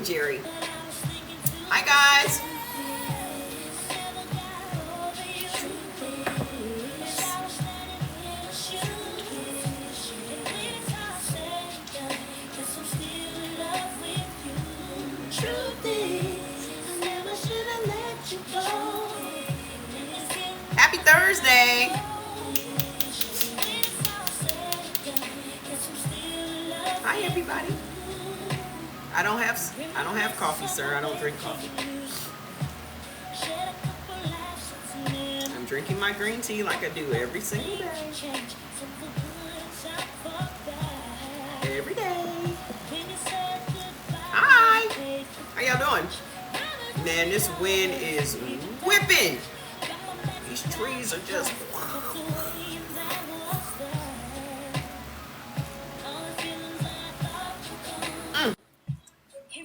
Jerry. Hi, guys. Happy Thursday. Hi, everybody. I don't have coffee, sir. I don't drink coffee. I'm drinking my green tea like I do every single day. Every day. Hi. How y'all doing? Man, this wind is whipping. These trees are just...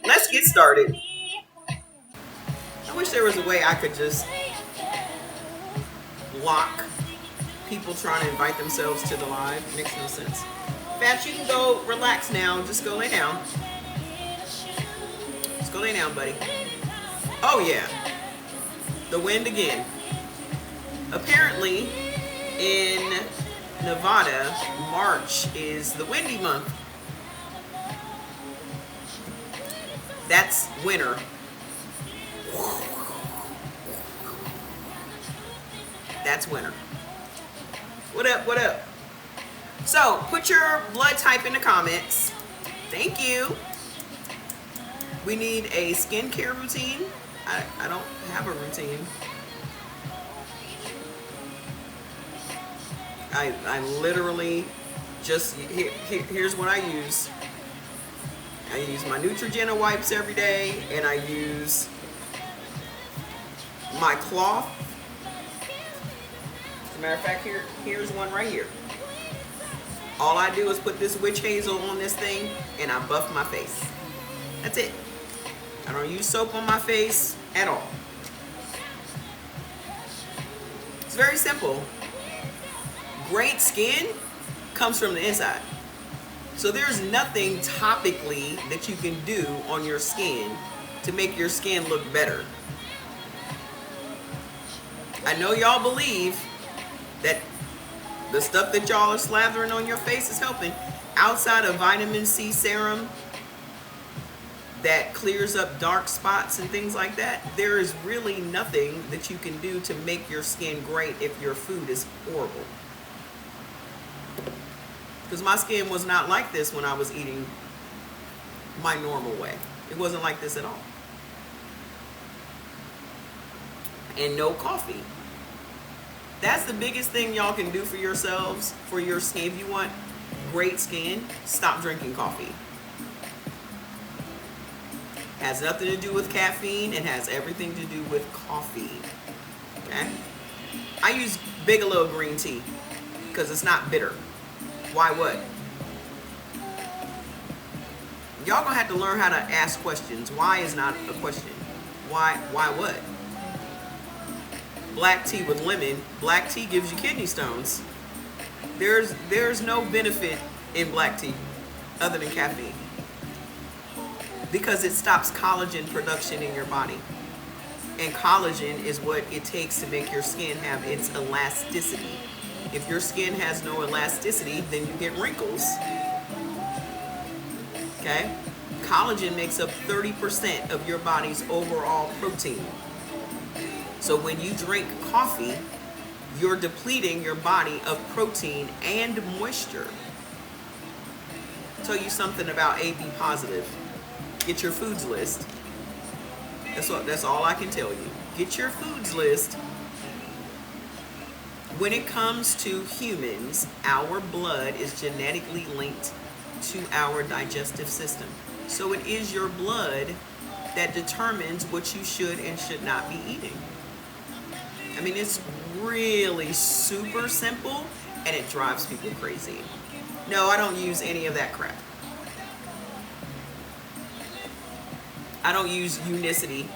Let's get started. I wish there was a way I could just block people trying to invite themselves to the live. It makes no sense. Fat, you can go relax now. Just go lay down. Just go lay down, buddy. Oh, yeah. The wind again. Apparently, in Nevada, March is the windy month. That's winter. That's winter. What up, what up? So, put your blood type in the comments. Thank you. We need a skincare routine. I don't have a routine. I literally just, here's what I use. I use my Neutrogena wipes every day, and I use my cloth. As a matter of fact, here's one right here. All I do is put this witch hazel on this thing, and I buff my face. That's it. I don't use soap on my face at all. It's very simple. Great skin comes from the inside. So there's nothing topically that you can do on your skin to make your skin look better. I know y'all believe that the stuff that y'all are slathering on your face is helping. Outside of vitamin C serum that clears up dark spots and things like that, there is really nothing that you can do to make your skin great if your food is horrible. Because my skin was not like this when I was eating my normal way. It wasn't like this at all. And no coffee. That's the biggest thing y'all can do for yourselves, for your skin. If you want great skin, stop drinking coffee. Has nothing to do with caffeine. It has everything to do with coffee. Okay? I use Bigelow green tea because it's not bitter. Why what? Y'all gonna have to learn how to ask questions. Why is not a question. Why what? Black tea with lemon. Black tea gives you kidney stones. There's no benefit in black tea other than caffeine. Because it stops collagen production in your body. And collagen is what it takes to make your skin have its elasticity. If your skin has no elasticity, then you get wrinkles. Okay? Collagen makes up 30% of your body's overall protein. So when you drink coffee, you're depleting your body of protein and moisture. I'll tell you something about AB positive. Get your foods list. That's all I can tell you. Get your foods list. When it comes to humans, our blood is genetically linked to our digestive system. So it is your blood that determines what you should and should not be eating. I mean, it's really super simple, and it drives people crazy. No, I don't use any of that crap. I don't use Unicity.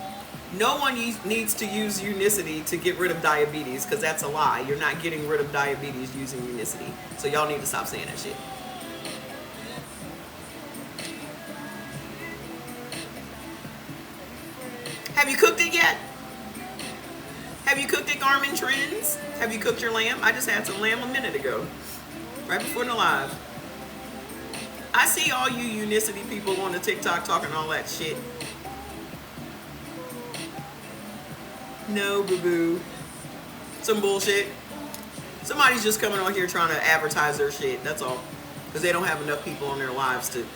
No one needs to use Unicity to get rid of diabetes, because that's a lie. You're not getting rid of diabetes using Unicity. So y'all need to stop saying that shit. Have you cooked it yet? Have you cooked it, Garmin Trends? Have you cooked your lamb? I just had some lamb a minute ago, right before the live. I see all you Unicity people on the TikTok talking all that shit. No, boo-boo. Some bullshit. Somebody's just coming on here trying to advertise their shit, that's all. Because they don't have enough people on their lives to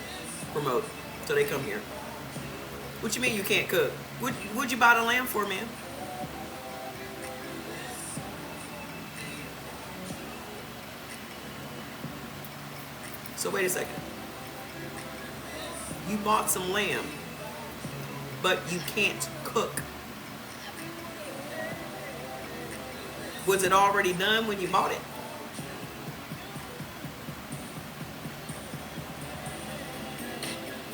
promote, so they come here. What you mean you can't cook? What'd you buy the lamb for, man? So wait a second. You bought some lamb, but you can't cook. Was it already done when you bought it?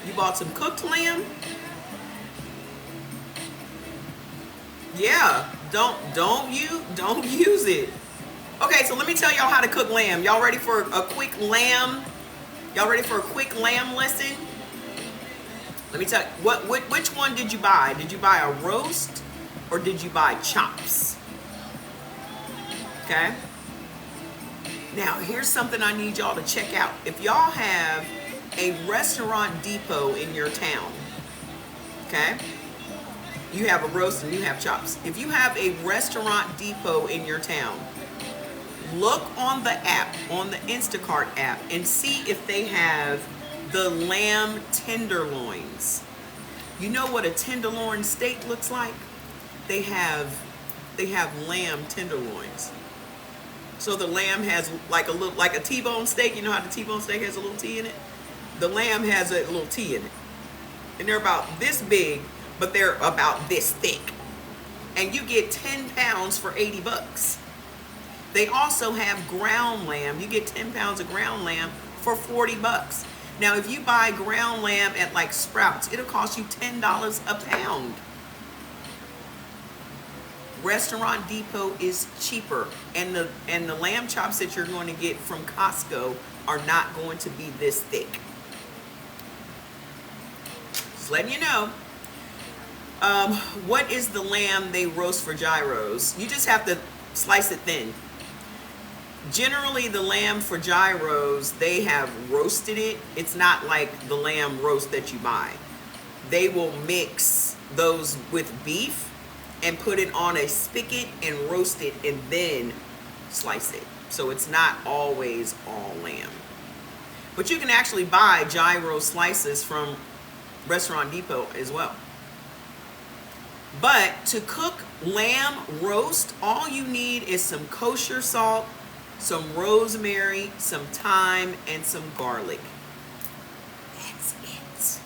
You bought some cooked lamb? Yeah, don't use it. Okay, so let me tell y'all how to cook lamb. Y'all ready for a quick lamb? Y'all ready for a quick lamb lesson? Let me tell you, which one did you buy? Did you buy a roast or did you buy chops? Okay. Now, here's something I need y'all to check out. If y'all have a restaurant depot in your town, okay? You have a roast and you have chops. If you have a restaurant depot in your town, look on the app, on the Instacart app, and see if they have the lamb tenderloins. You know what a tenderloin steak looks like? They have lamb tenderloins. So the lamb has like a T-bone steak. You know how the T-bone steak has a little T in it? The lamb has a little T in it. And they're about this big, but they're about this thick. And you get 10 pounds for 80 bucks. They also have ground lamb. You get 10 pounds of ground lamb for 40 bucks. Now, if you buy ground lamb at like Sprouts, it'll cost you $10 a pound. Restaurant Depot is cheaper, and the lamb chops that you're going to get from Costco are not going to be this thick. Just letting you know. What is the lamb they roast for gyros? You just have to slice it thin. Generally, the lamb for gyros, they have roasted it. It's not like the lamb roast that you buy. They will mix those with beef and put it on a spigot and roast it and then slice it. So it's not always all lamb. But you can actually buy gyro slices from Restaurant Depot as well. But to cook lamb roast, all you need is some kosher salt, some rosemary, some thyme, and some garlic. That's it.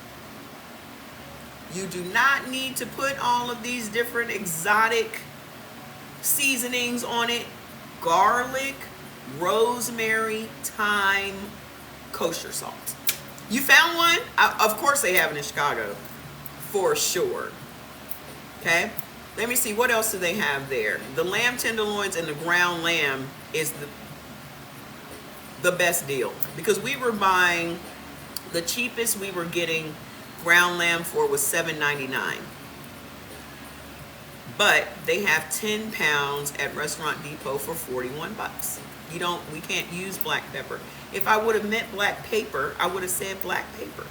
You do not need to put all of these different exotic seasonings on it. Garlic, rosemary, thyme, kosher salt. You found one? Of course they have it in Chicago, for sure. Okay, let me see, what else do they have there? The lamb tenderloins and the ground lamb is the best deal, because we were buying, the cheapest we were getting ground lamb for was $7.99. But they have 10 pounds at Restaurant Depot for 41 bucks. We can't use black pepper. If I would have meant black paper, I would have said black paper.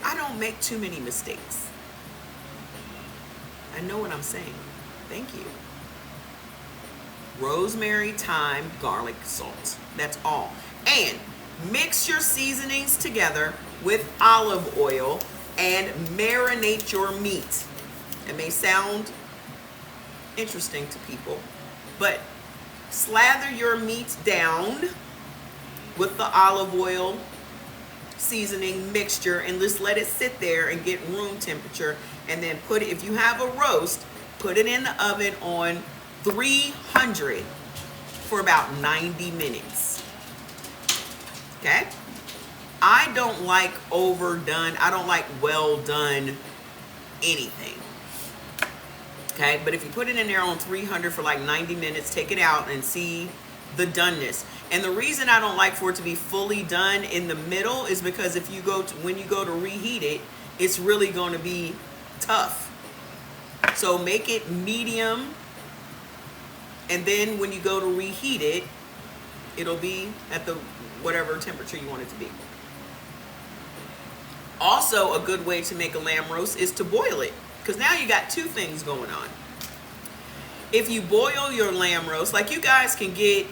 I don't make too many mistakes. I know what I'm saying. Thank you. Rosemary, thyme, garlic, salt. That's all. And mix your seasonings together with olive oil and marinate your meat. It may sound interesting to people, but slather your meat down with the olive oil seasoning mixture and just let it sit there and get room temperature, and then put it, if you have a roast, put it in the oven on 300 for about 90 minutes. Okay? I don't like overdone, I don't like well done anything. Okay, but if you put it in there on 300 for like 90 minutes, take it out and see the doneness. And the reason I don't like for it to be fully done in the middle is because if you go to, when you go to reheat it, it's really going to be tough. So make it medium, and then when you go to reheat it, it'll be at the whatever temperature you want it to be. Also, a good way to make a lamb roast is to boil it, because now you got two things going on. If you boil your lamb roast, like you guys can get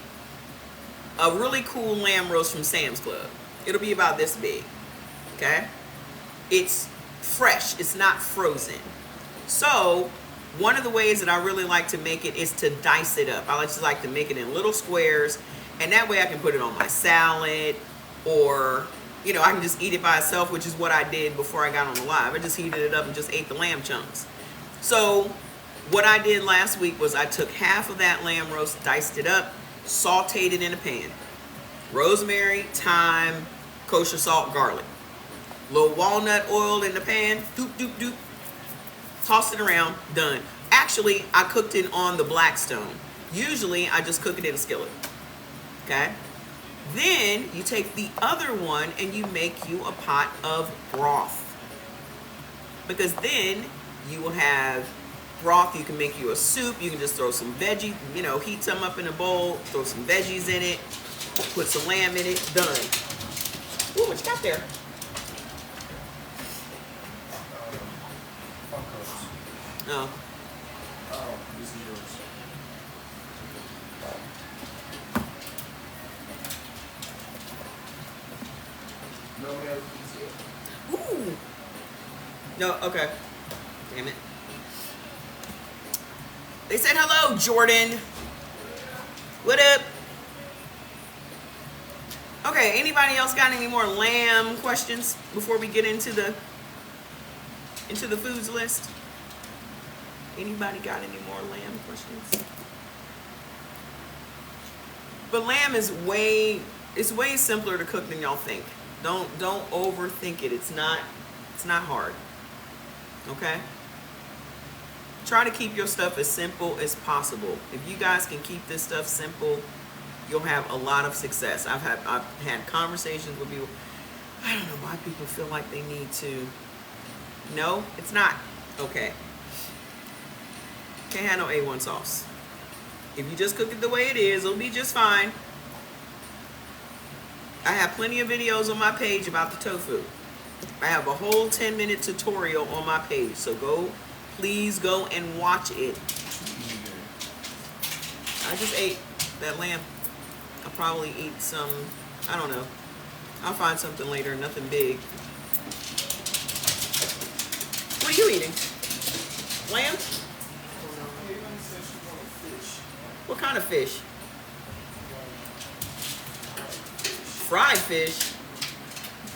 a really cool lamb roast from Sam's Club. It'll be about this big, okay? It's fresh, it's not frozen. So one of the ways that I really like to make it is to dice it up. I just like to make it in little squares, and that way I can put it on my salad, or you know, I can just eat it by itself, which is what I did before I got on the live. I just heated it up and just ate the lamb chunks. So what I did last week was I took half of that lamb roast, diced it up, sauteed it in a pan. Rosemary, thyme, kosher salt, garlic. Little walnut oil in the pan, doop, doop, doop. Tossed it around, done. Actually, I cooked it on the Blackstone. Usually, I just cook it in a skillet, okay? Then, you take the other one and you make you a pot of broth. Because then, you will have broth. You can make you a soup. You can just throw some veggies, you know, heat some up in a bowl, throw some veggies in it, put some lamb in it, done. Ooh, what you got there? No. Oh, this is yours. No mail, please. Ooh. No, okay. Damn it. They said hello, Jordan. What up? Okay, anybody else got any more lamb questions before we get into the foods list? Anybody got any more lamb questions? But lamb is way simpler to cook than y'all think. Don't overthink it. It's not hard. Okay? Try to keep your stuff as simple as possible. If you guys can keep this stuff simple, you'll have a lot of success. I've had conversations with people. I don't know why people feel like they need to. No, it's not. Okay. Can't have no A1 sauce. If you just cook it the way it is, it'll be just fine. I have plenty of videos on my page about the tofu. I have a whole 10-minute tutorial on my page. So please go and watch it. I just ate that lamb. I'll probably eat some, I don't know. I'll find something later, nothing big. What are you eating? Lamb? What kind of fish? Fried fish?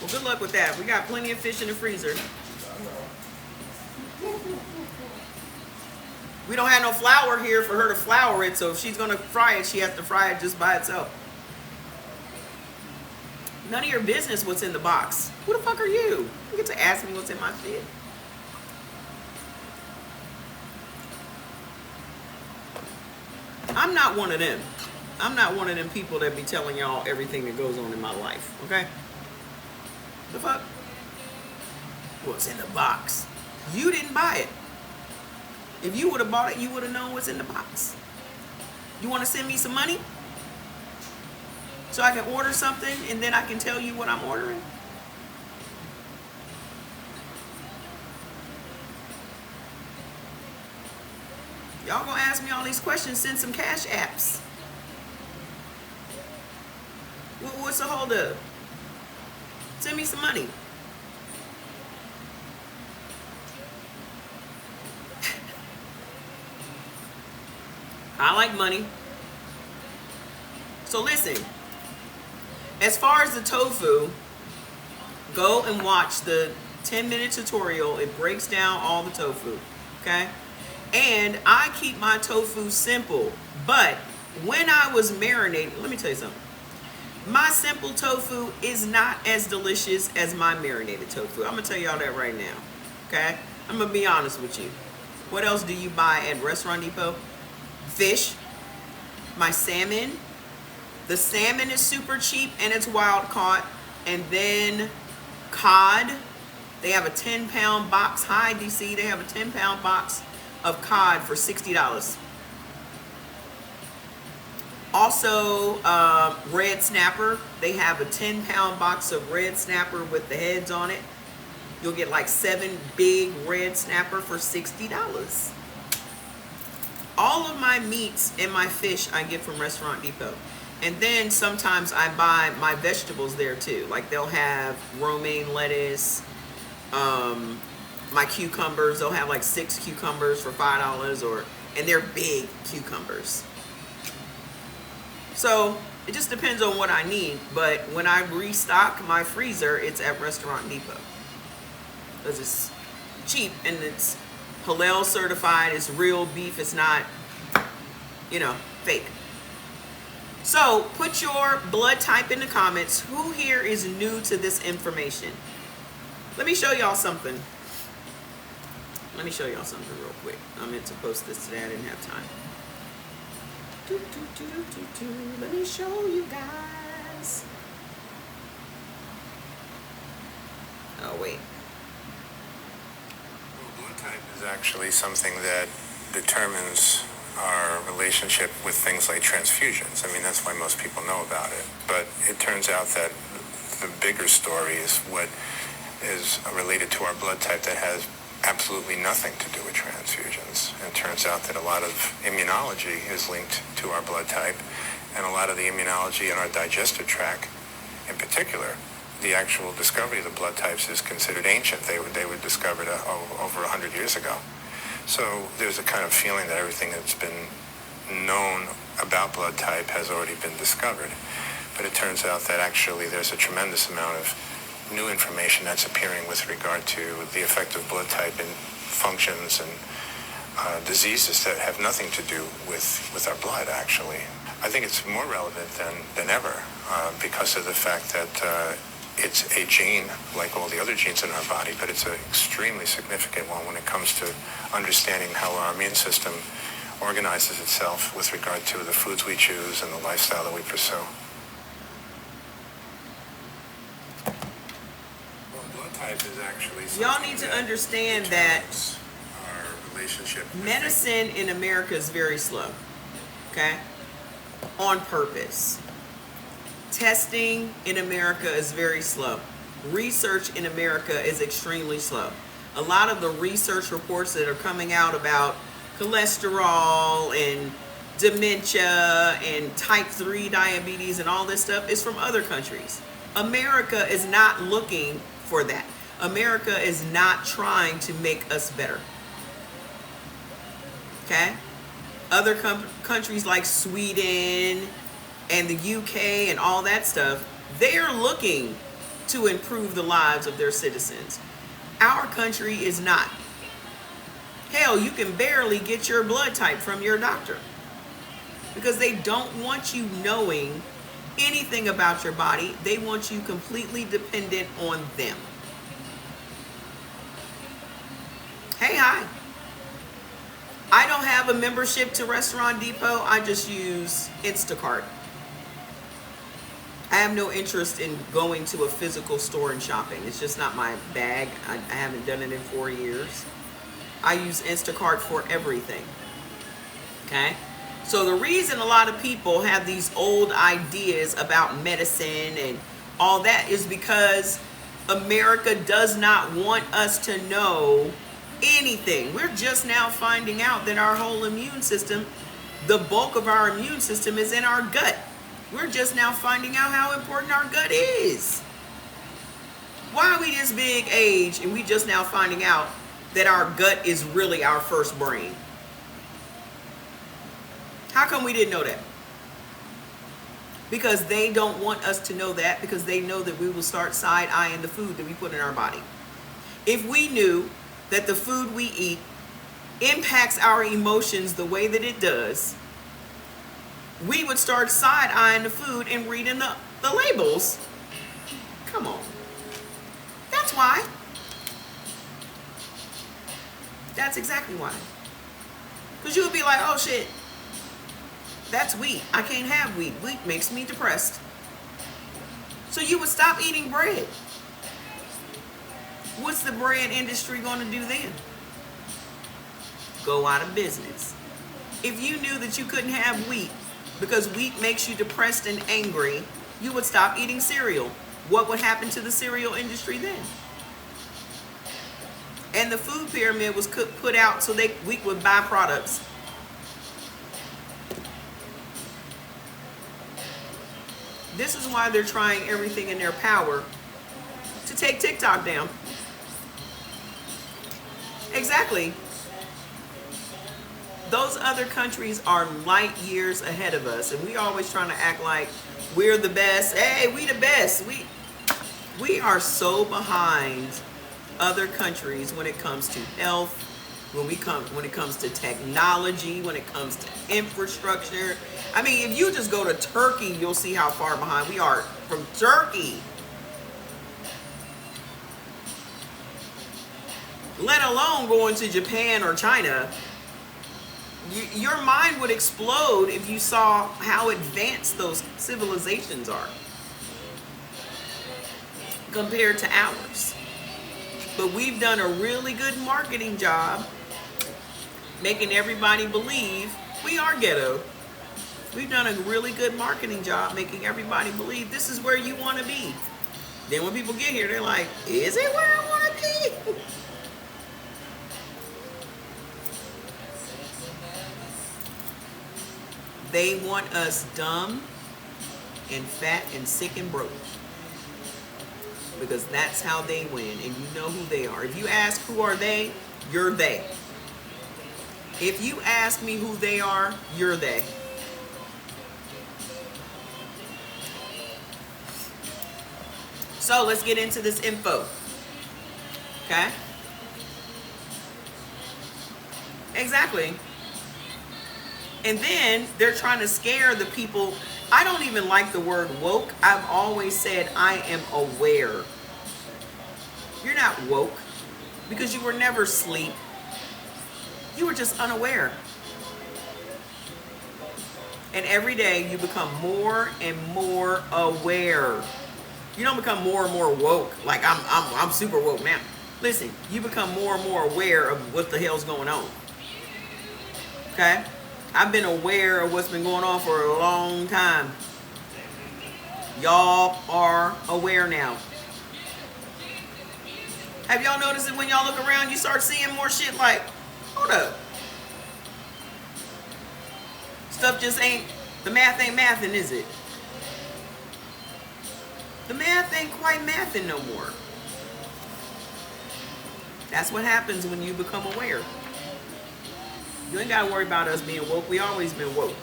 Well, good luck with that. We got plenty of fish in the freezer. We don't have no flour here for her to flour it, so if she's gonna fry it, she has to fry it just by itself. None of your business what's in the box. Who the fuck are you? You get to ask me what's in my shit. I'm not one of them. I'm not one of them people that be telling y'all everything that goes on in my life, okay? The fuck? What's in the box? You didn't buy it. If you would have bought it, you would have known what's in the box. You want to send me some money? So I can order something and then I can tell you what I'm ordering? Y'all gonna ask me all these questions, send some cash apps. What's the hold up? Send me some money. I like money. So listen, as far as the tofu, go and watch the 10-minute tutorial. It breaks down all the tofu, okay? And I keep my tofu simple, but when I was marinating, let me tell you something. My simple tofu is not as delicious as my marinated tofu. I'm gonna tell y'all that right now, okay? I'm gonna be honest with you. What else do you buy at Restaurant Depot? Fish, my salmon, The salmon is super cheap and it's wild caught. And then cod, they have a 10-pound box. Hi, DC, they have a 10-pound box of cod for $60. Also, red snapper, they have a 10-pound box of red snapper with the heads on it. You'll get like 7 big red snapper for $60. All of my meats and my fish I get from Restaurant Depot. And then sometimes I buy my vegetables there too. Like they'll have romaine lettuce, my cucumbers. They'll have like 6 cucumbers for $5, and they're big cucumbers. So it just depends on what I need. But when I restock my freezer, it's at Restaurant Depot. Because it's cheap and it's halal certified. It's real beef. It's not, fake. So put your blood type in the comments. Who here is new to this information? Let me show y'all something. Real quick. I meant to post this today. I didn't have time. Let me show you guys. Oh, wait. Blood type is actually something that determines our relationship with things like transfusions. I mean, that's why most people know about it. But it turns out that the bigger story is what is related to our blood type that has absolutely nothing to do with transfusions. And it turns out that a lot of immunology is linked to our blood type, and a lot of the immunology in our digestive tract in particular. The actual discovery of the blood types is considered ancient. They were discovered over 100 years ago. So there's a kind of feeling that everything that's been known about blood type has already been discovered. But it turns out that actually there's a tremendous amount of new information that's appearing with regard to the effect of blood type in functions and diseases that have nothing to do with our blood, actually. I think it's more relevant than ever because of the fact that it's a gene like all the other genes in our body, but it's an extremely significant one when it comes to understanding how our immune system organizes itself with regard to the foods we choose and the lifestyle that we pursue. Well, blood type is actually y'all need to understand that our relationship medicine in America is very slow. Okay? On purpose. Testing in America is very slow. Research in America is extremely slow. A lot of the research reports that are coming out about cholesterol and dementia and type 3 diabetes and all this stuff is from other countries. America is not looking for that. America is not trying to make us better. Okay? Other countries like Sweden and the UK and all that stuff, they're looking to improve the lives of their citizens. Our country is not. Hell, you can barely get your blood type from your doctor because they don't want you knowing anything about your body. They want you completely dependent on them. Hey, hi. I don't have a membership to Restaurant Depot. I just use Instacart. I have no interest in going to a physical store and shopping. It's just not my bag. I haven't done it in 4 years. I use Instacart for everything. Okay? So the reason a lot of people have these old ideas about medicine and all that is because America does not want us to know anything. We're just now finding out that our whole immune system, the bulk of our immune system is in our gut. We're just now finding out how important our gut is. Why are we this big age and we just now finding out that our gut is really our first brain? How come we didn't know that? Because they don't want us to know that, because they know that we will start side-eyeing the food that we put in our body. If we knew that the food we eat impacts our emotions the way that it does, we would start side-eyeing the food and reading the labels. Come on. That's why. That's exactly why. Because you would be like, oh shit, That's wheat. I can't have wheat. Wheat makes me depressed. So you would stop eating bread. What's the bread industry going to do then? Go out of business. If you knew that you couldn't have wheat because wheat makes you depressed and angry, you would stop eating cereal. What would happen to the cereal industry then? And the food pyramid was put out so we would buy products. This is why they're trying everything in their power to take TikTok down. Exactly. Those other countries are light years ahead of us, and we always trying to act like we're the best. Hey, we the best. We are so behind other countries when it comes to health, when it comes to technology, when it comes to infrastructure. I mean, if you just go to Turkey, you'll see how far behind we are from Turkey. Let alone going to Japan or China. Your mind would explode if you saw how advanced those civilizations are compared to ours. But we've done a really good marketing job making everybody believe we are ghetto. We've done a really good marketing job making everybody believe this is where you want to be. Then when people get here, they're like, is it where I want to be? They want us dumb and fat and sick and broke. Because that's how they win, and you know who they are. If you ask who are they, you're they. If you ask me who they are, you're they. So let's get into this info. Okay? Exactly. And then they're trying to scare the people. I don't even like the word woke. I've always said I am aware. You're not woke because you were never asleep. You were just unaware. And every day you become more and more aware. You don't become more and more woke. Like I'm super woke now. Listen, you become more and more aware of what the hell's going on. Okay? I've been aware of what's been going on for a long time. Y'all are aware now. Have y'all noticed that when y'all look around, you start seeing more shit like, hold up. Stuff just ain't, the math ain't mathing, is it? The math ain't quite mathing no more. That's what happens when you become aware. You ain't got to worry about us being woke. We always been woke.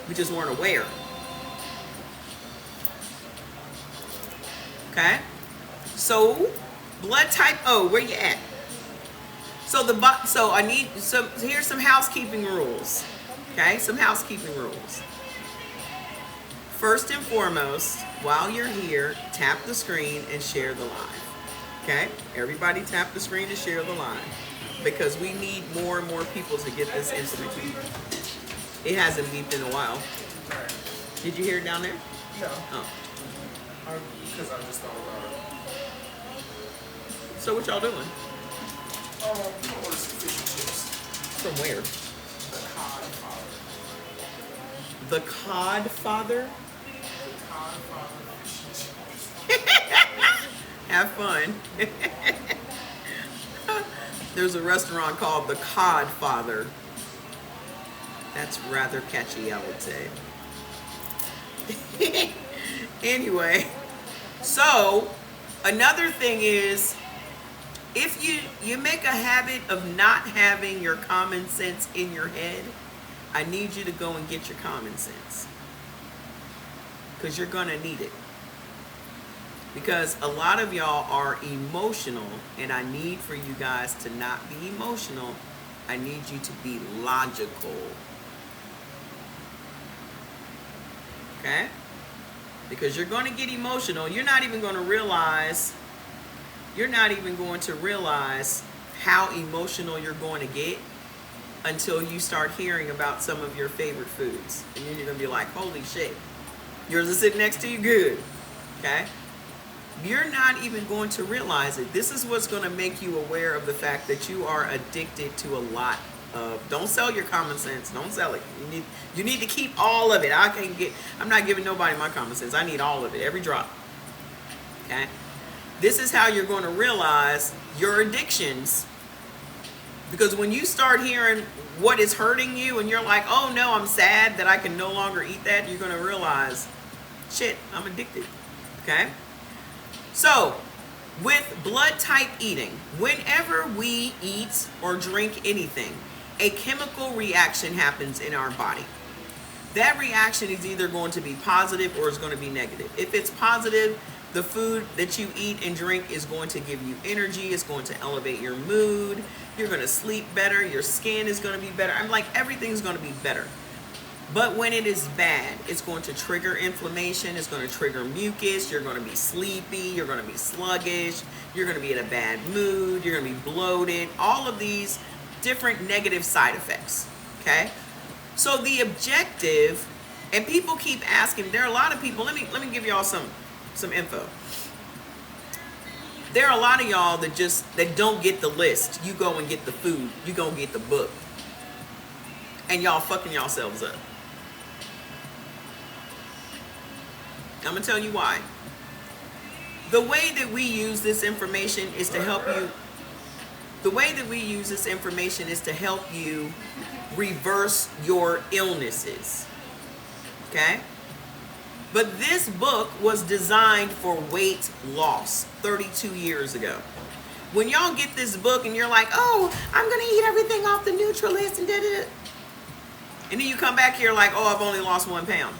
We just weren't aware. Okay? So, blood type O, where you at? So I need here's some housekeeping rules. Okay? Some housekeeping rules. First and foremost, while you're here, tap the screen and share the live. Okay? Everybody tap the screen and share the live. Because we need more and more people to get this information. It hasn't beeped in a while. Did you hear it down there? No. Oh. Because I just thought about it. So what y'all doing? I'm gonna order some fish and chips. From where? The Cod Father. The Cod Father? The Cod Father fish and chips. Have fun. There's a restaurant called The Cod Father. That's rather catchy, I would say. Anyway, so another thing is, if you make a habit of not having your common sense in your head, I need you to go and get your common sense. Because you're going to need it. Because a lot of y'all are emotional, and I need for you guys to not be emotional. I need you to be logical. Okay? Because you're going to get emotional. You're not even going to realize how emotional you're going to get until you start hearing about some of your favorite foods. And then you're going to be like, holy shit. Yours is sitting next to you, good. Okay? You're not even going to realize it. This is what's going to make you aware of the fact that you are addicted to a lot of, don't sell your common sense. Don't sell it. You need to keep all of it. I'm not giving nobody my common sense. I need all of it, every drop. Okay? This is how you're going to realize your addictions. Because when you start hearing what is hurting you and you're like, oh no, I'm sad that I can no longer eat that, you're going to realize, shit, I'm addicted. Okay? So, with blood type eating, whenever we eat or drink anything, a chemical reaction happens in our body. That reaction is either going to be positive or it's going to be negative. If it's positive, the food that you eat and drink is going to give you energy. It's going to elevate your mood. You're going to sleep better. Your skin is going to be better. I'm like, everything's going to be better. But when it is bad, it's going to trigger inflammation. It's going to trigger mucus. You're going to be sleepy. You're going to be sluggish. You're going to be in a bad mood. You're going to be bloated. All of these different negative side effects. Okay? So the objective, and people keep asking, there are a lot of people, let me give y'all some info. There are a lot of y'all that don't get the list. You go and get the food. You go and get the book. And y'all fucking yourselves up. I'm going to tell you why. The way that we use this information is to help you. The way that we use this information is to help you reverse your illnesses. Okay? But this book was designed for weight loss 32 years ago. When y'all get this book and you're like, oh, I'm going to eat everything off the Nutrilist and da-da-da. And then you come back here like, oh, I've only lost 1 pound.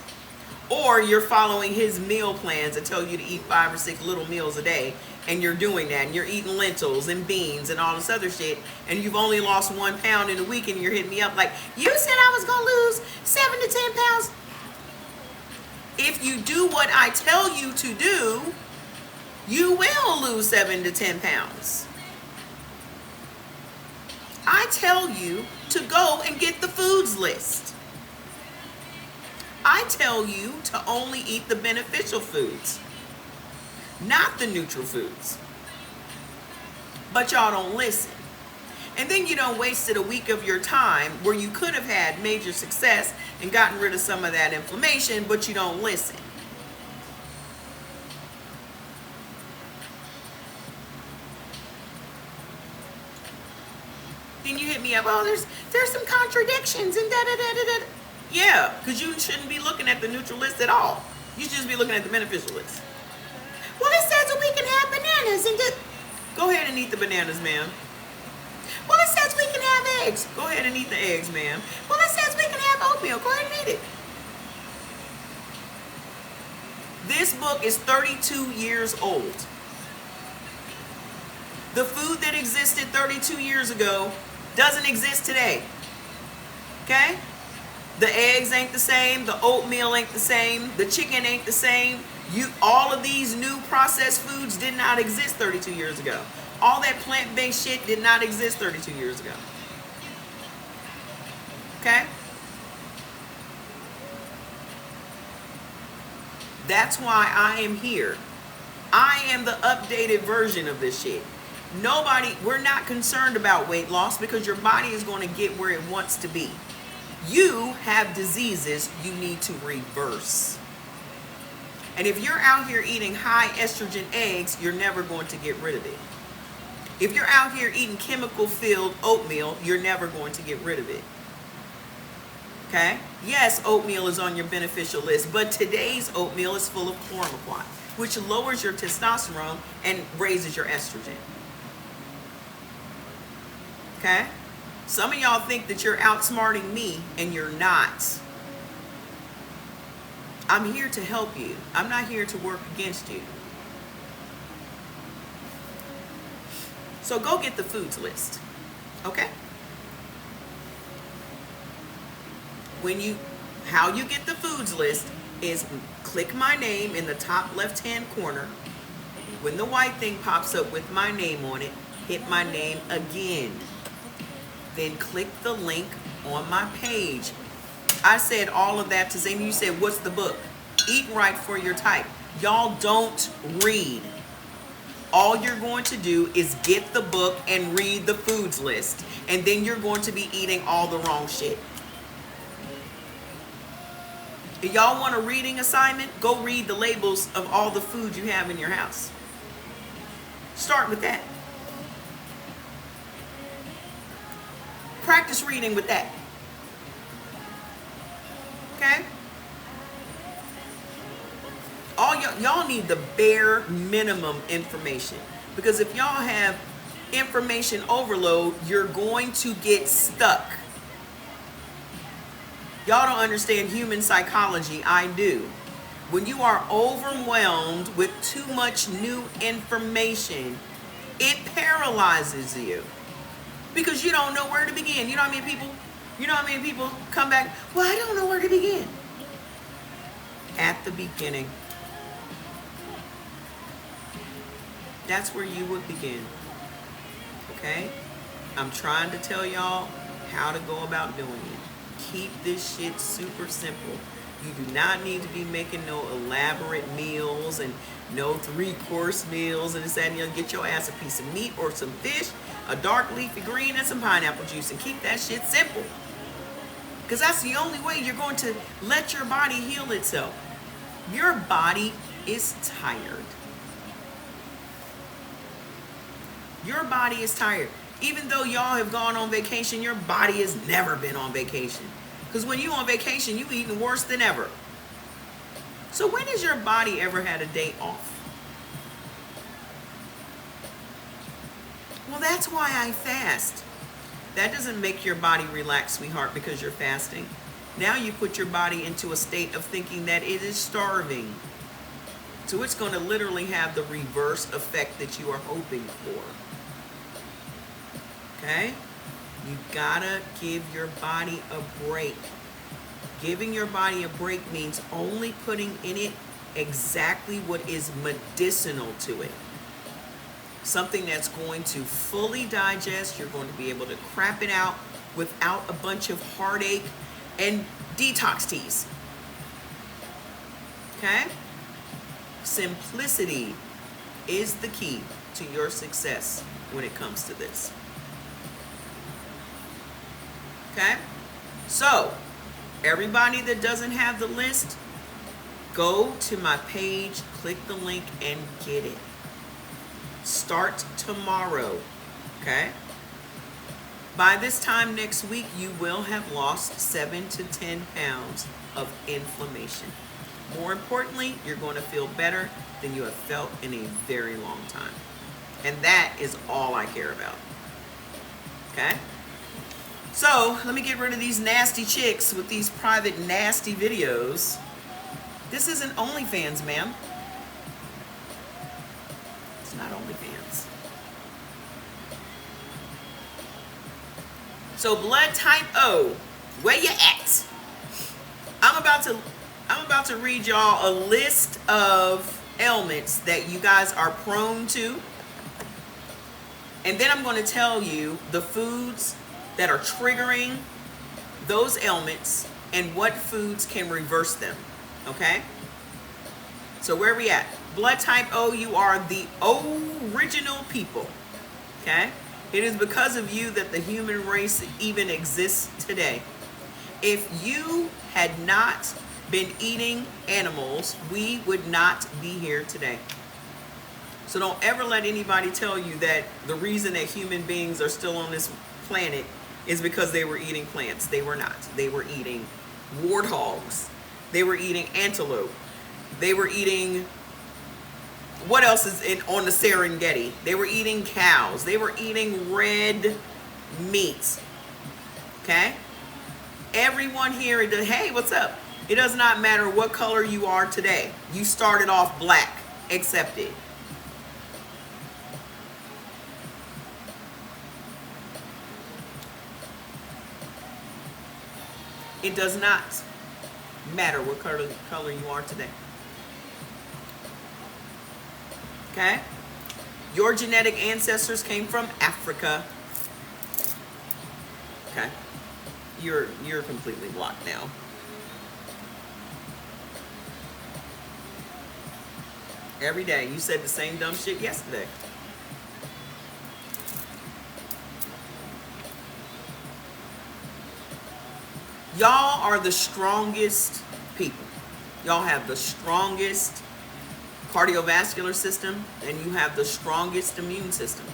Or you're following his meal plans that tell you to eat 5 or 6 little meals a day. And you're doing that. And you're eating lentils and beans and all this other shit. And you've only lost 1 pound in a week. And you're hitting me up like, you said I was going to lose 7 to 10 pounds. If you do what I tell you to do, you will lose 7 to 10 pounds. I tell you to go and get the foods list. I tell you to only eat the beneficial foods, not the neutral foods. But y'all don't listen. And then you don't wasted a week of your time where you could have had major success and gotten rid of some of that inflammation, but you don't listen. Then you hit me up, oh, there's some contradictions and da-da-da-da-da. Yeah, because you shouldn't be looking at the neutral list at all. You should just be looking at the beneficial list. Well, it says that we can have bananas and just... Go ahead and eat the bananas, ma'am. Well, it says we can have eggs. Go ahead and eat the eggs, ma'am. Well, it says we can have oatmeal. Go ahead and eat it. This book is 32 years old. The food that existed 32 years ago doesn't exist today. Okay? The eggs ain't the same. The oatmeal ain't the same. The chicken ain't the same. All of these new processed foods did not exist 32 years ago. All that plant-based shit did not exist 32 years ago. Okay? That's why I am here. I am the updated version of this shit. We're not concerned about weight loss because your body is going to get where it wants to be. You have diseases you need to reverse. And if you're out here eating high estrogen eggs, you're never going to get rid of it. If you're out here eating chemical-filled oatmeal, you're never going to get rid of it. Okay? Yes, oatmeal is on your beneficial list, but today's oatmeal is full of chlormequat, which lowers your testosterone and raises your estrogen. Okay? Some of y'all think that you're outsmarting me, and you're not. I'm here to help you. I'm not here to work against you. So go get the foods list. Okay? How you get the foods list is click my name in the top left-hand corner. When the white thing pops up with my name on it, hit my name again. then click the link on my page. I said all of that to say, you said, what's the book? Eat Right for Your Type. Y'all don't read. All you're going to do is get the book and read the foods list. And then you're going to be eating all the wrong shit. If y'all want a reading assignment, go read the labels of all the food you have in your house. Start with that. Practice reading with that. Okay? All y'all need the bare minimum information. Because if y'all have information overload, you're going to get stuck. Y'all don't understand human psychology. I do. When you are overwhelmed with too much new information, it paralyzes you. Because you don't know where to begin. You know how many people come back, well, I don't know where to begin. At the beginning. That's where you would begin. Okay? I'm trying to tell y'all how to go about doing it. Keep this shit super simple. You do not need to be making no elaborate meals and no 3-course meals and this, that, and the other. Get your ass a piece of meat or some fish, a dark leafy green, and some pineapple juice, and keep that shit simple. Because that's the only way you're going to let your body heal itself. Your body is tired. Your body is tired. Even though y'all have gone on vacation, your body has never been on vacation. Because when you on vacation, you eating worse than ever. So when has your body ever had a day off? Well, that's why I fast. That doesn't make your body relax, sweetheart, because you're fasting. Now you put your body into a state of thinking that it is starving. So it's going to literally have the reverse effect that you are hoping for. Okay? You gotta give your body a break. Giving your body a break means only putting in it exactly what is medicinal to it. Something that's going to fully digest. You're going to be able to crap it out without a bunch of heartache and detox teas. Okay? Simplicity is the key to your success when it comes to this. Okay? So, everybody that doesn't have the list, go to my page, click the link, and get it. Start tomorrow. Okay? By this time next week, you will have lost 7 to 10 pounds of inflammation. More importantly, you're going to feel better than you have felt in a very long time. And that is all I care about. Okay? So, let me get rid of these nasty chicks with these private nasty videos. This isn't OnlyFans, ma'am. It's not OnlyFans. So, blood type O, where you at? I'm about to read y'all a list of ailments that you guys are prone to. And then I'm going to tell you the foods that are triggering those ailments and what foods can reverse them. Okay? So where are we at? Blood type O, you are the original people. Okay? It is because of you that the human race even exists today. If you had not been eating animals, we would not be here today. So don't ever let anybody tell you that the reason that human beings are still on this planet is because they were eating plants. They were not. They were eating warthogs. They were eating antelope. They were eating, what else is on the Serengeti? They were eating cows. They were eating red meat. Okay? Everyone here, hey, what's up? It does not matter what color you are today. You started off black. Accept it. It does not matter what color you are today. Okay? Your genetic ancestors came from Africa. Okay? You're completely blocked now. Every day. You said the same dumb shit yesterday. Y'all are the strongest people. Y'all have the strongest cardiovascular system, and you have the strongest immune system.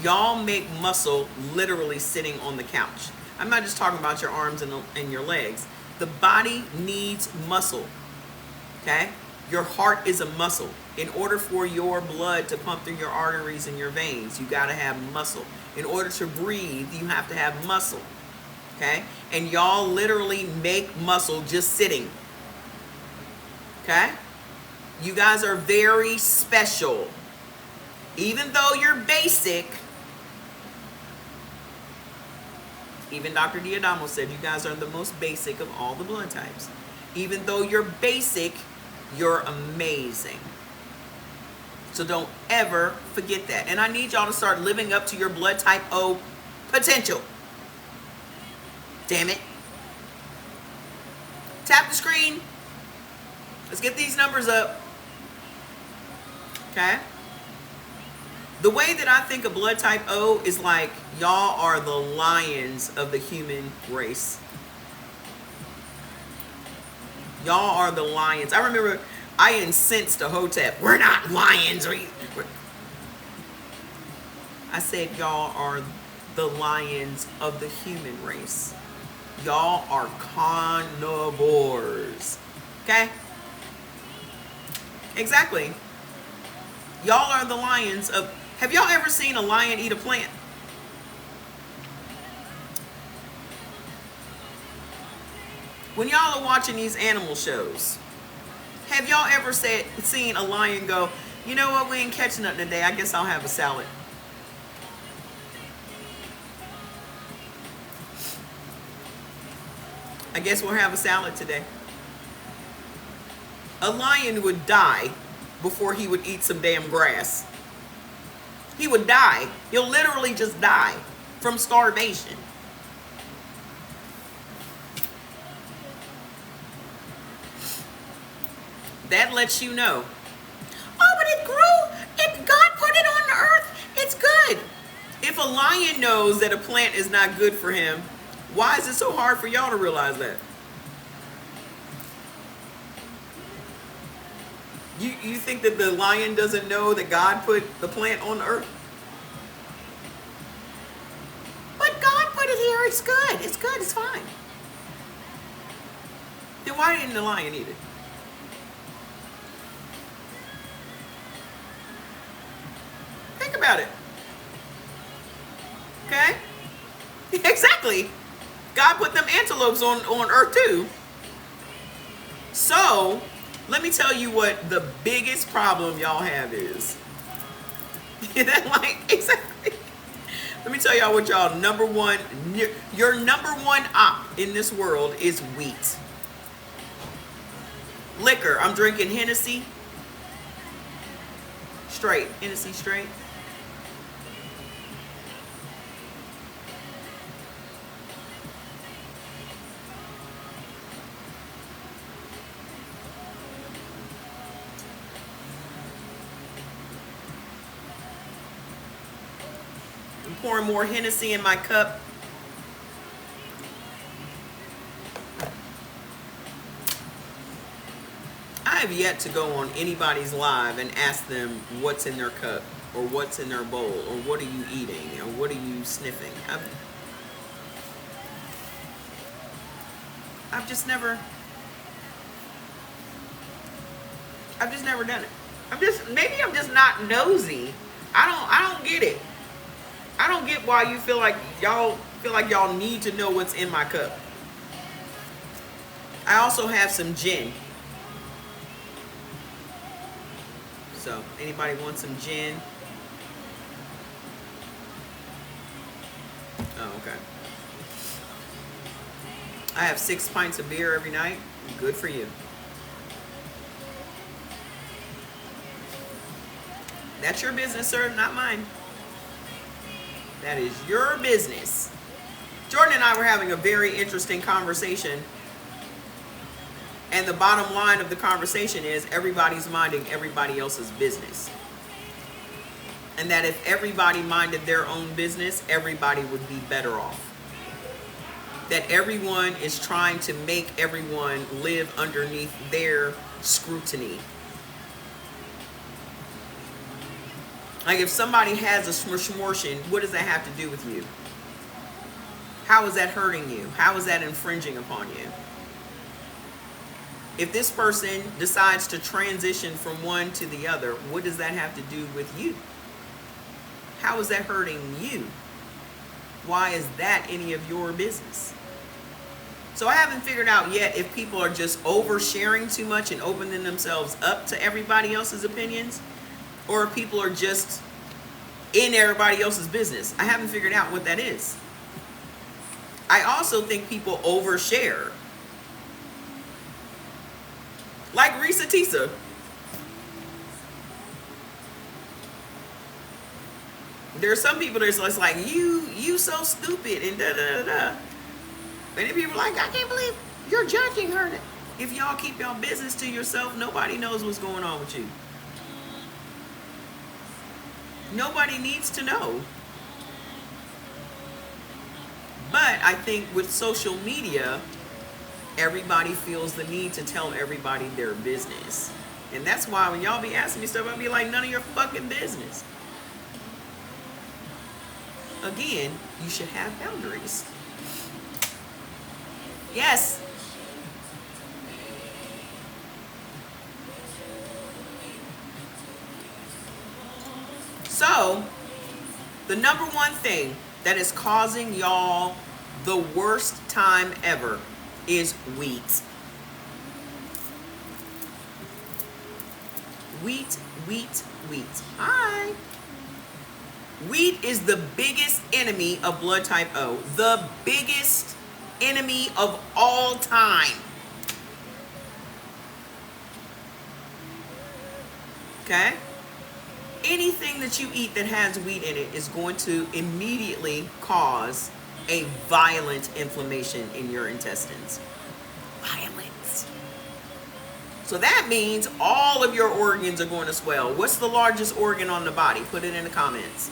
Y'all make muscle literally sitting on the couch. I'm not just talking about your arms and your legs. The body needs muscle. Okay? Your heart is a muscle. In order for your blood to pump through your arteries and your veins, you got to have muscle. In order to breathe, you have to have muscle. Okay? And y'all literally make muscle just sitting. Okay? You guys are very special. Even though you're basic, even Dr. Diadamo said you guys are the most basic of all the blood types. Even though you're basic, you're amazing. So don't ever forget that. And I need y'all to start living up to your blood type O potential. Damn it. Tap the screen. Let's get these numbers up. Okay? The way that I think of blood type O is like y'all are the lions of the human race. Y'all are the lions. I remember I incensed to Hotep. We're not lions. I said y'all are the lions of the human race. Y'all are carnivores. Okay? Exactly. Y'all are the lions of... Have y'all ever seen a lion eat a plant? When y'all are watching these animal shows, have y'all ever seen a lion go, you know what, we ain't catching nothing today, I guess I'll have a salad? I guess we'll have a salad today. A lion would die before he would eat some damn grass. He would die. He'll literally just die from starvation. That lets you know. Oh, but it grew. God put it on the earth. It's good. If a lion knows that a plant is not good for him, why is it so hard for y'all to realize that? You think that the lion doesn't know that God put the plant on the earth? But God put it here. It's good. It's good. It's fine. Then why didn't the lion eat it? Think about it. Okay? Exactly. God put them antelopes on earth too. So, let me tell you what the biggest problem y'all have is. Exactly. Let me tell y'all what y'all your number one op in this world is wheat. Liquor. I'm drinking Hennessy. Straight. Hennessy straight. I'm pouring more Hennessy in my cup. I have yet to go on anybody's live and ask them what's in their cup or what's in their bowl or what are you eating or what are you sniffing. I've just never done it. Maybe I'm just not nosy. I don't get it. I don't get why you feel like y'all need to know what's in my cup. I also have some gin. So, anybody want some gin? Oh, okay. I have 6 pints of beer every night. Good for you. That's your business, sir, not mine. That is your business. Jordan and I were having a very interesting conversation. And the bottom line of the conversation is everybody's minding everybody else's business. And that if everybody minded their own business, everybody would be better off. That everyone is trying to make everyone live underneath their scrutiny. Like if somebody has a smortion, what does that have to do with you? How is that hurting you? How is that infringing upon you? If this person decides to transition from one to the other, what does that have to do with you? How is that hurting you? Why is that any of your business? So I haven't figured out yet if people are just oversharing too much and opening themselves up to everybody else's opinions, or if people are just in everybody else's business. I haven't figured out what that is. I also think people overshare. Like Risa Tisa. There are some people that's just like, you so stupid and da da da da. And then people are like, I can't believe you're judging her. If y'all keep y'all business to yourself, nobody knows what's going on with you. Nobody needs to know. But I think with social media, everybody feels the need to tell everybody their business. And that's why when y'all be asking me stuff, I'll be like, none of your fucking business. Again, you should have boundaries. Yes. So, the number one thing that is causing y'all the worst time ever is wheat. Wheat, wheat, wheat. Hi. Wheat is the biggest enemy of blood type O. The biggest enemy of all time. Okay? Anything that you eat that has wheat in it is going to immediately cause a violent inflammation in your intestines. Violence. So that means all of your organs are going to swell. What's the largest organ on the body? Put it in the comments.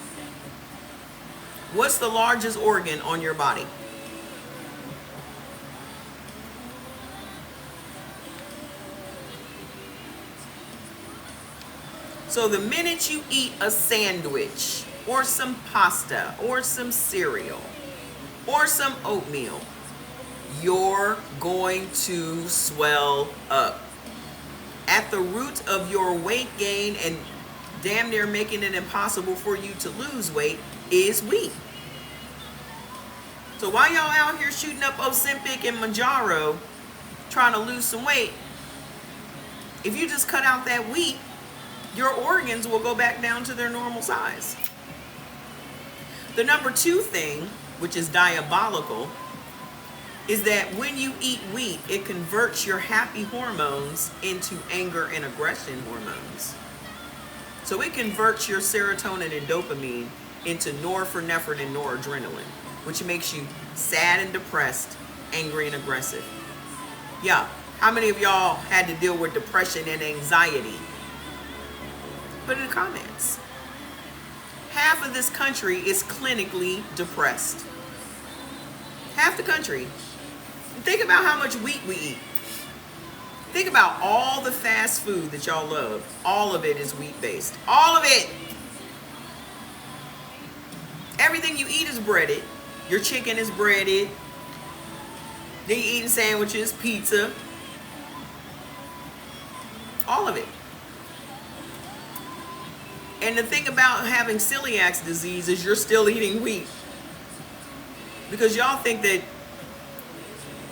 What's the largest organ on your body? So the minute you eat a sandwich or some pasta or some cereal or some oatmeal, you're going to swell up. At the root of your weight gain and damn near making it impossible for you to lose weight is wheat. So while y'all out here shooting up Ozempic and Mounjaro trying to lose some weight, if you just cut out that wheat, your organs will go back down to their normal size. The number two thing, which is diabolical, is that when you eat wheat, it converts your happy hormones into anger and aggression hormones. So it converts your serotonin and dopamine into norepinephrine and noradrenaline, which makes you sad and depressed, angry and aggressive. Yeah, how many of y'all had to deal with depression and anxiety? Put it in the comments. Half of this country is clinically depressed. Half the country. Think about how much wheat we eat. Think about all the fast food that y'all love. All of it is wheat-based. All of it. Everything you eat is breaded. Your chicken is breaded. Then you're eating sandwiches, pizza. All of it. And the thing about having celiac disease is you're still eating wheat. Because y'all think that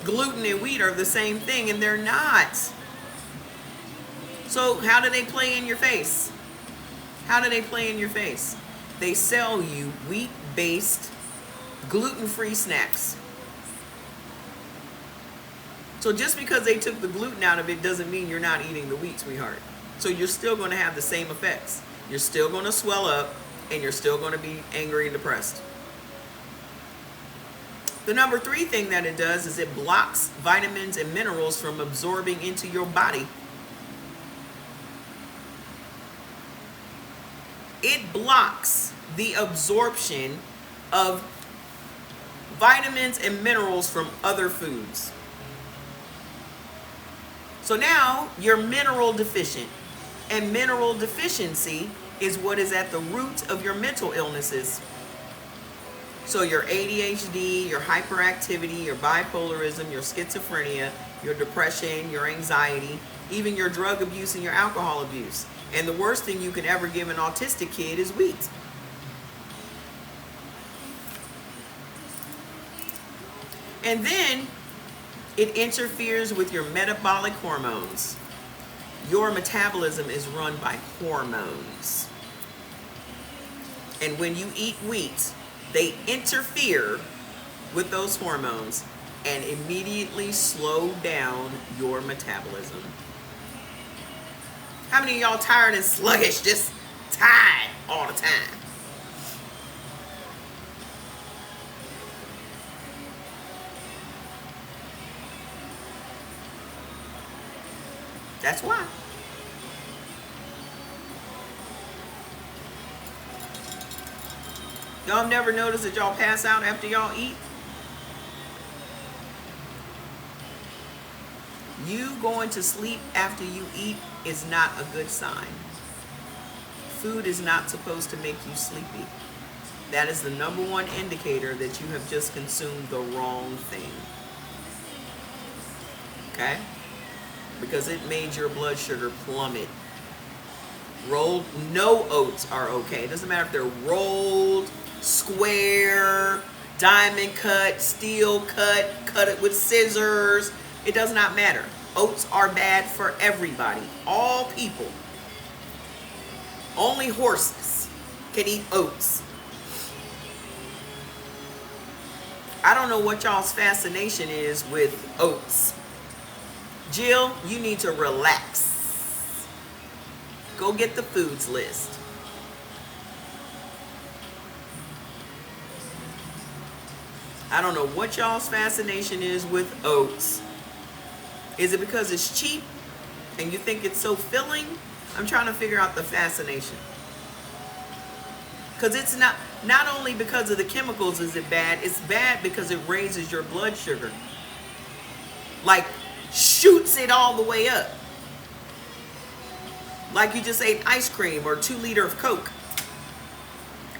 gluten and wheat are the same thing, and they're not. So how do they play in your face? How do they play in your face? They sell you wheat-based, gluten-free snacks. So just because they took the gluten out of it doesn't mean you're not eating the wheat, sweetheart. So you're still going to have the same effects. You're still going to swell up, and you're still going to be angry and depressed. The number 3 thing that it does is it blocks vitamins and minerals from absorbing into your body. It blocks the absorption of vitamins and minerals from other foods. So now you're mineral deficient. And mineral deficiency is what is at the root of your mental illnesses. So your ADHD, your hyperactivity, your bipolarism, your schizophrenia, your depression, your anxiety, even your drug abuse and your alcohol abuse. And the worst thing you can ever give an autistic kid is wheat. And then it interferes with your metabolic hormones. Your metabolism is run by hormones. And when you eat wheat, they interfere with those hormones and immediately slow down your metabolism. How many of y'all tired and sluggish, just tired all the time? That's why. Y'all never notice that y'all pass out after y'all eat? You going to sleep after you eat is not a good sign. Food is not supposed to make you sleepy. That is the number 1 indicator that you have just consumed the wrong thing. Okay? Because it made your blood sugar plummet. Rolled, no oats are okay. It doesn't matter if they're rolled, square, diamond cut, steel cut, cut it with scissors. It does not matter. Oats are bad for everybody. All people. Only horses can eat oats. I don't know what y'all's fascination is with oats. Jill, you need to relax. Go get the foods list. I don't know what y'all's fascination is with oats. Is it because it's cheap and you think it's so filling? I'm trying to figure out the fascination. Because it's not only because of the chemicals is it bad, it's bad because it raises your blood sugar. Like, shoots it all the way up. Like you just ate ice cream or 2 liters of Coke.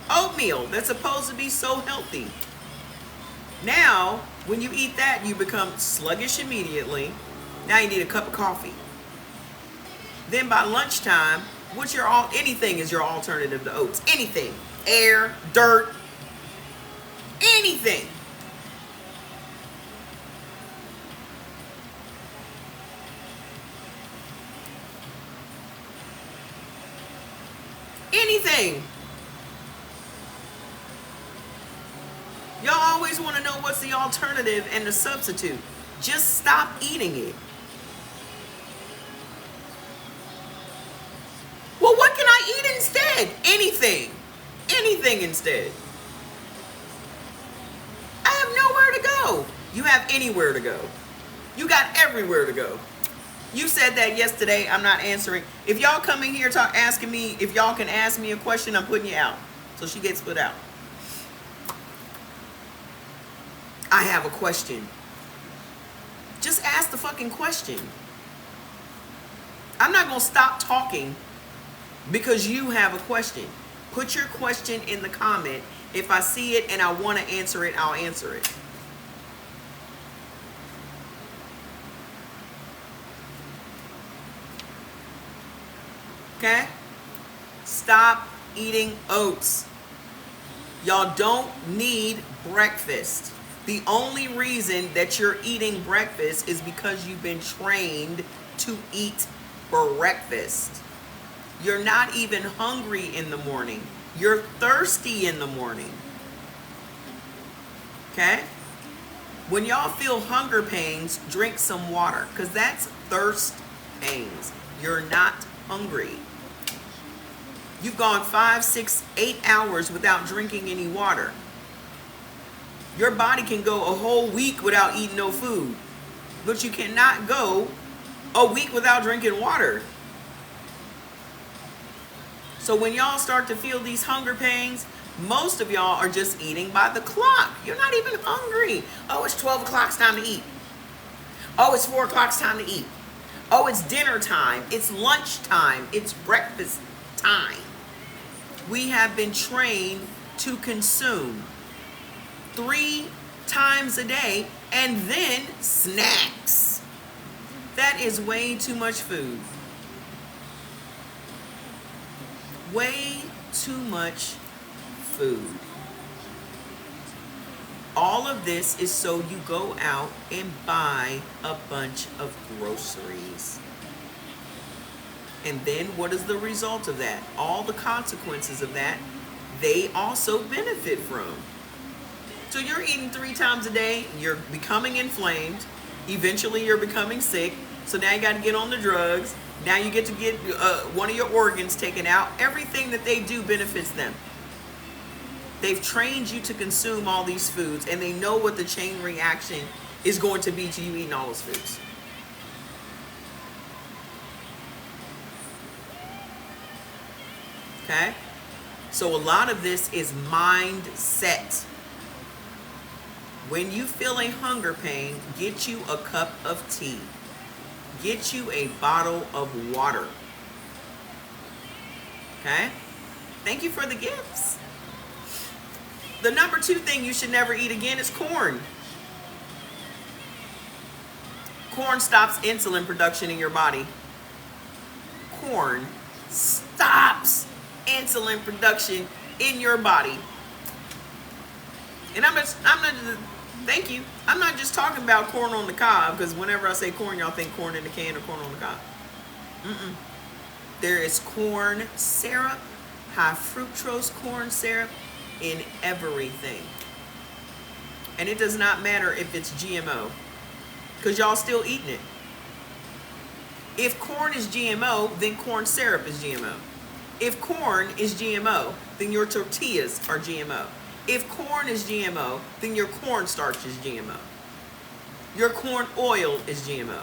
Oatmeal, that's supposed to be so healthy. Now, when you eat that, you become sluggish immediately. Now you need a cup of coffee. Then by lunchtime, anything is your alternative to oats. Anything. Air, dirt, anything. Anything. Y'all always want to know what's the alternative and the substitute. Just stop eating it. Well, what can I eat instead? Anything. Anything instead. I have nowhere to go. You have anywhere to go. You got everywhere to go. You said that yesterday. I'm not answering. If y'all come in here asking me if y'all can ask me a question, I'm putting you out. So she gets put out. I have a question. Just ask the fucking question. I'm not going to stop talking because you have a question. Put your question in the comment. If I see it and I want to answer it, I'll answer it. Okay? Stop eating oats. Y'all don't need breakfast. The only reason that you're eating breakfast is because you've been trained to eat breakfast. You're not even hungry in the morning. You're thirsty in the morning. Okay? When y'all feel hunger pains, drink some water, because that's thirst pains. You're not hungry. You've gone 5, 6, 8 hours without drinking any water. Your body can go a whole week without eating no food, but you cannot go a week without drinking water. So when y'all start to feel these hunger pains, most of y'all are just eating by the clock. You're not even hungry. Oh, it's 12 o'clock, it's time to eat. Oh, it's 4 o'clock, it's time to eat. Oh, it's dinner time, it's lunch time, it's breakfast time. We have been trained to consume 3 times a day and then snacks. That is way too much food. Way too much food. All of this is so you go out and buy a bunch of groceries. And then what is the result of that? All the consequences of that, they also benefit from. So you're eating 3 times a day, you're becoming inflamed, eventually you're becoming sick, so now you got to get on the drugs, now you get to get one of your organs taken out. Everything that they do benefits them. They've trained you to consume all these foods, and they know what the chain reaction is going to be to you eating all those foods. Okay? So a lot of this is mindset. When you feel a hunger pain, get you a cup of tea. Get you a bottle of water. Okay? Thank you for the gifts. The number 2 thing you should never eat again is corn. Corn stops insulin production in your body. Corn stops insulin production in your body. And I'm not, thank you. I'm not just talking about corn on the cob, because whenever I say corn, y'all think corn in the can or corn on the cob. There is corn syrup, high fructose corn syrup in everything. And it does not matter if it's GMO, because y'all still eating it. If corn is GMO, then corn syrup is GMO. If corn is GMO, then your tortillas are GMO. If corn is GMO, then your cornstarch is GMO. Your corn oil is GMO.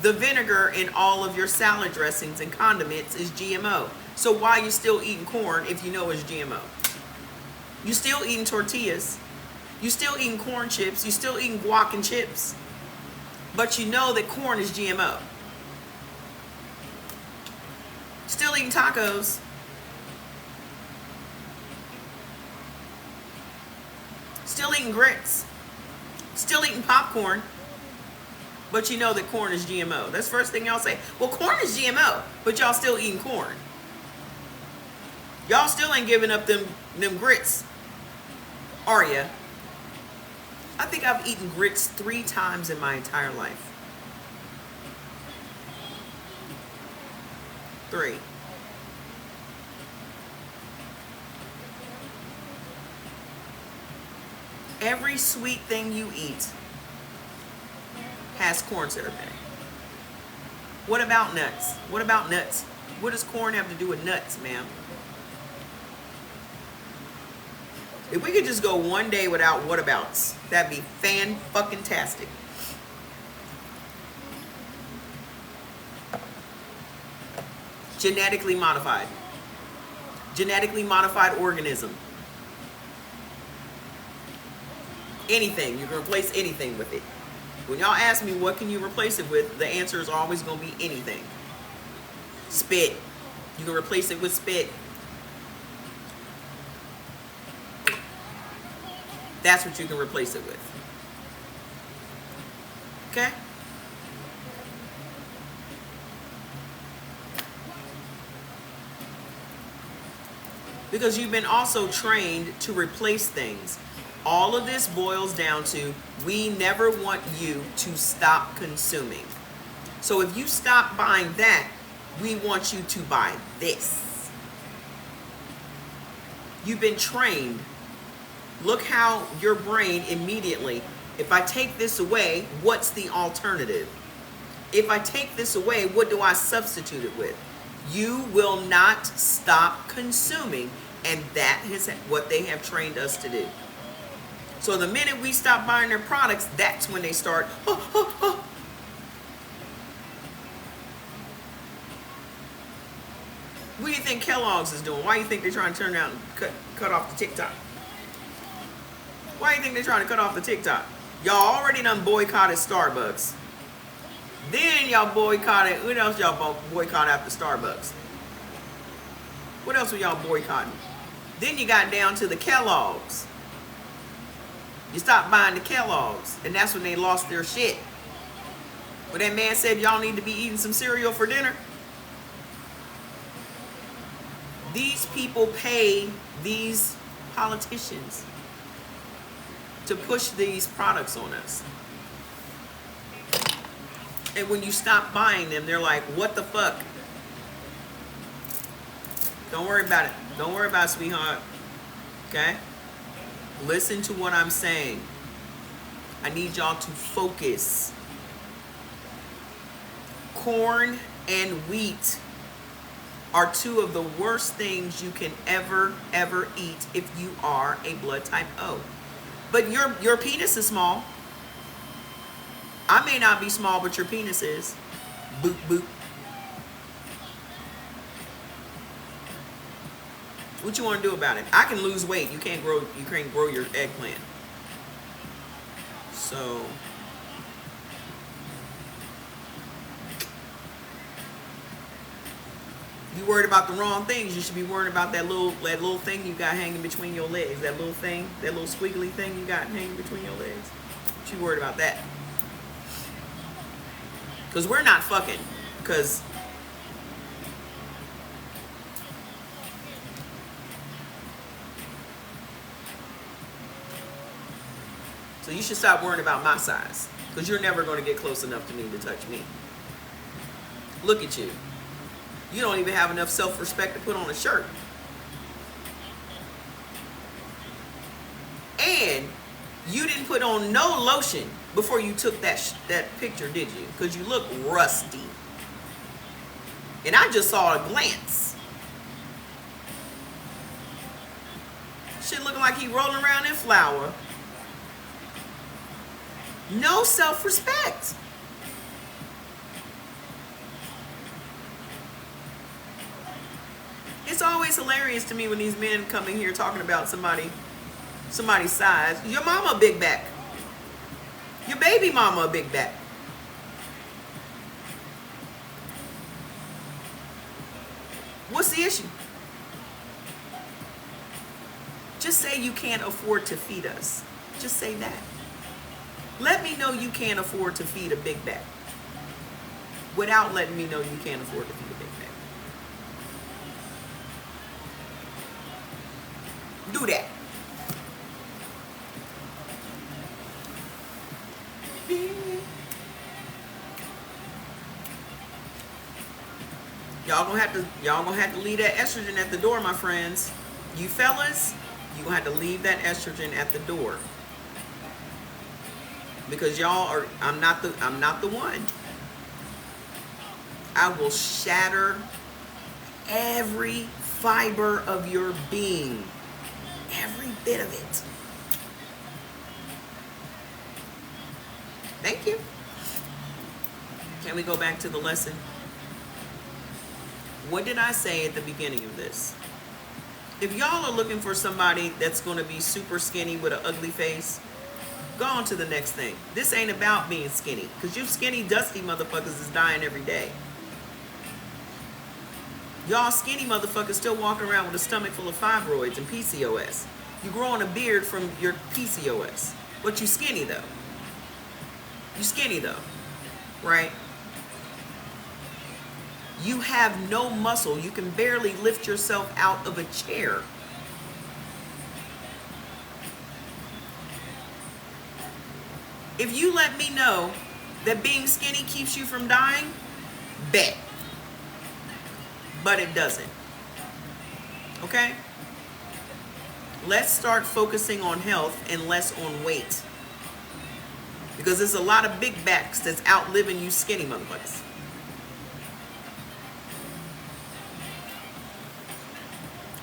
The vinegar in all of your salad dressings and condiments is GMO. So why are you still eating corn if you know it's GMO? You still eating tortillas. You still eating corn chips. You still eating guac and chips. But you know that corn is GMO. Still eating tacos. Still eating grits. Still eating popcorn. But you know that corn is GMO. That's the first thing y'all say. Well, corn is GMO, but y'all still eating corn. Y'all still ain't giving up them grits, are ya? I think I've eaten grits 3 times in my entire life. 3. Every sweet thing you eat has corn syrup in it. What about nuts? What about nuts? What does corn have to do with nuts, ma'am? If we could just go one day without whatabouts, that'd be fan-fucking-tastic. Genetically modified. Genetically modified organism. Anything. You can replace anything with it. When y'all ask me what can you replace it with, the answer is always going to be anything. Spit. You can replace it with spit. That's what you can replace it with. Okay? Because you've been also trained to replace things. All of this boils down to, we never want you to stop consuming. So if you stop buying that, we want you to buy this. You've been trained. Look how your brain immediately, if I take this away, what's the alternative? If I take this away, what do I substitute it with? You will not stop consuming, and that is what they have trained us to do. So the minute we stop buying their products, that's when they start, oh, oh, oh. What do you think Kellogg's is doing? Why do you think they're trying to turn around and cut off the TikTok? Why do you think they're trying to cut off the TikTok? Y'all already done boycotted Starbucks. Then y'all boycotted, what else y'all boycott after Starbucks? What else were y'all boycotting? Then you got down to the Kellogg's. You stopped buying the Kellogg's, and that's when they lost their shit. When that man said y'all need to be eating some cereal for dinner. These people pay these politicians to push these products on us. And when you stop buying them, they're like, what the fuck? Don't worry about it. Don't worry about it, sweetheart. Okay? Listen to what I'm saying. I need y'all to focus. Corn and wheat are two of the worst things you can ever eat if you are a blood type O. But your penis is small. I may not be small, but your penis is. Boop, boop. What you want to do about it? I can lose weight. You can't grow your eggplant. So you worried about the wrong things. You should be worried about that little thing you got hanging between your legs. That little thing, that little squiggly thing you got hanging between your legs. What you worried about that? Because we're not fucking. Because so you should stop worrying about my size. Because you're never going to get close enough to me to touch me. Look at you. You don't even have enough self-respect to put on a shirt. And you didn't put on no lotion before you took that picture, did you? Because you look rusty. And I just saw a glance. Shit looking like he rolling around in flour. No self-respect. It's always hilarious to me when these men come in here talking about somebody's size. Your mama a big back. Your baby mama a big back. What's the issue? Just say you can't afford to feed us. Just say that. Let me know you can't afford to feed a big back without letting me know you can't afford to feed a big back. Do that. Y'all gonna have to leave that estrogen at the door, my friends. You fellas, you gonna have to leave that estrogen at the door. Because y'all are, I'm not the one. I will shatter every fiber of your being. Every bit of it. Thank you. Can we go back to the lesson? What did I say at the beginning of this? If y'all are looking for somebody that's going to be super skinny with an ugly face, go on to the next thing. This ain't about being skinny. Because you skinny, dusty motherfuckers is dying every day. Y'all skinny motherfuckers still walking around with a stomach full of fibroids and PCOS. You growing a beard from your PCOS. But you skinny though. You skinny though. Right? You have no muscle. You can barely lift yourself out of a chair. If you let me know that being skinny keeps you from dying, bet. But it doesn't. Okay? Let's start focusing on health and less on weight. Because there's a lot of big backs that's outliving you skinny motherfuckers.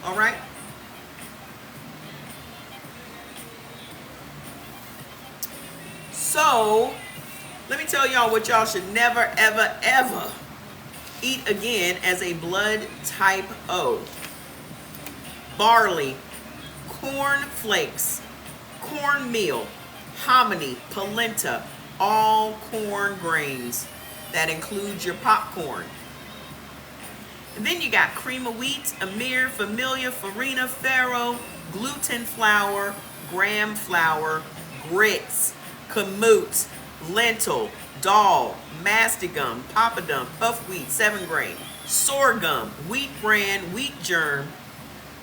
All right? So, let me tell y'all what y'all should never, ever, ever eat again as a blood type O. Barley, corn flakes, cornmeal, hominy, polenta, all corn grains. That includes your popcorn. And then you got cream of wheat, Amir, Familia, Farina, Farro, gluten flour, graham flour, grits, kamut, lentil, dal, mastigum, papadum, puff wheat, 7 grain, sorghum, wheat bran, wheat germ,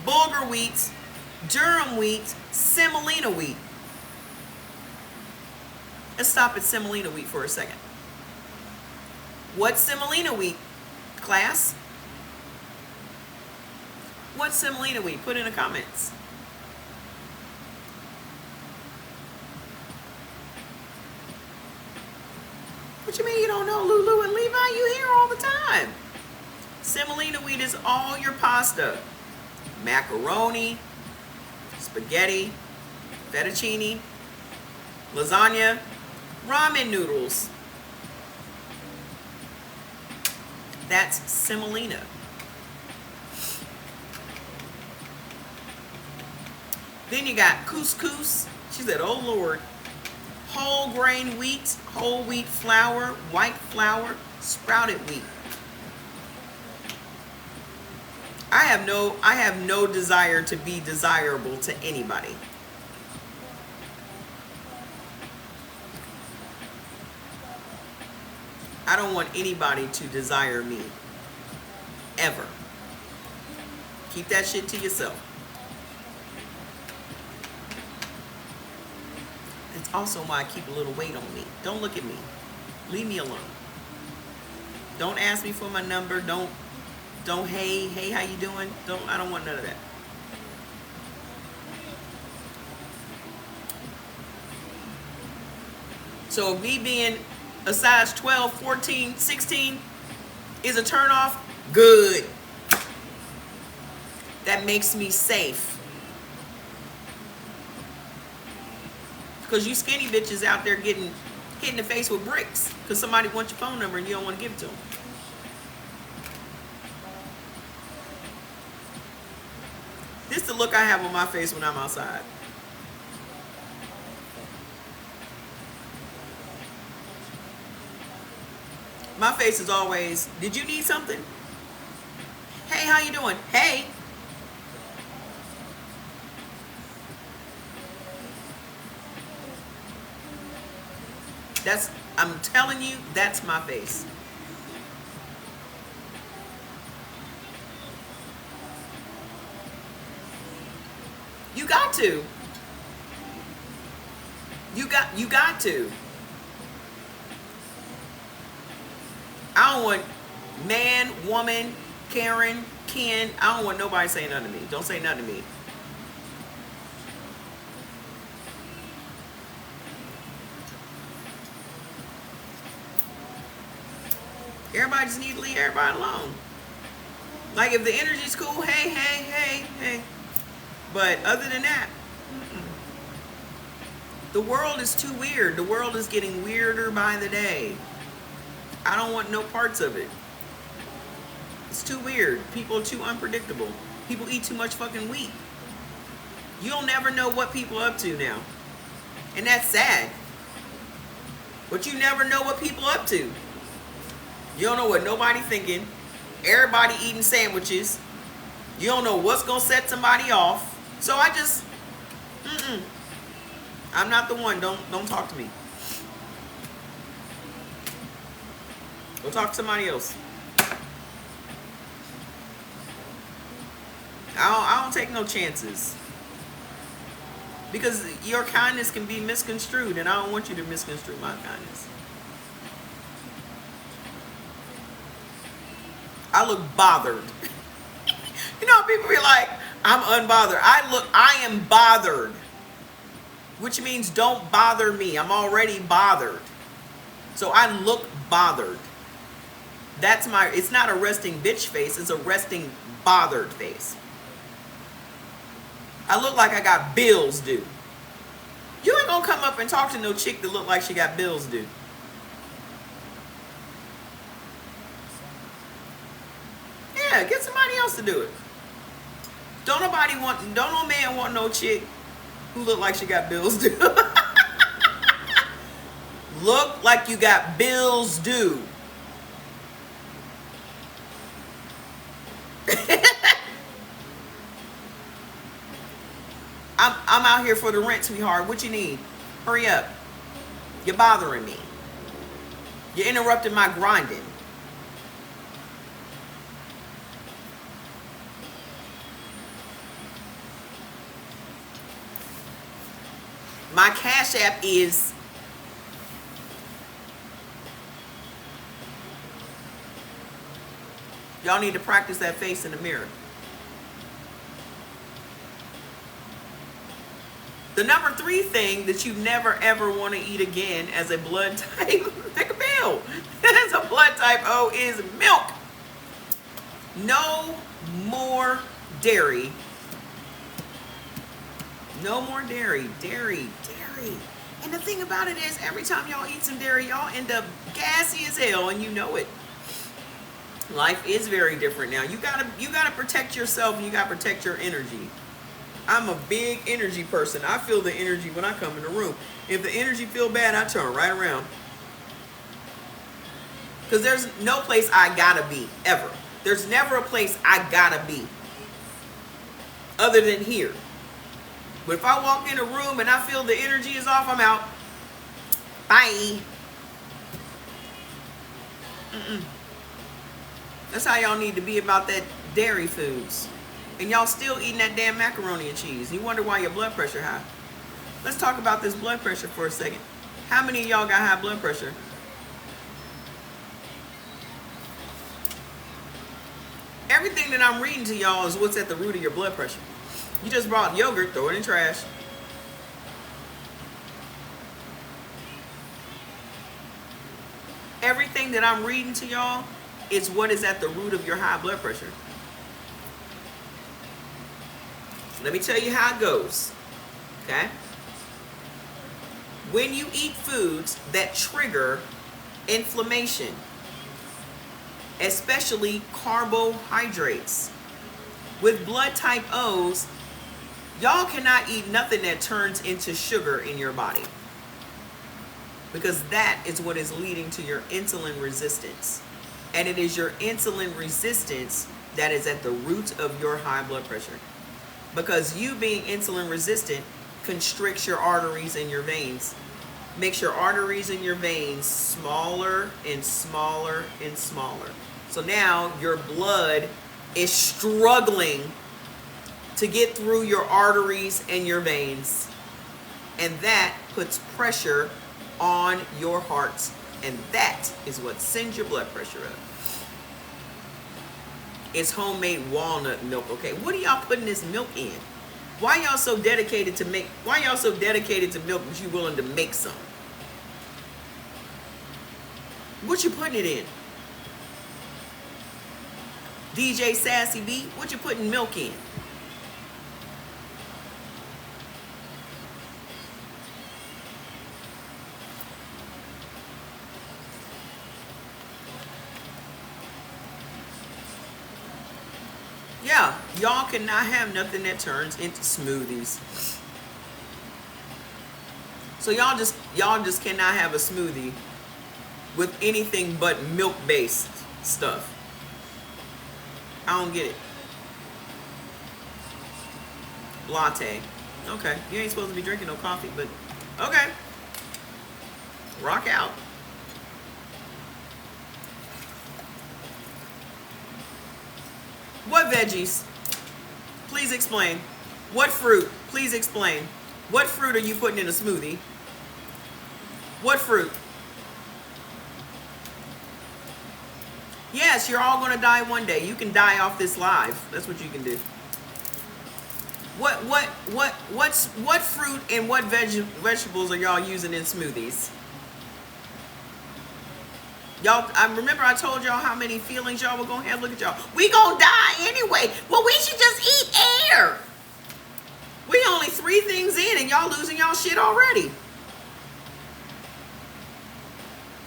bulgur wheat, durum wheat, semolina wheat. Let's stop at semolina wheat for a second. What's semolina wheat, class? What's semolina wheat? Put in the comments. What you mean you don't know, Lulu and Levi? You hear all the time. Semolina wheat is all your pasta. Macaroni, spaghetti, fettuccine, lasagna, ramen noodles. That's semolina. Then you got couscous. She said, oh Lord. Whole grain wheat, whole wheat flour, white flour, sprouted wheat. I have no desire to be desirable to anybody. I don't want anybody to desire me. Ever. Keep that shit to yourself. It's also why I keep a little weight on me. Don't look at me. Leave me alone. Don't ask me for my number. Don't hey, how you doing? I don't want none of that. So me being a size 12, 14, 16 is a turnoff, good. That makes me safe. Because you skinny bitches out there getting hit in the face with bricks because somebody wants your phone number and you don't want to give it to them. This is the look I have on my face when I'm outside. My face is always, did you need something? Hey, how you doing? Hey. I'm telling you, that's my face. You got to. You got to. I don't want man, woman, Karen, Ken. I don't want nobody saying nothing to me. Don't say nothing to me. Everybody just need to leave everybody alone. Like if the energy's cool, hey. But other than that, the world is too weird. The world is getting weirder by the day. I don't want no parts of it. It's too weird. People are too unpredictable. People eat too much fucking wheat. You'll never know what people are up to now. And that's sad. But you never know what people are up to. You don't know what nobody thinking. Everybody eating sandwiches. You don't know what's going to set somebody off. So I just, I'm not the one. Don't talk to me. Go talk to somebody else. I don't take no chances. Because your kindness can be misconstrued, and I don't want you to misconstrue my kindness. I look bothered. You know, people be like, I'm unbothered. I am bothered. Which means don't bother me. I'm already bothered. So I look bothered. That's it's not a resting bitch face. It's a resting bothered face. I look like I got bills due. You ain't gonna come up and talk to no chick that look like she got bills due. Yeah, get somebody else to do it. Don't no man want no chick who look like she got bills due. Look like you got bills due. I'm out here for the rent, sweetheart. What you need? Hurry up. You're bothering me. You're interrupting my grinding. My Cash App is y'all need to practice that face in the mirror. The number 3 thing that you never ever want to eat again as a blood type, take a pill, as a blood type O is milk. No more dairy. No more dairy. Dairy. And the thing about it is, every time y'all eat some dairy, y'all end up gassy as hell, and you know it. Life is very different now. You gotta protect yourself, and you gotta protect your energy. I'm a big energy person. I feel the energy when I come in the room. If the energy feel bad, I turn right around. Because there's no place I gotta be, ever. There's never a place I gotta be other than here. But if I walk in a room and I feel the energy is off, I'm out. Bye. That's how y'all need to be about that dairy foods. And y'all still eating that damn macaroni and cheese. You wonder why your blood pressure high. Let's talk about this blood pressure for a second. How many of y'all got high blood pressure? Everything that I'm reading to y'all is what's at the root of your blood pressure. You just brought yogurt, throw it in trash. Everything that I'm reading to y'all is what is at the root of your high blood pressure. Let me tell you how it goes, okay? When you eat foods that trigger inflammation, especially carbohydrates, with blood type O's, y'all cannot eat nothing that turns into sugar in your body, because that is what is leading to your insulin resistance. And it is your insulin resistance that is at the root of your high blood pressure. Because you being insulin resistant constricts your arteries and your veins, makes your arteries and your veins smaller and smaller and smaller. So now your blood is struggling to get through your arteries and your veins. And that puts pressure on your heart. And that is what sends your blood pressure up. It's homemade walnut milk, okay? What are y'all putting this milk in? Why y'all so dedicated to milk that you willing to make some? What you putting it in? DJ Sassy B, what you putting milk in? Yeah, y'all cannot have nothing that turns into smoothies. So y'all just cannot have a smoothie with anything but milk-based stuff. I don't get it. Latte. Okay, you ain't supposed to be drinking no coffee, but okay. Rock out. What veggies? Please explain. What fruit? Please explain. What fruit are you putting in a smoothie? What fruit? Yes, you're all going to die one day. You can die off this live. That's what you can do. What fruit and what vegetables are y'all using in smoothies? Y'all, I remember I told y'all how many feelings y'all were going to have. Look at y'all. We going to die anyway. Well, we should just eat air. We only 3 things in and y'all losing y'all shit already.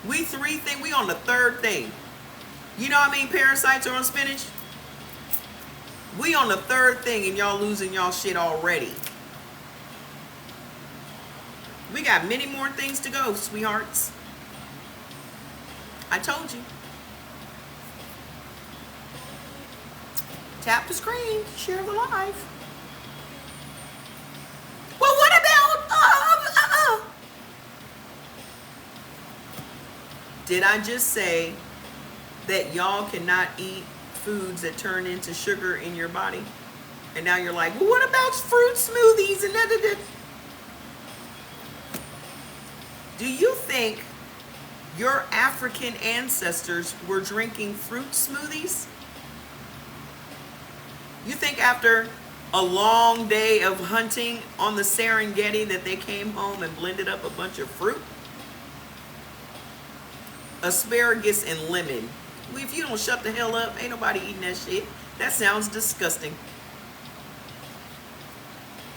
We on the 3rd thing. You know what I mean? Parasites are on spinach. We on the 3rd thing and y'all losing y'all shit already. We got many more things to go, sweethearts. I told you. Tap the screen, share the live. Well, what about Did I just say that y'all cannot eat foods that turn into sugar in your body? And now you're like, well, what about fruit smoothies and da. Do you think your African ancestors were drinking fruit smoothies? You think after a long day of hunting on the Serengeti that they came home and blended up a bunch of fruit? Asparagus and lemon. If you don't shut the hell up, ain't nobody eating that shit. That sounds disgusting.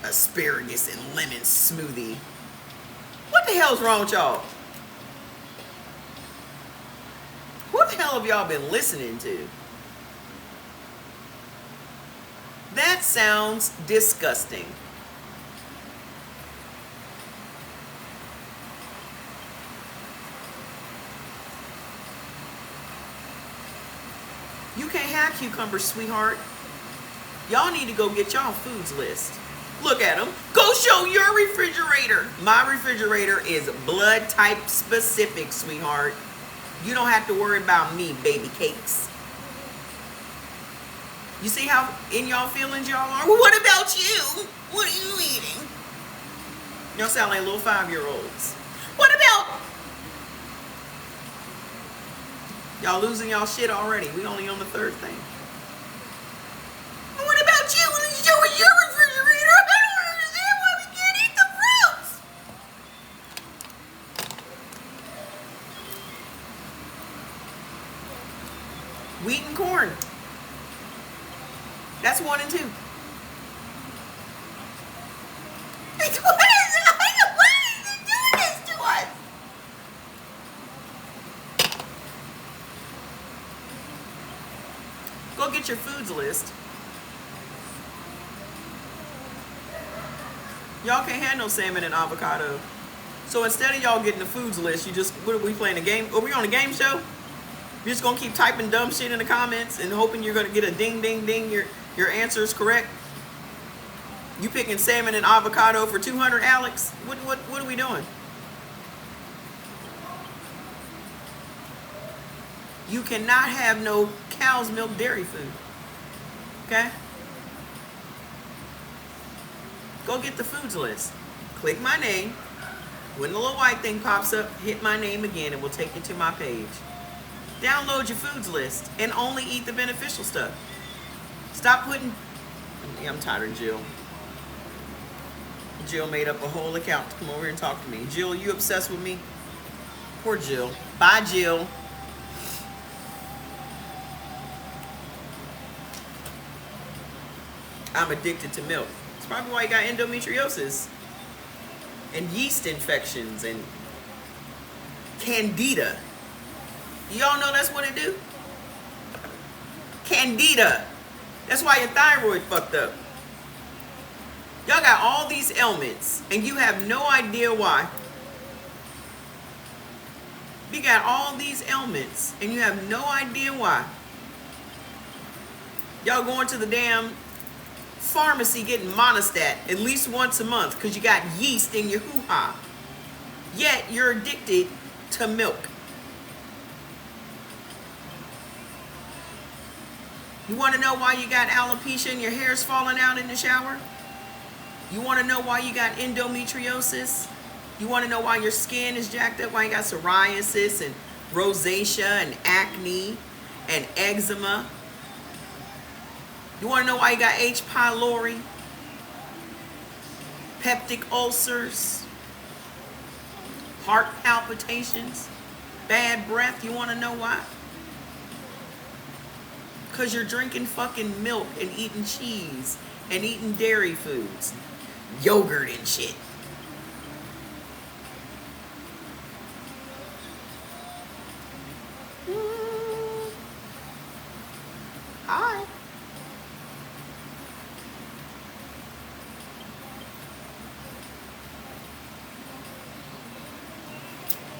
Asparagus and lemon smoothie. What the hell's wrong with y'all? What the hell have y'all been listening to? That sounds disgusting. You can't have cucumbers, sweetheart. Y'all need to go get y'all foods list. Look at them. Go show your refrigerator. My refrigerator is blood type specific, sweetheart. You don't have to worry about me, baby cakes. You see how in y'all feelings y'all are? Well, what about you? What are you eating? Y'all sound like little 5-year-olds. What about... Y'all losing y'all shit already. We only on the 3rd thing. What about you? What did you do with your refrigerator? I don't understand why we can't eat the fruits. Wheat and corn. That's 1 and 2. Why is it doing this to us? Go get your foods list. Y'all can't have no salmon and avocado. So instead of y'all getting the foods list, you just, what are we playing, a game? Are we on a game show? You're just gonna keep typing dumb shit in the comments and hoping you're gonna get a ding, ding, ding, your answer is correct? You picking salmon and avocado for 200, Alex? What are we doing? You cannot have no cow's milk dairy food. Okay? Go get the foods list. Click my name. When the little white thing pops up, hit my name again and we'll take you to my page. Download your foods list and only eat the beneficial stuff. Stop putting... I'm tired of Jill. Jill made up a whole account to come over here and talk to me. Jill, you obsessed with me? Poor Jill. Bye, Jill. I'm addicted to milk. It's probably why you got endometriosis and yeast infections and candida. Y'all know that's what it do? Candida. That's why your thyroid fucked up. Y'all got all these ailments and you have no idea why. You got all these ailments and you have no idea why. Y'all going to the damn pharmacy getting Monistat at least once a month because you got yeast in your hoo-ha. Yet you're addicted to milk. You want to know why you got alopecia and your hair's falling out in the shower? You want to know why you got endometriosis? You want to know why your skin is jacked up? Why you got psoriasis and rosacea and acne and eczema? You want to know why you got H. pylori? Peptic ulcers? Heart palpitations? Bad breath? You want to know why? Because you're drinking fucking milk and eating cheese and eating dairy foods. yogurt and shit. Hi.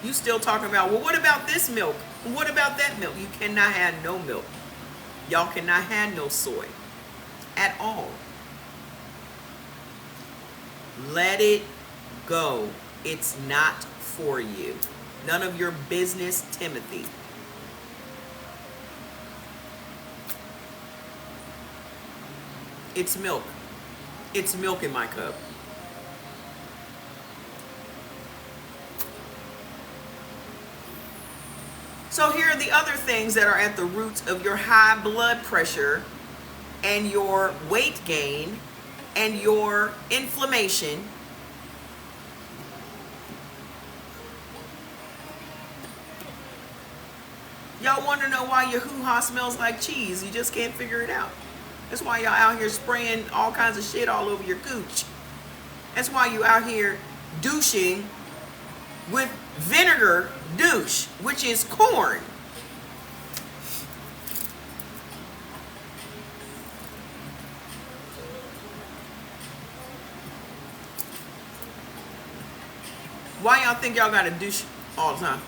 You still talking about, well, what about this milk? What about that milk? You cannot have no milk. Y'all cannot have no soy at all. Let it go. It's not for you. None of your business, Timothy. It's milk. It's milk in my cup. So here are the other things that are at the root of your high blood pressure and your weight gain and your inflammation. Y'all want to know why your hoo-ha smells like cheese. You just can't figure it out. That's why y'all out here spraying all kinds of shit all over your cooch. That's why you out here douching with vinegar douche, which is corn. Why y'all think y'all gotta douche all the time?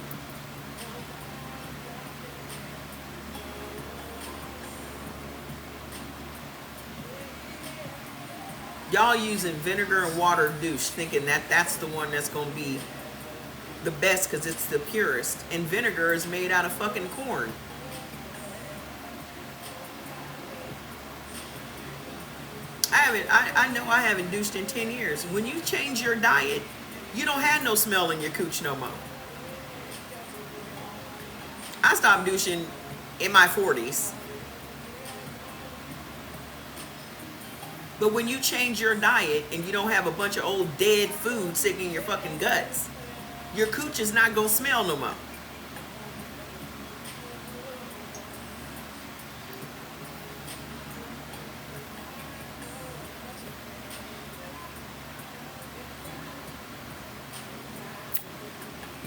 Y'all using vinegar and water douche, thinking that that's the one that's gonna be the best because it's the purest. And vinegar is made out of fucking corn. I know I haven't douched in 10 years. When you change your diet, you don't have no smell in your cooch no more. I stopped douching in my 40s. But when you change your diet and you don't have a bunch of old dead food sitting in your fucking guts, your cooch is not gonna smell no more.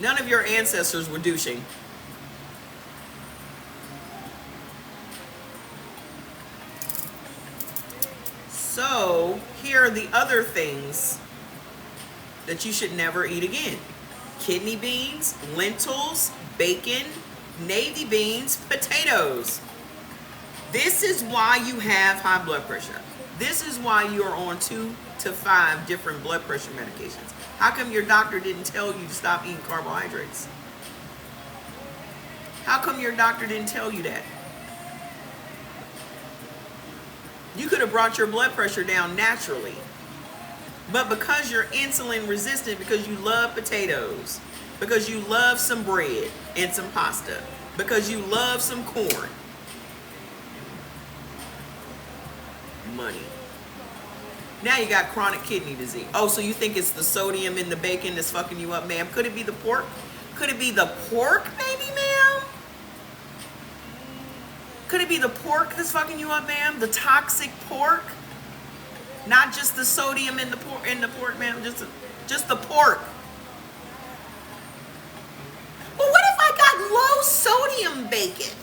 None of your ancestors were douching. So here are the other things that you should never eat again. Kidney beans, lentils, bacon, navy beans, potatoes. This is why you have high blood pressure. This is why you're on 2 to 5 different blood pressure medications. How come your doctor didn't tell you to stop eating carbohydrates? How come your doctor didn't tell you that? You could have brought your blood pressure down naturally. But because you're insulin resistant, because you love potatoes, because you love some bread and some pasta, because you love some corn, money. Now you got chronic kidney disease. Oh, so you think it's the sodium in the bacon that's fucking you up, ma'am? Could it be the pork? Could it be the pork, maybe, ma'am? Could it be the pork that's fucking you up, ma'am? The toxic pork? Not just the sodium in the pork, ma'am. Just the pork. Well, what if I got low sodium bacon?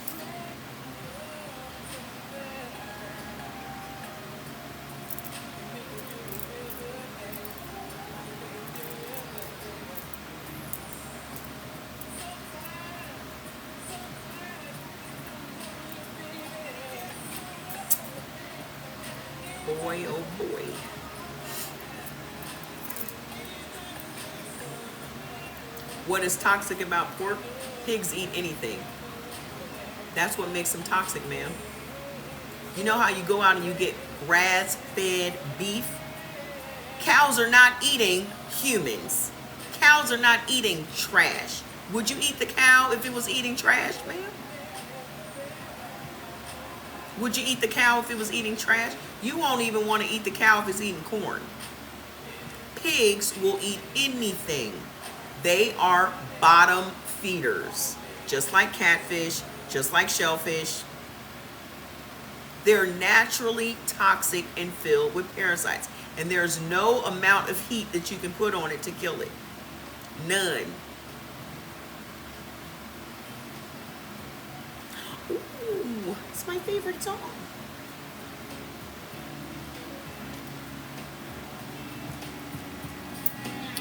Boy, oh boy. What is toxic about pork? Pigs eat anything. That's what makes them toxic, ma'am. You know how you go out and you get grass-fed beef? Cows are not eating humans. Cows are not eating trash. Would you eat the cow if it was eating trash, ma'am? Would you eat the cow if it was eating trash? You won't even want to eat the cow if it's eating corn. Pigs will eat anything. They are bottom feeders, just like catfish, just like shellfish. They're naturally toxic and filled with parasites. And there's no amount of heat that you can put on it to kill it. None. Ooh, it's my favorite song.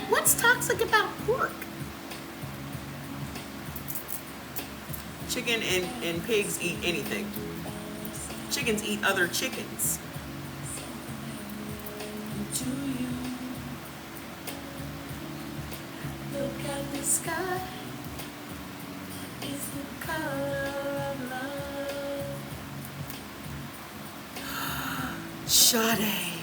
What's toxic about pork? Chicken and pigs eat anything. Chickens eat other chickens. Look at the sky. It's the color of love. Sade.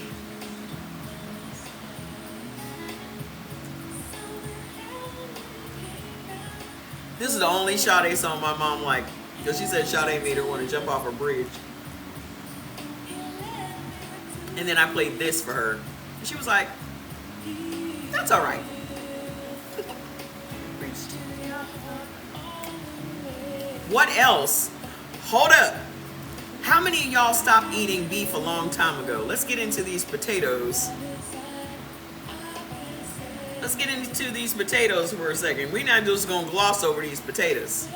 This is the only Sade song my mom liked, because she said Sade made her want to jump off a bridge. And then I played this for her. And she was like, that's all right. What else? Hold up. How many of y'all stopped eating beef a long time ago? Let's get into these potatoes. Let's get into these potatoes for a second. We're not just going to gloss over these potatoes.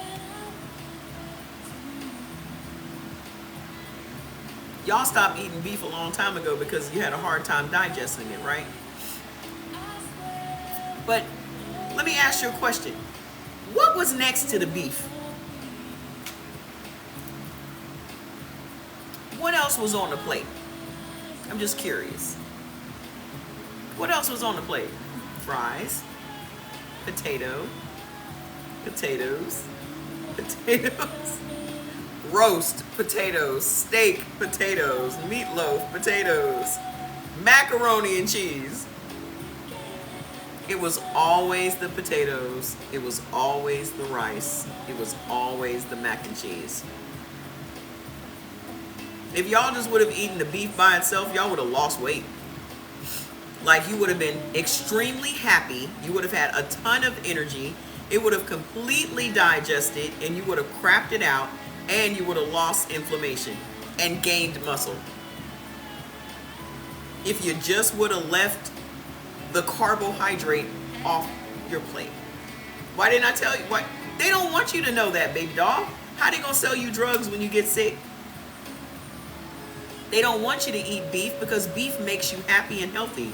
Y'all stopped eating beef a long time ago because you had a hard time digesting it, right? But let me ask you a question. What was next to the beef? What else was on the plate? I'm just curious. What else was on the plate? Fries, potatoes, roast potatoes, steak potatoes, meatloaf potatoes, macaroni and cheese. It was always the potatoes. It was always the rice. It was always the mac and cheese. If y'all just would have eaten the beef by itself, y'all would have lost weight. Like, you would have been extremely happy. You would have had a ton of energy. It would have completely digested, and you would have crapped it out, and you would have lost inflammation and gained muscle. If you just would have left the carbohydrate off your plate. Why didn't I tell you? Why? They don't want you to know that, baby doll. How they gonna sell you drugs when you get sick? They don't want you to eat beef because beef makes you happy and healthy.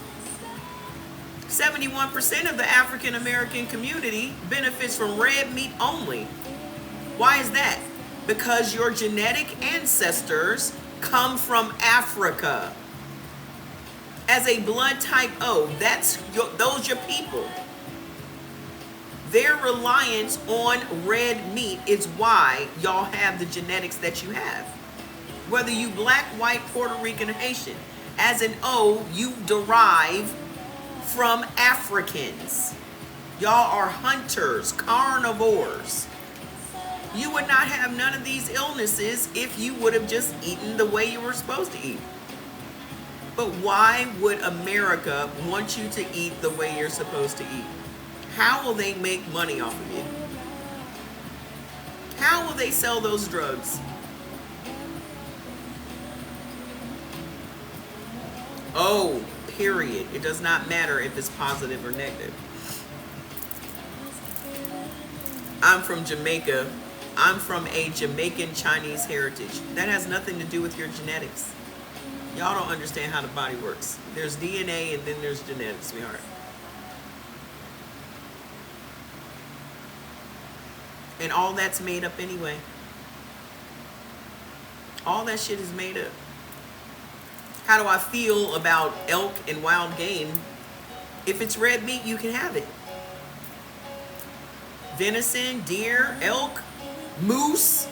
71% of the African American community benefits from red meat only. Why is that? Because your genetic ancestors come from Africa. As a blood type O, those your people. Their reliance on red meat is why y'all have the genetics that you have. Whether you black, white, Puerto Rican, or Haitian, as an O, you derive from Africans. Y'all are hunters, carnivores. You would not have none of these illnesses if you would have just eaten the way you were supposed to eat. But why would America want you to eat the way you're supposed to eat? How will they make money off of you? How will they sell those drugs? Oh, period. It does not matter if it's positive or negative. I'm from Jamaica. I'm from a Jamaican Chinese heritage. That has nothing to do with your genetics. Y'all don't understand how the body works. There's DNA and then there's genetics, sweetheart. And all that's made up anyway. All that shit is made up. How do I feel about elk and wild game? If it's red meat, you can have it. Venison, deer, elk, moose.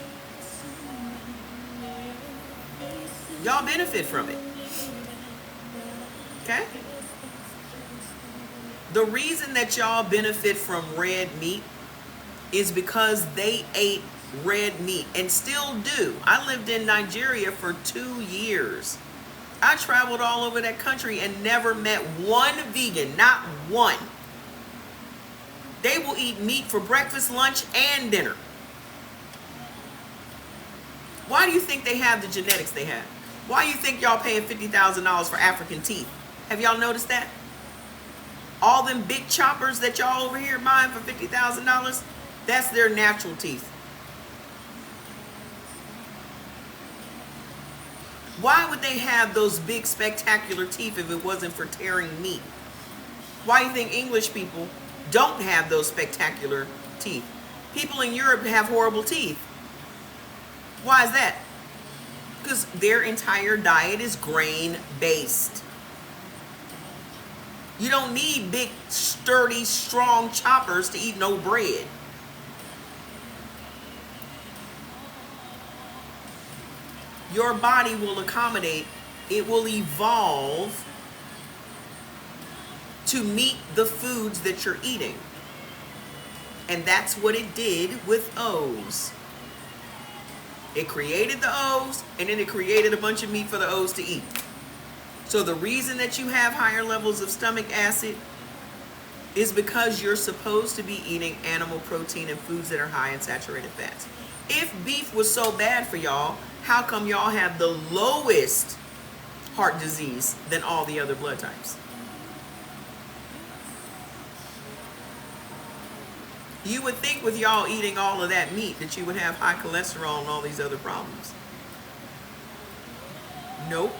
Y'all benefit from it. Okay? The reason that y'all benefit from red meat is because they ate red meat and still do. I lived in Nigeria for 2 years. I traveled all over that country and never met one vegan, not one. They will eat meat for breakfast, lunch, and dinner. Why do you think they have the genetics they have? Why do you think y'all paying $50,000 for African teeth? Have y'all noticed that? All them big choppers that y'all over here buying for $50,000, that's their natural teeth. Why would they have those big spectacular teeth if it wasn't for tearing meat? Why do you think English people don't have those spectacular teeth? People in Europe have horrible teeth. Why is that? Because their entire diet is grain based. You don't need big, sturdy, strong choppers to eat no bread. Your body will accommodate, it will evolve to meet the foods that you're eating. And that's what it did with O's. It created the O's, and then it created a bunch of meat for the O's to eat. So the reason that you have higher levels of stomach acid is because you're supposed to be eating animal protein and foods that are high in saturated fats. If beef was so bad for y'all, how come y'all have the lowest heart disease than all the other blood types? You would think with y'all eating all of that meat that you would have high cholesterol and all these other problems. Nope.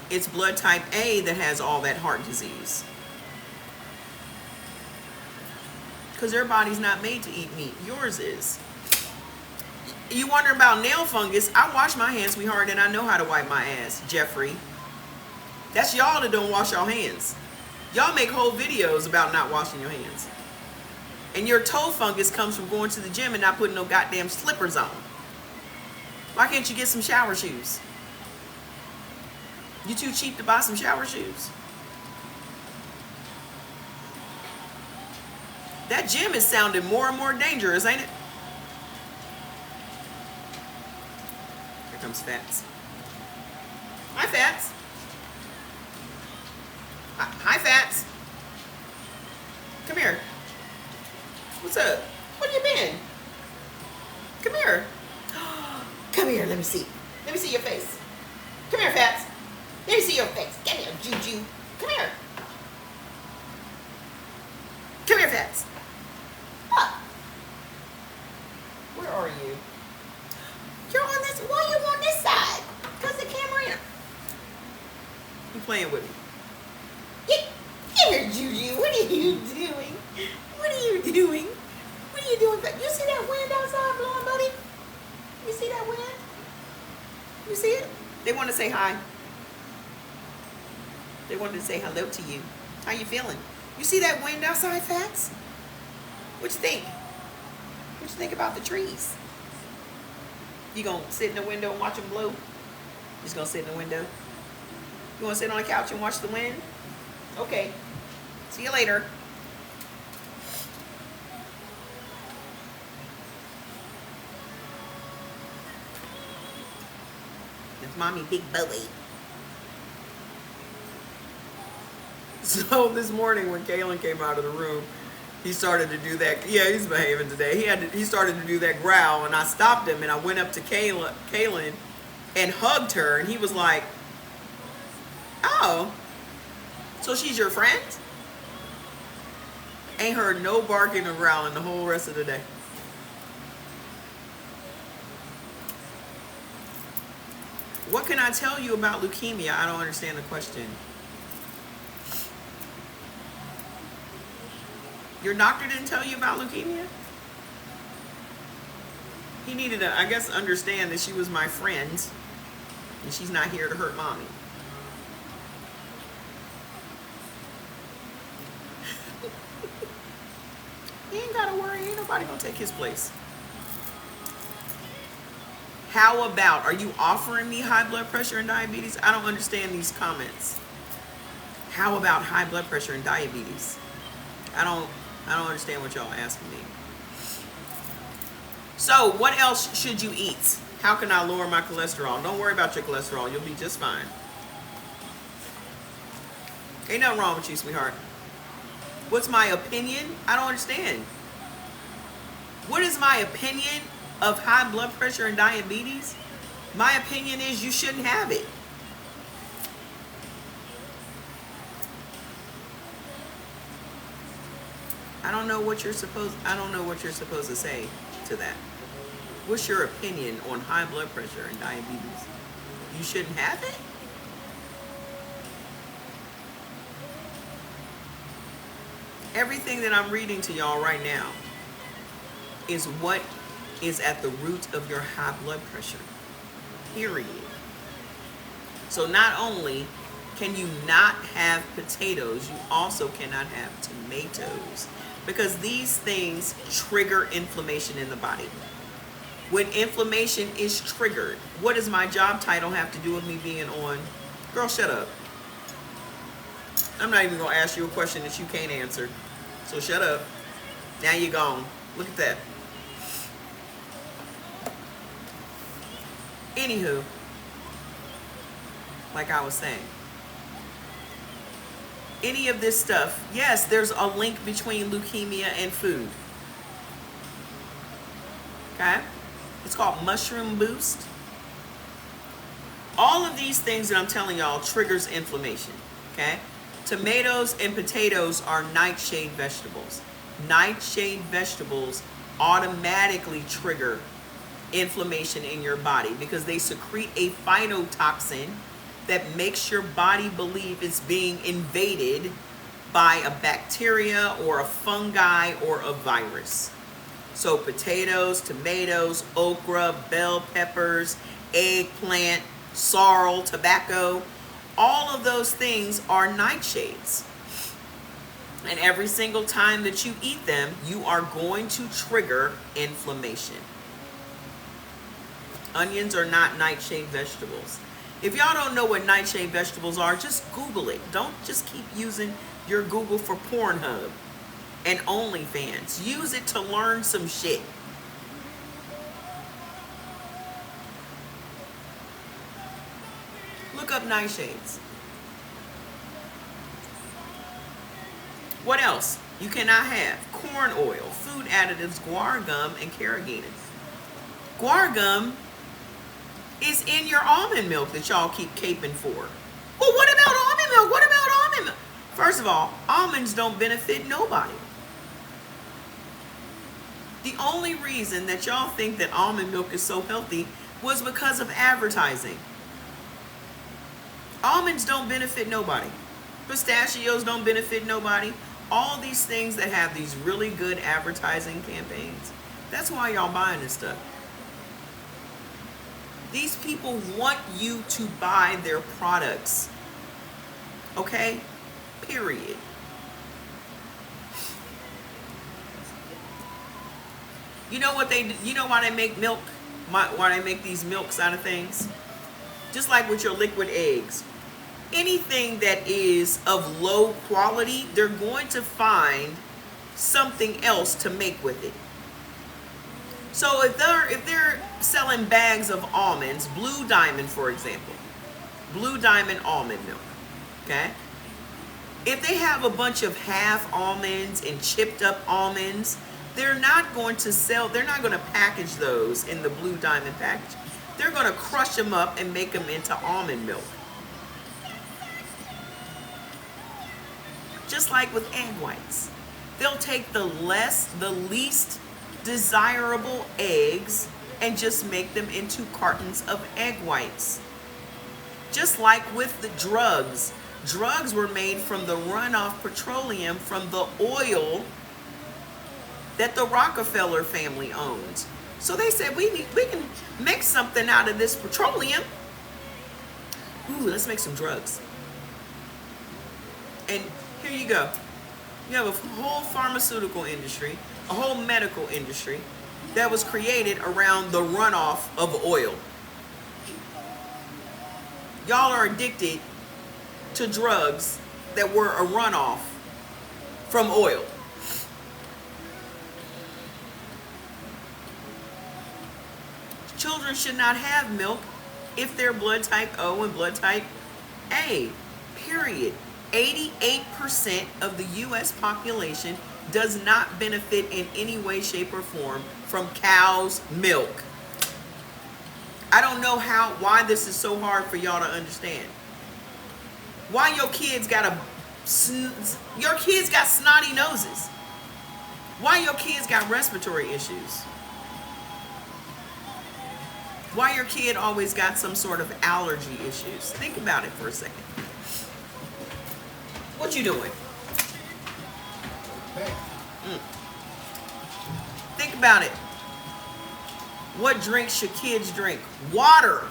It's blood type A that has all that heart disease. Because their body's not made to eat meat. Yours is. You wonder about nail fungus. I wash my hands, sweetheart, and I know how to wipe my ass, Jeffrey. That's y'all that don't wash your hands. Y'all make whole videos about not washing your hands. And your toe fungus comes from going to the gym and not putting no goddamn slippers on. Why can't you get some shower shoes? You too cheap to buy some shower shoes? That gym is sounding more and more dangerous, ain't it? Here comes Fats. Hi, Fats. Hi, Fats. Come here. What's up? Where you been? Come here. Come here, let me see. Let me see your face. Come here, Fats. Let me see your face. Come here, Juju. Come here. Come here, Fats. Up. Where are you? You're on this. Why are you on this side? Because the camera in. You playing with me? Get here, Juju. What are you doing? What are you doing? What are you doing? You see that wind outside blowing, buddy? You see that wind? You see it? They want to say hi. They wanted to say hello to you. How you feeling? You see that wind outside, Fats? What you think? What you think about the trees? You gonna sit in the window and watch them blow? You just gonna sit in the window? You wanna sit on the couch and watch the wind? Okay. See you later. It's Mommy Big Bowie. So this morning when Kaylin came out of the room, he started to do that. Yeah, he's behaving today. He started to do that growl, and I stopped him, and I went up to Kaylin and hugged her, and he was like, "Oh, so she's your friend?" Ain't heard no barking or growling the whole rest of the day. What can I tell you about leukemia? I don't understand the question. Your doctor didn't tell you about leukemia? He needed to, I guess, understand that she was my friend and she's not here to hurt Mommy. He ain't gotta worry. Ain't nobody gonna take his place. How about, are you offering me high blood pressure and diabetes? I don't understand these comments. How about high blood pressure and diabetes? I don't understand what y'all are asking me. So what else should you eat? How can I lower my cholesterol? Don't worry about your cholesterol. You'll be just fine. Ain't nothing wrong with you, sweetheart. What's my opinion? I don't understand. What is my opinion of high blood pressure and diabetes? My opinion is you shouldn't have it. I don't know what you're supposed to say to that. What's your opinion on high blood pressure and diabetes? You shouldn't have it? Everything that I'm reading to y'all right now is what is at the root of your high blood pressure. Period. So not only can you not have potatoes, you also cannot have tomatoes, because these things trigger inflammation in the body. When inflammation is triggered, what does my job title have to do with me being on? Girl, shut up. I'm not even gonna ask you a question that you can't answer. So shut up. Now you're gone. Look at that. Anywho, like I was saying, any of this stuff, yes, there's a link between leukemia and food. Okay? It's called Mushroom Boost. All of these things that I'm telling y'all triggers inflammation. Okay? Tomatoes and potatoes are nightshade vegetables. Nightshade vegetables automatically trigger inflammation in your body because they secrete a phytotoxin that makes your body believe it's being invaded by a bacteria or a fungi or a virus. So potatoes, tomatoes, okra, bell peppers, eggplant, sorrel, tobacco, all of those things are nightshades. And every single time that you eat them, you are going to trigger inflammation. Onions are not nightshade vegetables. If y'all don't know what nightshade vegetables are, just Google it. Don't just keep using your Google for Pornhub and OnlyFans. Use it to learn some shit. Look up nightshades. What else? You cannot have corn oil, food additives, guar gum, and carrageenan. Guar gum is in your almond milk that y'all keep caping for. Well, what about almond milk? What about almond milk? First of all, almonds don't benefit nobody. The only reason that y'all think that almond milk is so healthy was because of advertising. Almonds don't benefit nobody. Pistachios don't benefit nobody. All these things that have these really good advertising campaigns, that's why y'all buying this stuff. These people want you to buy their products. Okay? Period. You know what you know why they make milk? Why they make these milks out of things? Just like with your liquid eggs. Anything that is of low quality, they're going to find something else to make with it. So if they're selling bags of almonds, Blue Diamond, for example, Blue Diamond almond milk, okay? If they have a bunch of half almonds and chipped up almonds, they're not going to package those in the Blue Diamond package. They're going to crush them up and make them into almond milk. Just like with egg whites. They'll take the least desirable eggs and just make them into cartons of egg whites. Just like with the drugs. Drugs were made from the runoff petroleum from the oil that the Rockefeller family owns. So they said we can make something out of this petroleum. Ooh, let's make some drugs. And here you go. You have a whole pharmaceutical industry, a whole medical industry that was created around the runoff of oil. Y'all are addicted to drugs that were a runoff from oil. Children should not have milk if they're blood type O and blood type A, period. 88% of the U.S. population does not benefit in any way, shape, or form from cow's milk. I don't know why this is so hard for y'all to understand. Why your kids got snotty noses. Why your kids got respiratory issues? Why your kid always got some sort of allergy issues? Think about it for a second. What you doing? Think about it. What drinks should kids drink? Water.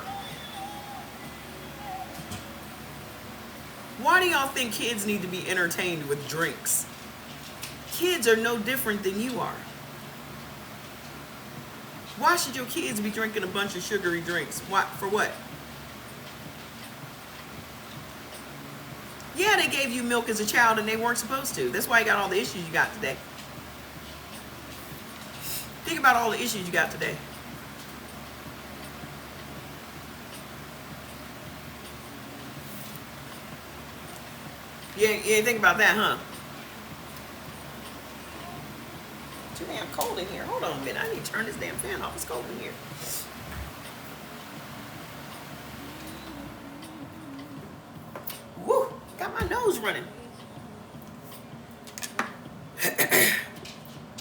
Why do y'all think kids need to be entertained with drinks? Kids are no different than you are. Why should your kids be drinking a bunch of sugary drinks? What, for what? Yeah, they gave you milk as a child and they weren't supposed to. That's why you got all the issues you got today. Think about all the issues you got today. Yeah, think about that, huh? Too damn cold in here. Hold on a minute. I need to turn this damn fan off. It's cold in here. Woo! Got my nose running.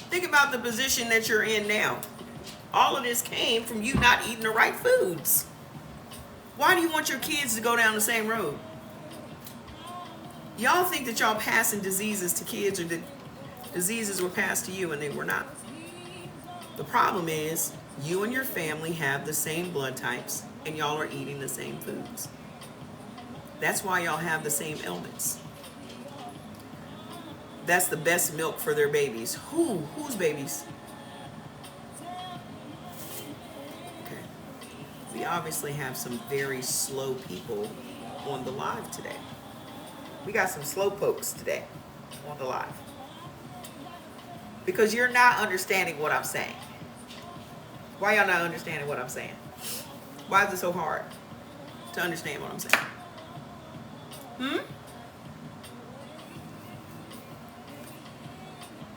Think about the position that you're in now. All of this came from you not eating the right foods. Why do you want your kids to go down the same road? Y'all think that y'all passing diseases to kids, or that diseases were passed to you and they were not. The problem is you and your family have the same blood types and y'all are eating the same foods. That's why y'all have the same ailments. That's the best milk for their babies. Whose babies? Okay. We obviously have some very slow people on the live today. We got some slow pokes today on the live. Because you're not understanding what I'm saying. Why y'all not understanding what I'm saying? Why is it so hard to understand what I'm saying?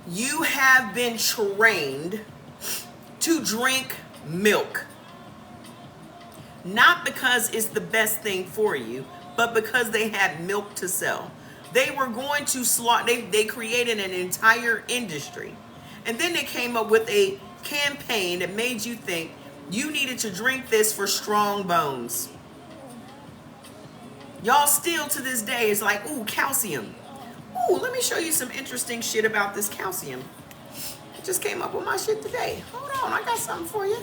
You have been trained to drink milk. Not because it's the best thing for you, but because they had milk to sell. They were going to slaughter, they created an entire industry. And then they came up with a campaign that made you think you needed to drink this for strong bones. Y'all still to this day is like, ooh, calcium. Ooh, let me show you some interesting shit about this calcium. I just came up with my shit today. Hold on, I got something for you.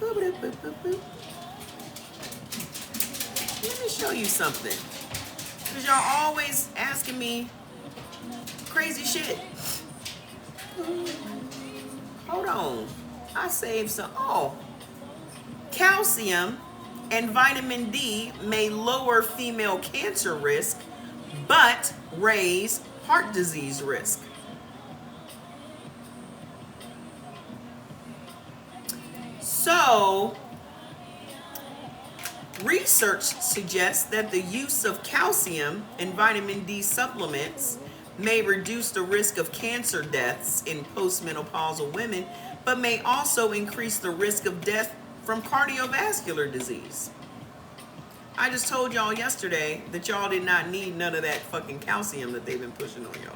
Boop, boop, boop, boop, boop. Let me show you something. Because y'all always asking me crazy shit. Hold on. I saved some. Oh. Calcium and vitamin D may lower female cancer risk, but raise heart disease risk. So, research suggests that the use of calcium and vitamin D supplements may reduce the risk of cancer deaths in postmenopausal women, but may also increase the risk of death from cardiovascular disease. I just told y'all yesterday that y'all did not need none of that fucking calcium that they've been pushing on y'all.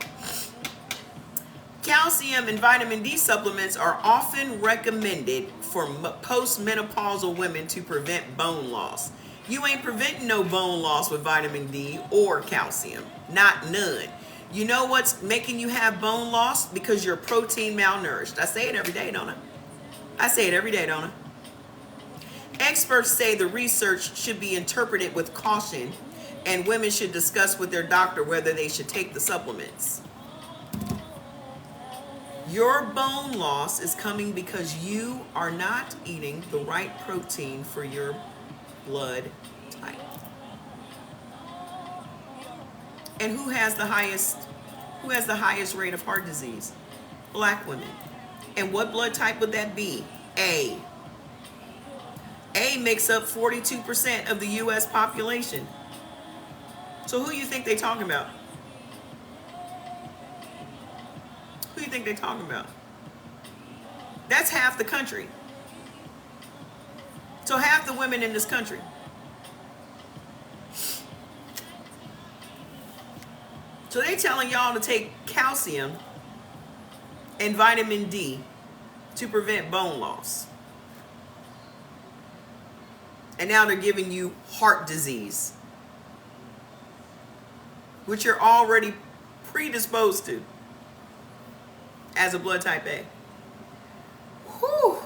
Calcium and vitamin D supplements are often recommended for postmenopausal women to prevent bone loss. You ain't preventing no bone loss with vitamin D or calcium. Not none. You know what's making you have bone loss? Because you're protein malnourished. I say it every day, don't I? Experts say the research should be interpreted with caution, and women should discuss with their doctor whether they should take the supplements. Your bone loss is coming because you are not eating the right protein for your blood type. And who has the highest rate of heart disease? Black women. And what blood type would that be? A. A makes up 42% of the US population. So who you think they talking about? Who you think they talking about? That's half the country. So half the women in this country. So they telling y'all to take calcium and vitamin D to prevent bone loss. And now they're giving you heart disease, which you're already predisposed to as a blood type A. Whew.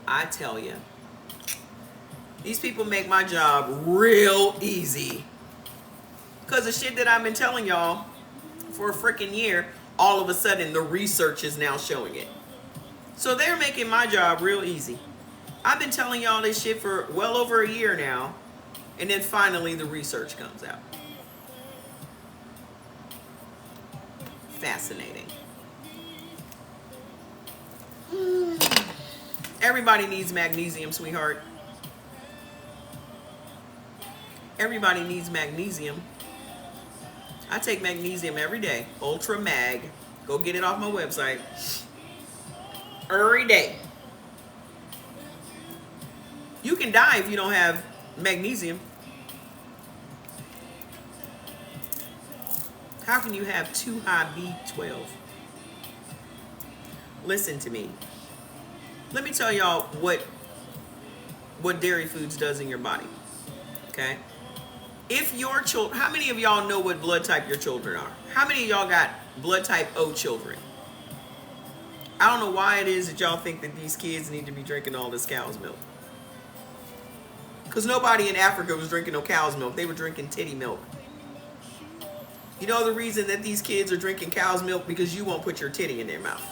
I tell you, these people make my job real easy. Because the shit that I've been telling y'all for a freaking year, all of a sudden the research is now showing it. So they're making my job real easy. I've been telling y'all this shit for well over a year now, and then finally the research comes out. Fascinating. Everybody needs magnesium, sweetheart. Everybody needs magnesium. I take magnesium every day. Ultra Mag. Go get it off my website. Every day. You can die if you don't have magnesium. How can you have too high B12? Listen to me. Let me tell y'all what dairy foods does in your body. Okay? If your children, how many of y'all know what blood type your children are? How many of y'all got blood type O children? I don't know why it is that y'all think that these kids need to be drinking all this cow's milk. Because nobody in Africa was drinking no cow's milk. They were drinking titty milk. You know the reason that these kids are drinking cow's milk? Because you won't put your titty in their mouth.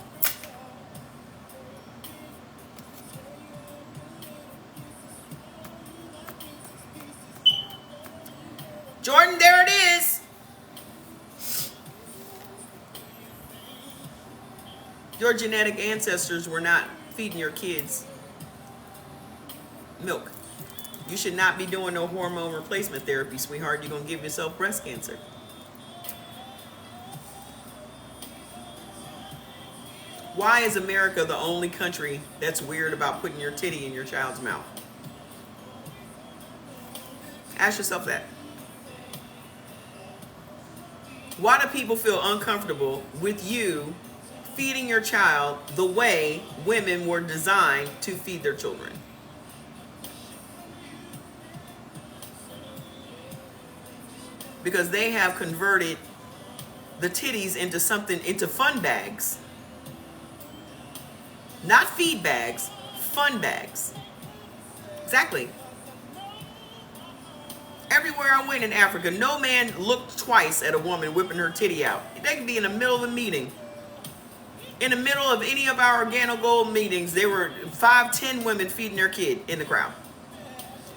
Jordan, there it is. Your genetic ancestors were not feeding your kids milk. You should not be doing no hormone replacement therapy, sweetheart. You're going to give yourself breast cancer. Why is America the only country that's weird about putting your titty in your child's mouth? Ask yourself that. Why do people feel uncomfortable with you feeding your child the way women were designed to feed their children? Because they have converted the titties into fun bags. Not feed bags, fun bags. Exactly. Everywhere I went in Africa, no man looked twice at a woman whipping her titty out. They could be in the middle of a meeting. In the middle of any of our Organogold meetings, there were 5, 10 women feeding their kid in the crowd.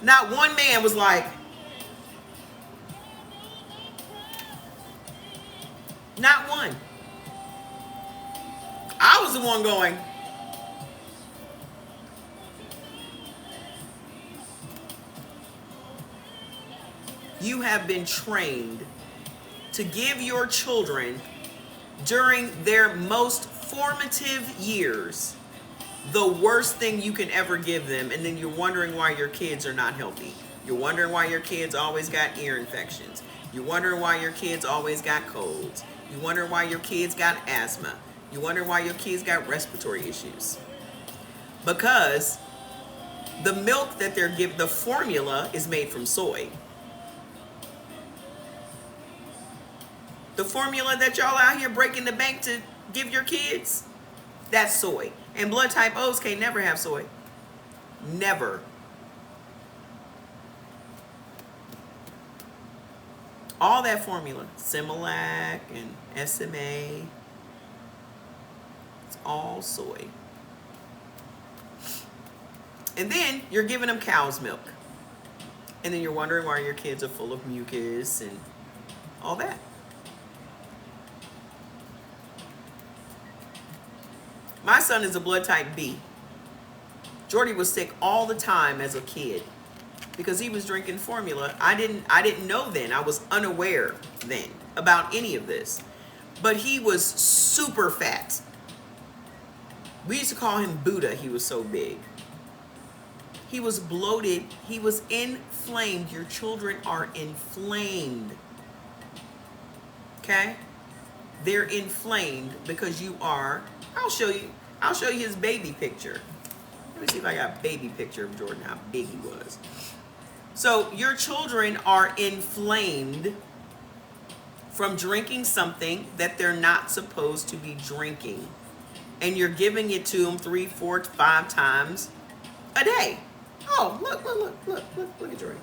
Not one man was like, not one. I was the one going, you have been trained to give your children during their most formative years the worst thing you can ever give them, and then you're wondering why your kids are not healthy. You're wondering why your kids always got ear infections. You're wondering why your kids always got colds. You wonder why your kids got asthma. You wonder why your kids got respiratory issues. Because the milk that they're given, the formula is made from soy. The formula that y'all out here breaking the bank to give your kids, that's soy. And blood type O's can't never have soy. Never. All that formula, Similac and SMA, it's all soy. And then you're giving them cow's milk. And then you're wondering why your kids are full of mucus and all that. My son is a blood type B. Jordy was sick all the time as a kid because he was drinking formula. I didn't know then. I was unaware then about any of this. But he was super fat. We used to call him Buddha. He was so big. He was bloated. He was inflamed. Your children are inflamed. Okay? They're inflamed because you are. I'll show you his baby picture. Let me see if I got a baby picture of Jordan, how big he was. So your children are inflamed from drinking something that they're not supposed to be drinking. And you're giving it to them 3, 4, 5 times a day. Oh, look at Jordan.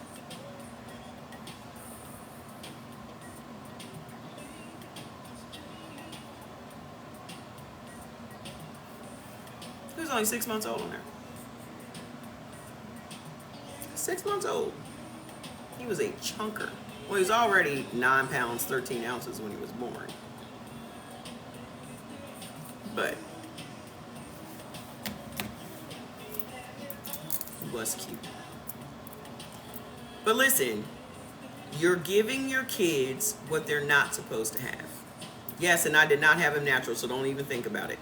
He was only 6 months old on there. 6 months old. He was a chunker. Well, he was already 9 pounds, 13 ounces when he was born. But he was cute. But listen, you're giving your kids what they're not supposed to have. Yes, and I did not have him natural, so don't even think about it.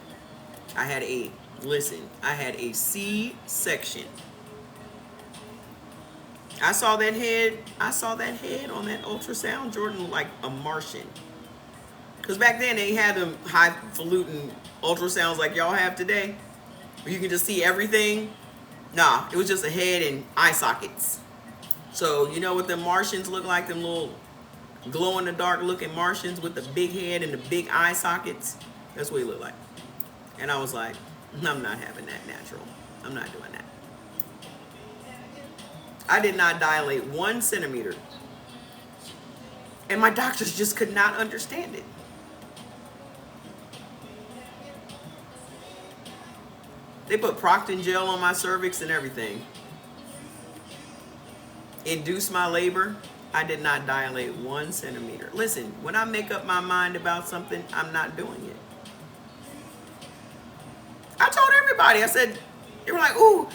I had a C-section. I saw that head on that ultrasound. Jordan looked like a Martian. Because back then they had them highfalutin ultrasounds like y'all have today, where you can just see everything. Nah, it was just a head and eye sockets. So you know what the Martians look like, them little glow in the dark looking Martians with the big head and the big eye sockets? That's what he looked like. And I was like, I'm not having that natural. I'm not doing that. I did not dilate 1 centimeter. And my doctors just could not understand it. They put Proctin gel on my cervix and everything. Induced my labor. I did not dilate 1 centimeter. Listen, when I make up my mind about something, I'm not doing it. I told everybody. I said, they were like, ooh,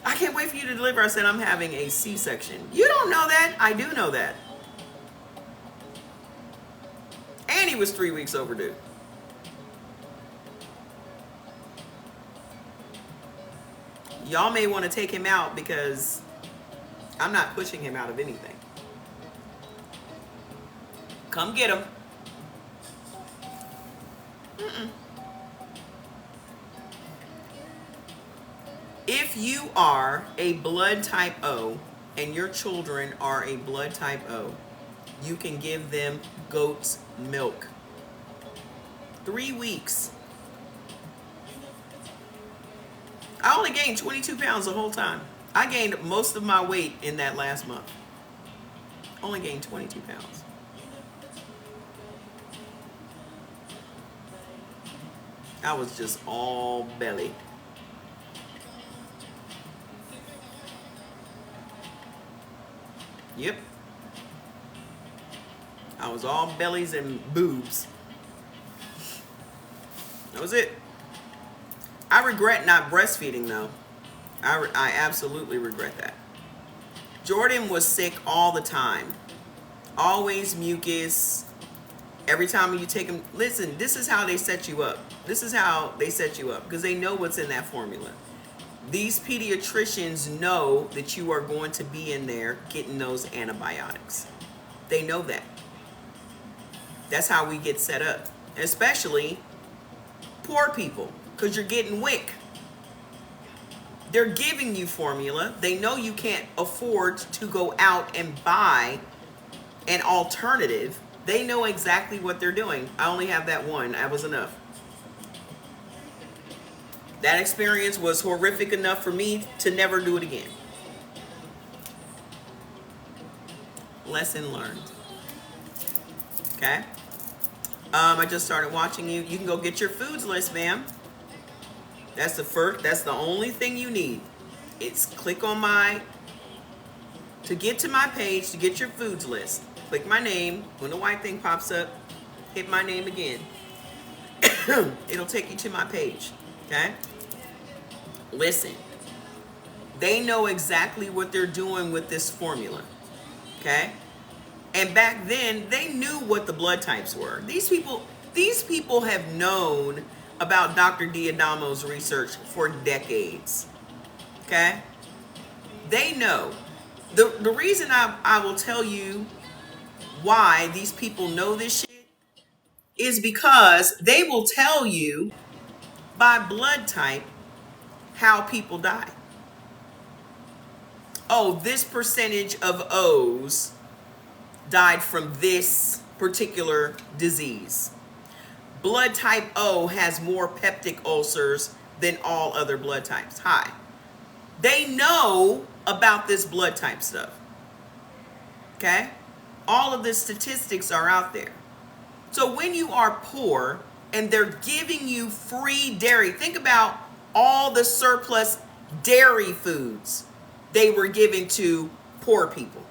I can't wait for you to deliver. I said, I'm having a C-section. You don't know that. I do know that. And he was 3 weeks overdue. Y'all may want to take him out because I'm not pushing him out of anything. Come get him. If you are a blood type O and your children are a blood type O, you can give them goat's milk. 3 weeks. I only gained 22 pounds the whole time. I gained most of my weight in that last month. Only gained 22 pounds. I was just all belly. Yep. I was all bellies and boobs. That was it. I regret not breastfeeding though. I absolutely regret that. Jordan was sick all the time. Always mucus. Every time you take him, listen, this is how they set you up. This is how they set you up because they know what's in that formula. These pediatricians know that you are going to be in there getting those antibiotics. They know that. That's how we get set up. Especially poor people, because you're getting WIC. They're giving you formula. They know you can't afford to go out and buy an alternative. They know exactly what they're doing. I only have that one. That was enough. That experience was horrific enough for me to never do it again. Lesson learned. Okay? I just started watching you. You can go get your foods list, ma'am. That's the only thing you need. It's click on to get to my page, to get your foods list. Click my name. When the white thing pops up, hit my name again. It'll take you to my page. Okay? Listen. They know exactly what they're doing with this formula. Okay? And back then, they knew what the blood types were. These people have known about Dr. D'Adamo's research for decades. Okay? They know. The reason I will tell you why these people know this shit is because they will tell you by blood type how people die. Oh, this percentage of O's died from this particular disease. Blood type O has more peptic ulcers than all other blood types. Hi. They know about this blood type stuff. Okay? All of the statistics are out there. So when you are poor and they're giving you free dairy, think about all the surplus dairy foods they were giving to poor people.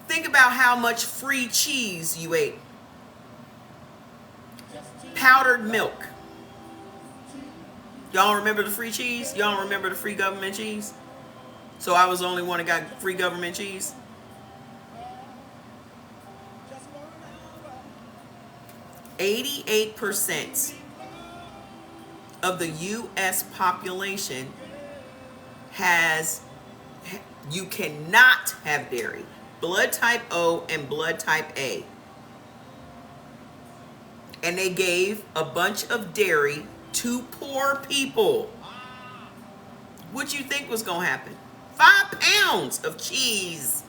Think about how much free cheese you ate. Powdered milk. Y'all remember the free cheese? Y'all remember the free government cheese? So I was the only one that got free government cheese? 88% of the U.S. population you cannot have dairy. Blood type O and blood type A. And they gave a bunch of dairy to poor people. What you think was going to happen? 5 pounds of cheese.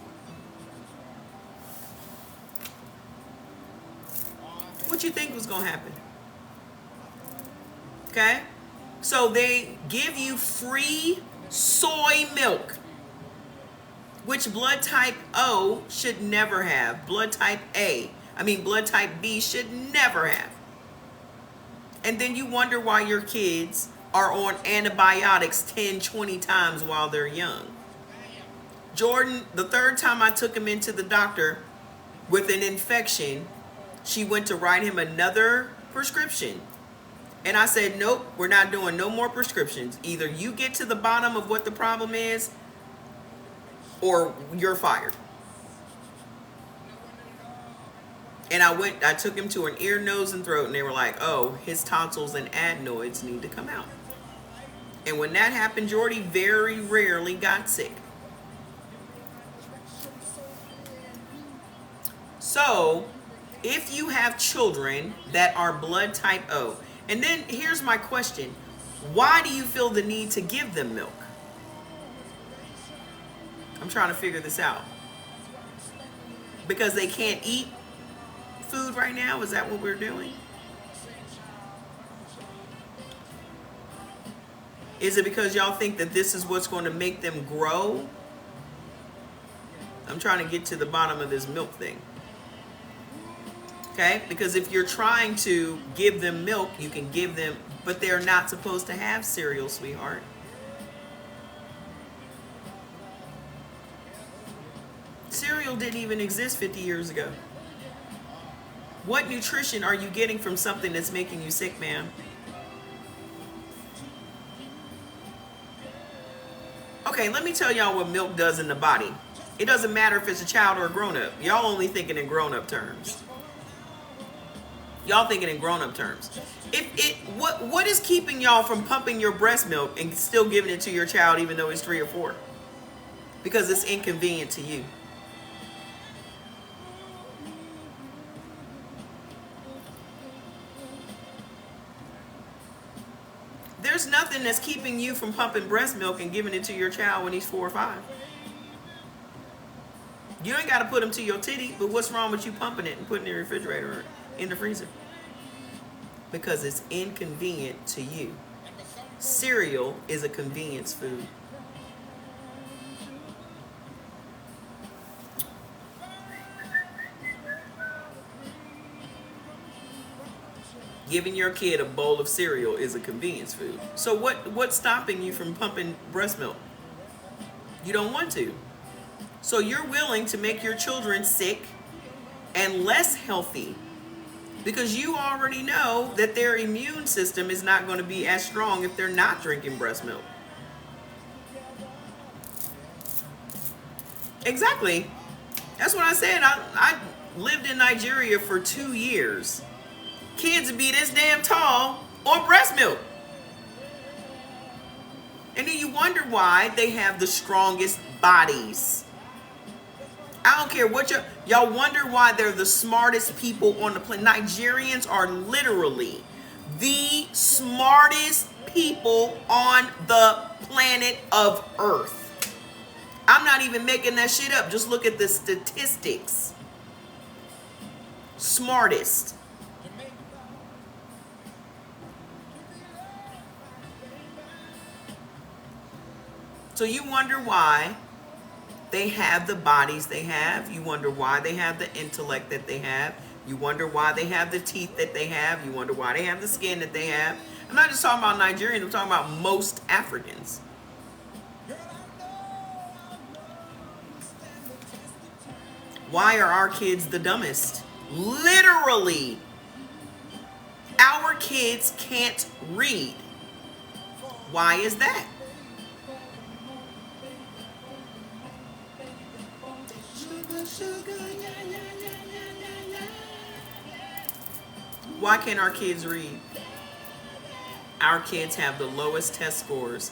What you think was going to happen? Okay? So they give you free soy milk, which blood type O should never have. Blood type B should never have. And then you wonder why your kids are on antibiotics 10, 20 times while they're young. Jordan, the third time I took him into the doctor with an infection, she went to write him another prescription. And I said, nope, we're not doing no more prescriptions. Either you get to the bottom of what the problem is, or you're fired. And I took him to an ear, nose, and throat, and they were like, oh, his tonsils and adenoids need to come out. And when that happened, Jordy very rarely got sick. So, if you have children that are blood type O, and then here's my question, why do you feel the need to give them milk? I'm trying to figure this out. Because they can't eat food right now? Is that what we're doing? Is it because y'all think that this is what's going to make them grow? I'm trying to get to the bottom of this milk thing. Okay? Because if you're trying to give them milk, you can give them, but they're not supposed to have cereal, sweetheart. Cereal didn't even exist 50 years ago. What nutrition are you getting from something that's making you sick, ma'am? Okay, let me tell y'all what milk does in the body. It doesn't matter if it's a child or a grown-up. Y'all only thinking in grown-up terms. Y'all thinking in grown-up terms. What is keeping y'all from pumping your breast milk and still giving it to your child even though it's 3 or 4? Because it's inconvenient to you. There's nothing that's keeping you from pumping breast milk and giving it to your child when he's 4 or 5. You ain't got to put him to your titty, but what's wrong with you pumping it and putting it in the refrigerator or in the freezer? Because it's inconvenient to you. Cereal is a convenience food. Giving your kid a bowl of cereal is a convenience food. So what's stopping you from pumping breast milk? You don't want to. So you're willing to make your children sick and less healthy because you already know that their immune system is not going to be as strong if they're not drinking breast milk. Exactly. That's what I said. I lived in Nigeria for 2 years. Kids would be this damn tall on breast milk. And then you wonder why they have the strongest bodies. I don't care what y'all wonder why they're the smartest people on the planet. Nigerians are literally the smartest people on the planet of Earth. I'm not even making that shit up. Just look at the statistics. Smartest. So you wonder why they have the bodies they have. You wonder why they have the intellect that they have. You wonder why they have the teeth that they have. You wonder why they have the skin that they have. I'm not just talking about Nigerians. I'm talking about most Africans. Why are our kids the dumbest? Literally, our kids can't read. Why is that? Why can't our kids read? Our kids have the lowest test scores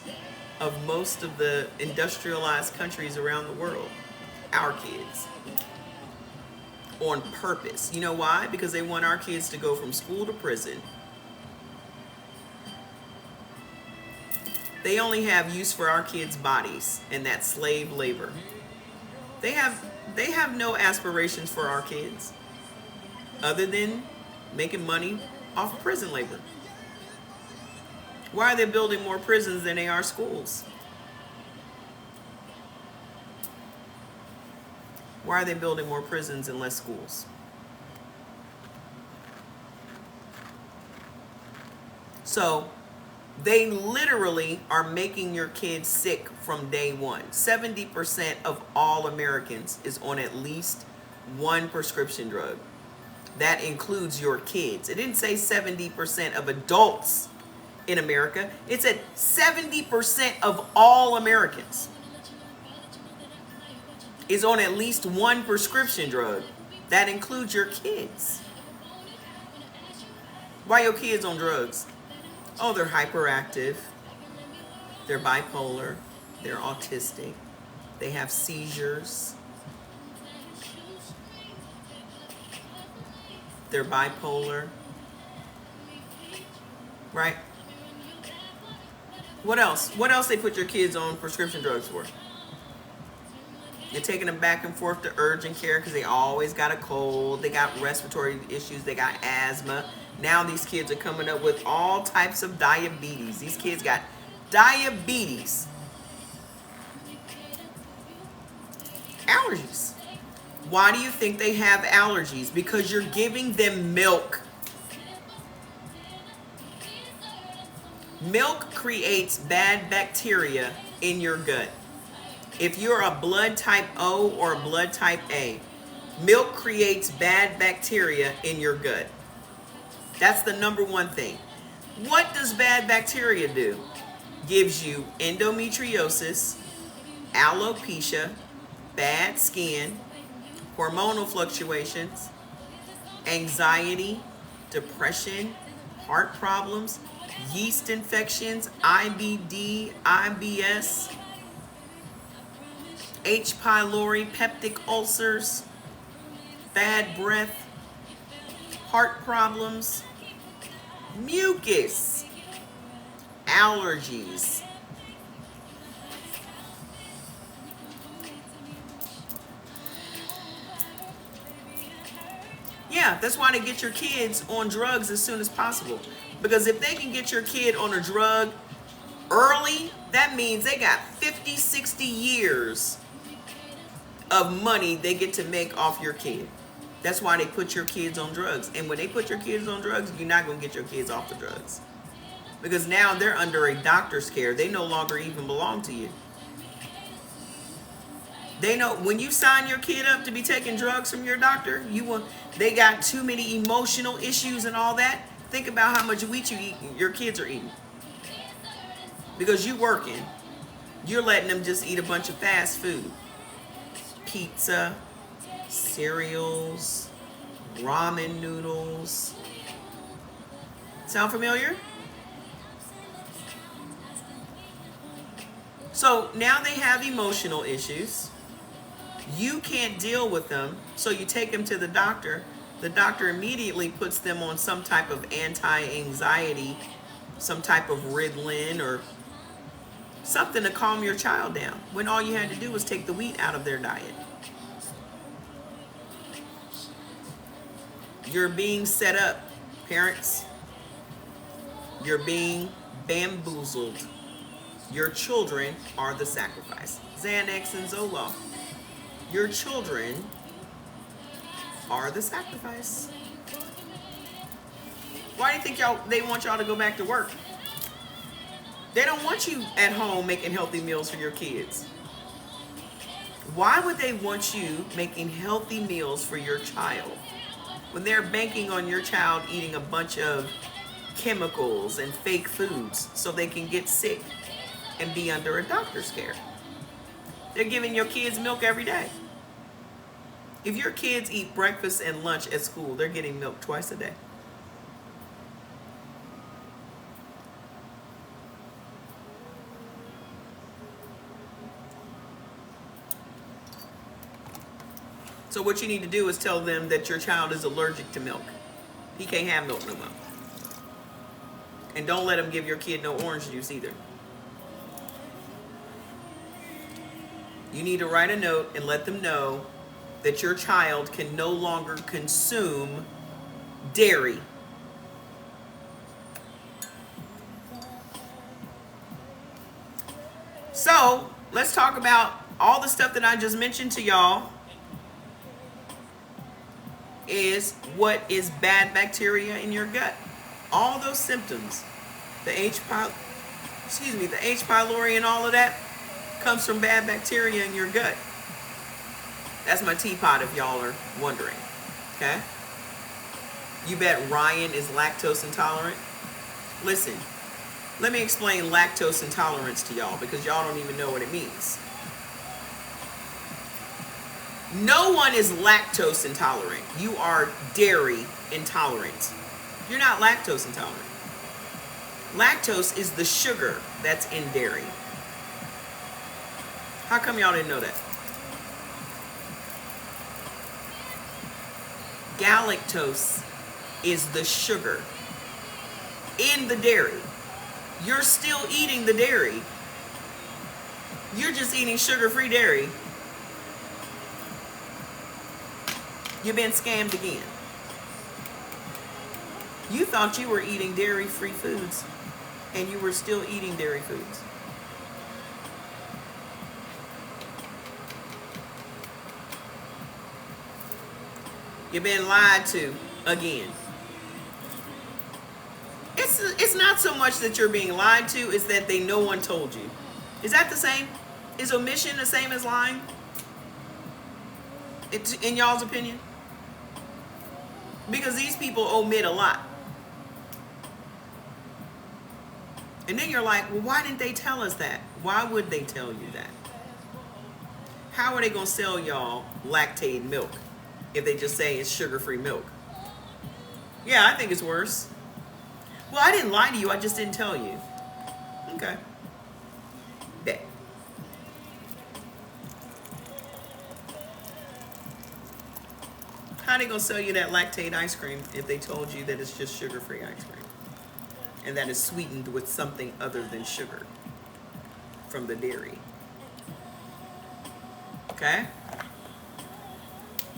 of most of the industrialized countries around the world. Our kids. On purpose. You know why? Because they want our kids to go from school to prison. They only have use for our kids' bodies, and that's slave labor. They have no aspirations for our kids other than making money off of prison labor. Why are they building more prisons than they are schools? Why are they building more prisons and less schools? So they literally are making your kids sick from day one. 70% of all Americans is on at least one prescription drug. That includes your kids. It didn't say 70% of adults in America. It said 70% of all Americans is on at least one prescription drug. That includes your kids. Why your kids on drugs? Oh, they're hyperactive. They're bipolar. They're autistic. They have seizures. They're bipolar. Right? What else? What else they put your kids on prescription drugs for? You're taking them back and forth to urgent care because they always got a cold. They got respiratory issues. They got asthma. Now these kids are coming up with all types of diabetes. These kids got diabetes. Allergies. Why do you think they have allergies? Because you're giving them milk. Milk creates bad bacteria in your gut. If you're a blood type O or a blood type A, milk creates bad bacteria in your gut. That's the number one thing. What does bad bacteria do? Gives you endometriosis, alopecia, bad skin, hormonal fluctuations, anxiety, depression, heart problems, yeast infections, IBD, IBS, H. pylori, peptic ulcers, bad breath, heart problems, mucus, allergies. Yeah, that's why they get your kids on drugs as soon as possible. Because if they can get your kid on a drug early, that means they got 50, 60 years of money they get to make off your kid. That's why they put your kids on drugs. And when they put your kids on drugs, you're not going to get your kids off the drugs. Because now they're under a doctor's care. They no longer even belong to you. They know when you sign your kid up to be taking drugs from your doctor, they got too many emotional issues and all that. Think about how much wheat your kids are eating. Because you working, you're letting them just eat a bunch of fast food. Pizza, cereals, ramen noodles. Sound familiar? So now they have emotional issues. You can't deal with them, so you take them to the doctor. The doctor immediately puts them on some type of anti-anxiety, some type of Ritalin or something to calm your child down, when all you had to do was take the wheat out of their diet. You're being set up, parents. You're being bamboozled. Your children are the sacrifice. Xanax and Zoloft. Your children are the sacrifice. Why do you think they want y'all to go back to work? They don't want you at home making healthy meals for your kids. Why would they want you making healthy meals for your child when they're banking on your child eating a bunch of chemicals and fake foods so they can get sick and be under a doctor's care? They're giving your kids milk every day. If your kids eat breakfast and lunch at school, they're getting milk twice a day. So what you need to do is tell them that your child is allergic to milk. He can't have milk no more. And don't let him give your kid no orange juice either. You need to write a note and let them know that your child can no longer consume dairy. So let's talk about all the stuff that I just mentioned to y'all. Is what is bad bacteria in your gut. All those symptoms, the H. pylori and all of that comes from bad bacteria in your gut. That's my teapot if y'all are wondering. Okay? You bet Ryan is lactose intolerant. Listen, let me explain lactose intolerance to y'all because y'all don't even know what it means. No one is lactose intolerant. You are dairy intolerant. You're not lactose intolerant. Lactose is the sugar that's in dairy. How come y'all didn't know that? Galactose is the sugar in the dairy. You're still eating the dairy. You're just eating sugar-free dairy. You've been scammed again. You thought you were eating dairy-free foods, and you were still eating dairy foods. You've been lied to again. It's not so much that you're being lied to, it's that no one told you. Is that the same? Is omission the same as lying? It's in y'all's opinion? Because these people omit a lot. And then you're like, well, why didn't they tell us that? Why would they tell you that? How are they going to sell y'all lactate milk if they just say it's sugar-free milk? Yeah, I think it's worse. Well, I didn't lie to you. I just didn't tell you. Okay. Bet. How are they going to sell you that lactate ice cream if they told you that it's just sugar-free ice cream? And that is sweetened with something other than sugar from the dairy. Okay?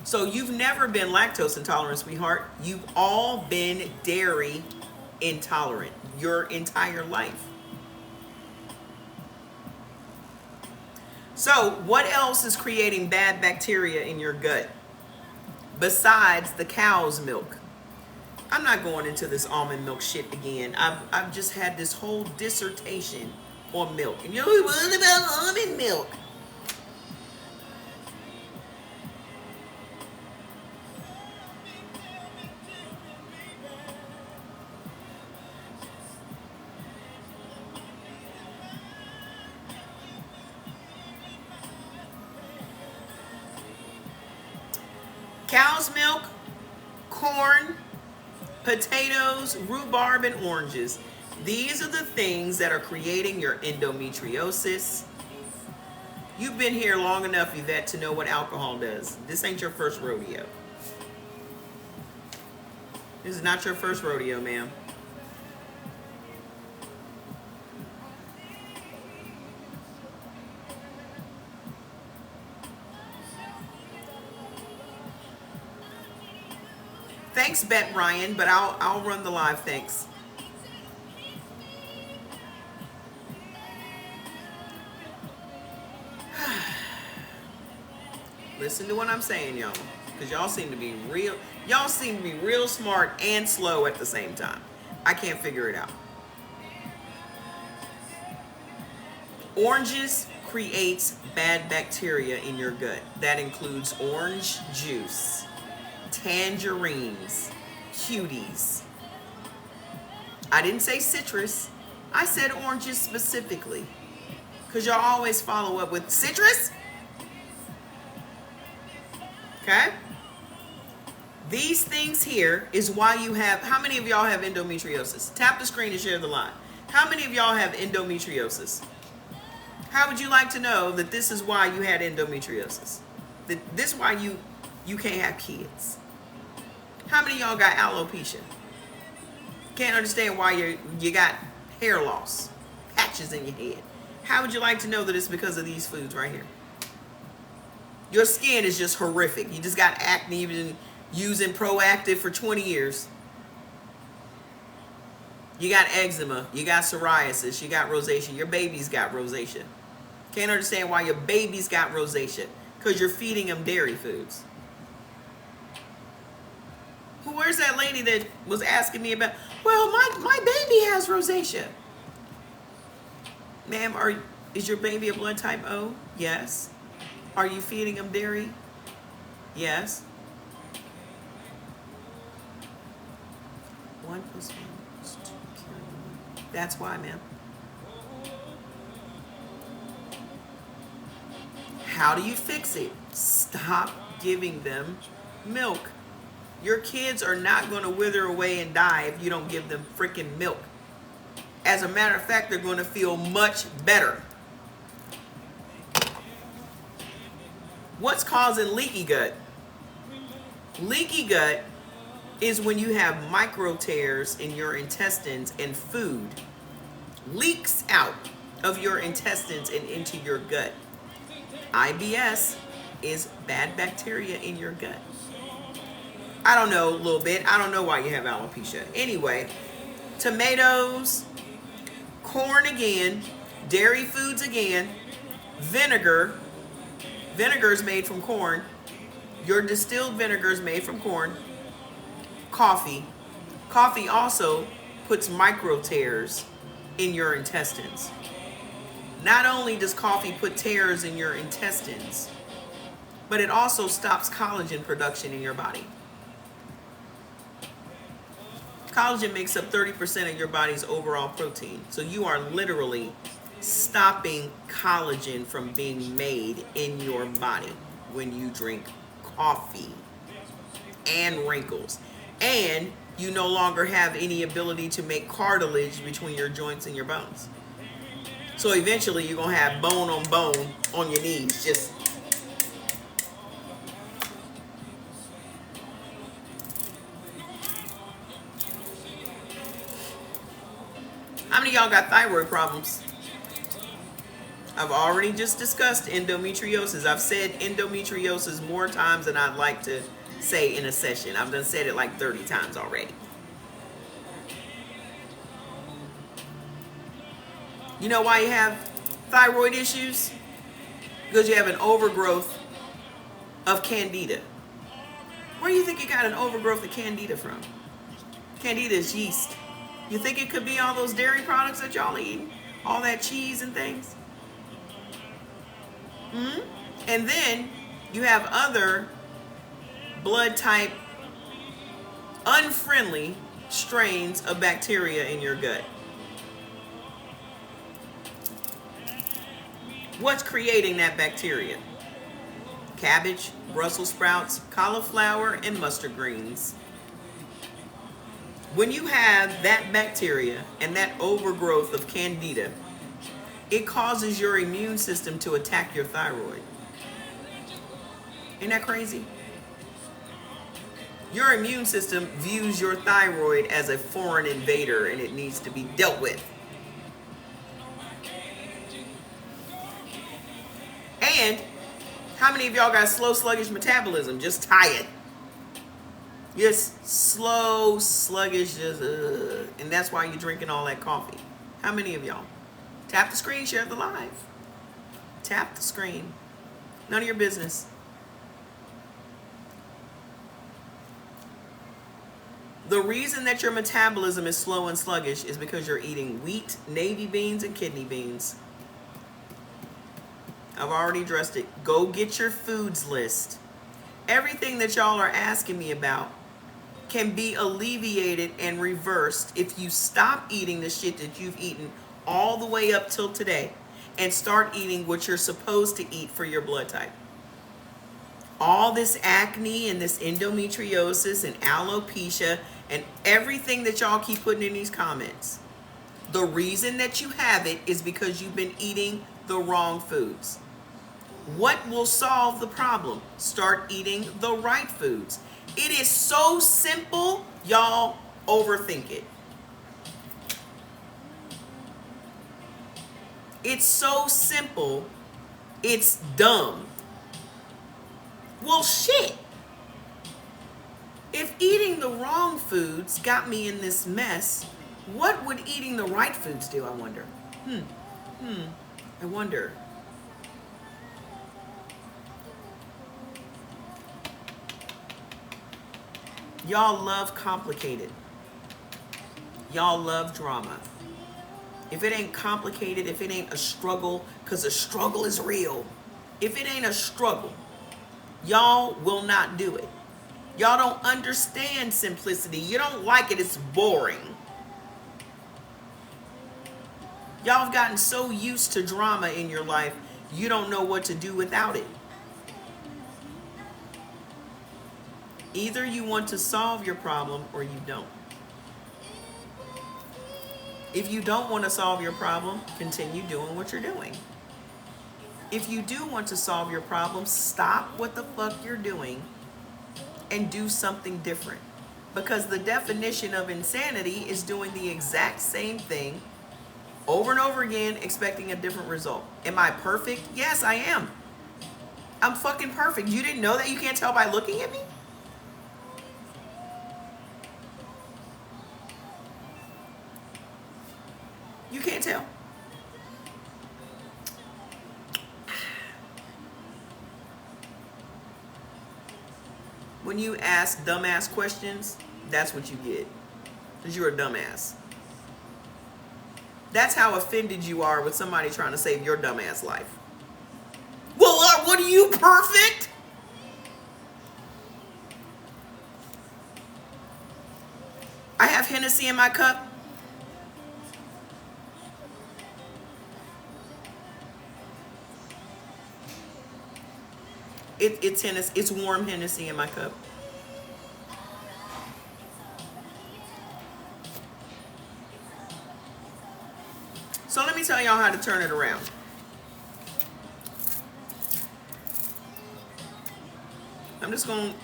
So you've never been lactose intolerant, sweetheart. You've all been dairy intolerant your entire life. So what else is creating bad bacteria in your gut besides the cow's milk? I'm not going into this almond milk shit again. I've just had this whole dissertation on milk. And you know what about almond milk? Cow's milk, corn, potatoes, rhubarb, and oranges. These are the things that are creating your endometriosis, You've been here long enough, Yvette, to know what alcohol does. This ain't your first rodeo. This is not your first rodeo, ma'am. Thanks, Bet Ryan, but I'll run the live. Thanks. Listen to what I'm saying, y'all, because y'all seem to be real. Y'all seem to be real smart and slow at the same time. I can't figure it out. Oranges creates bad bacteria in your gut. That includes orange juice, tangerines, cuties. I didn't say citrus. I said oranges specifically, because y'all always follow up with citrus. Okay? These things here is why you have, how many of y'all have endometriosis? Tap the screen and share the live. How many of y'all have endometriosis? How would you like to know that this is why you had endometriosis? That this is why you can't have kids? How many of y'all got alopecia? Can't understand why you got hair loss, patches in your head. How would you like to know that it's because of these foods right here? Your skin is just horrific. You just got acne. You've been using Proactive for 20 years. You got eczema. You got psoriasis. You got rosacea. Your baby's got rosacea. Can't understand why your baby's got rosacea. Because you're feeding them dairy foods. Where's that lady that was asking me about, well, my baby has rosacea. Ma'am, is your baby a blood type O? Yes. Are you feeding them dairy? Yes. 1 + 1 = 2. That's why, ma'am. How do you fix it? Stop giving them milk. Your kids are not going to wither away and die if you don't give them freaking milk. As a matter of fact, they're going to feel much better. What's causing leaky gut? Leaky gut is when you have micro tears in your intestines and food leaks out of your intestines and into your gut. IBS is bad bacteria in your gut. I don't know, a little bit. I don't know why you have alopecia. Anyway, tomatoes, corn again, dairy foods again, vinegar. Vinegar is made from corn. Your distilled vinegar is made from corn. Coffee. Coffee also puts micro tears in your intestines. Not only does coffee put tears in your intestines, but it also stops collagen production in your body. Collagen makes up 30% of your body's overall protein. So you are literally stopping collagen from being made in your body when you drink coffee. And wrinkles. And you no longer have any ability to make cartilage between your joints and your bones. So eventually you're going to have bone on bone on your knees. Just how many of y'all got thyroid problems? I've already just discussed endometriosis. I've said endometriosis more times than I'd like to say in a session. I've done said it like 30 times already. You know why you have thyroid issues? Because you have an overgrowth of candida. Where do you think you got an overgrowth of candida from? Candida is yeast. You think it could be all those dairy products that y'all eat? All that cheese and things? And then you have other blood type unfriendly strains of bacteria in your gut. What's creating that bacteria? Cabbage, Brussels sprouts, cauliflower, and mustard greens. When you have that bacteria and that overgrowth of candida, it causes your immune system to attack your thyroid. Isn't that crazy? Your immune system views your thyroid as a foreign invader and it needs to be dealt with. And how many of y'all got slow, sluggish metabolism? Just tired. Just slow, sluggish, just, and that's why you're drinking all that coffee. How many of y'all? Tap the screen, share the live. Tap the screen. None of your business. The reason that your metabolism is slow and sluggish is because you're eating wheat, navy beans, and kidney beans. I've already addressed it. Go get your foods list. Everything that y'all are asking me about can be alleviated and reversed if you stop eating the shit that you've eaten all the way up till today and start eating what you're supposed to eat for your blood type. All this acne and this endometriosis and alopecia and everything that y'all keep putting in these comments, the reason that you have it is because you've been eating the wrong foods. What will solve the problem? Start eating the right foods. It is so simple, y'all overthink it. It's so simple, it's dumb. Well, shit. If eating the wrong foods got me in this mess, what would eating the right foods do, I wonder? I wonder. Y'all love complicated. Y'all love drama. If it ain't complicated, if it ain't a struggle, because a struggle is real. If it ain't a struggle, y'all will not do it. Y'all don't understand simplicity. You don't like it. It's boring. Y'all have gotten so used to drama in your life, you don't know what to do without it. Either you want to solve your problem or you don't. If you don't want to solve your problem, continue doing what you're doing. If you do want to solve your problem, stop what the fuck you're doing and do something different. Because the definition of insanity is doing the exact same thing over and over again, expecting a different result. Am I perfect? Yes, I am. I'm fucking perfect. You didn't know that? You can't tell by looking at me? You can't tell. When you ask dumbass questions, that's what you get. Because you're a dumbass. That's how offended you are with somebody trying to save your dumbass life. Well, what are you, perfect? I have Hennessy in my cup. It's Hennessy. It's warm Hennessy in my cup. So let me tell y'all how to turn it around. I'm just going,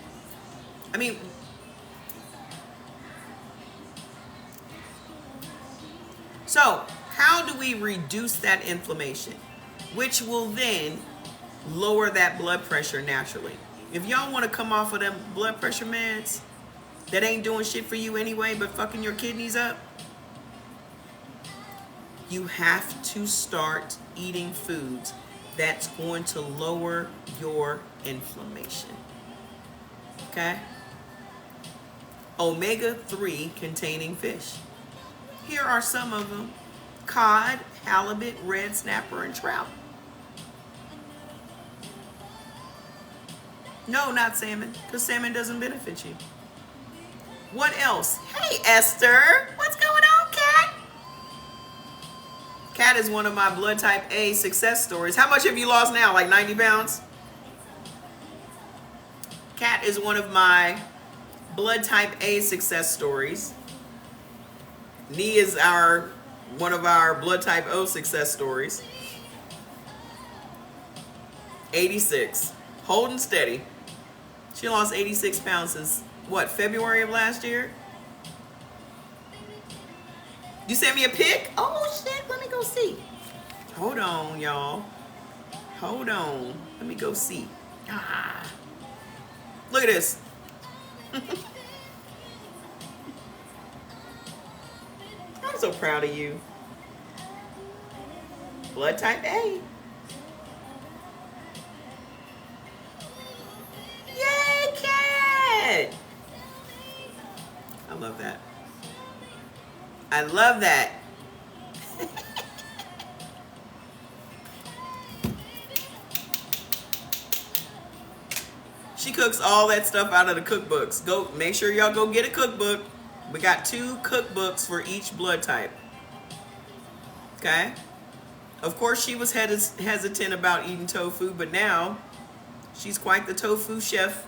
so how do we reduce that inflammation, which will then lower that blood pressure naturally? If y'all want to come off of them blood pressure meds that ain't doing shit for you anyway but fucking your kidneys up, you have to start eating foods that's going to lower your inflammation. Okay? Omega-3 containing fish. Here are some of them: cod, halibut, red snapper, and trout. No, not salmon, because salmon doesn't benefit you. What else? Hey, Esther. What's going on, Kat? Kat is one of my blood type A success stories. How much have you lost now? Like 90 pounds? Kat is one of my blood type A success stories. Nee is one of our blood type O success stories. 86. Holding steady. She lost 86 pounds since, what, February of last year? You sent me a pic? Oh, shit. Let me go see. Hold on, y'all. Hold on. Let me go see. Ah. Look at this. I'm so proud of you. Blood type A. Yay, cat! I love that. I love that. She cooks all that stuff out of the cookbooks. Go make sure y'all go get a cookbook. We got 2 cookbooks for each blood type. Okay? Of course, she was hesitant about eating tofu, but now she's quite the tofu chef.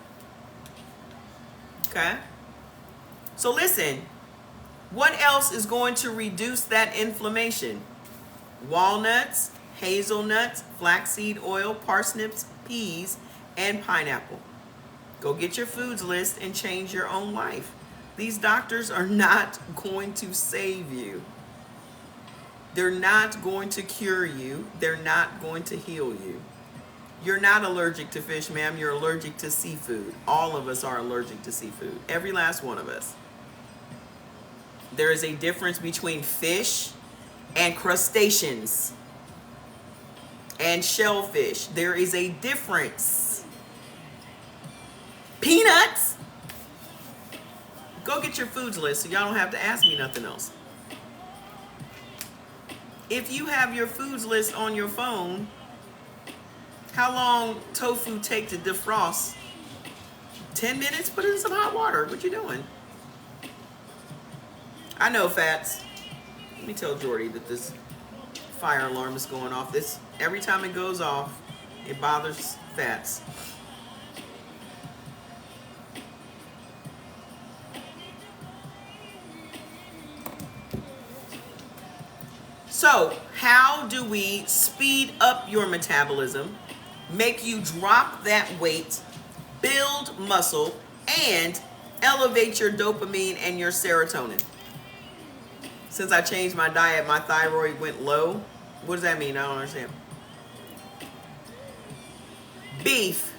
Okay? So listen, what else is going to reduce that inflammation? Walnuts, hazelnuts, flaxseed oil, parsnips, peas, and pineapple. Go get your foods list and change your own life. These doctors are not going to save you. They're not going to cure you. They're not going to heal you. You're not allergic to fish, ma'am. You're allergic to seafood. All of us are allergic to seafood. Every last one of us. There is a difference between fish and crustaceans and shellfish. There is a difference. Peanuts. Go get your foods list so y'all don't have to ask me nothing else. If you have your foods list on your phone, how long tofu take to defrost? 10 minutes? Put it in some hot water. What you doing? I know, Fats. Let me tell Jordy that this fire alarm is going off. This every time it goes off, it bothers Fats. So, how do we speed up your metabolism, make you drop that weight, build muscle, and elevate your dopamine and your serotonin? Since I changed my diet, my thyroid went low. What does that mean? I don't understand. Beef.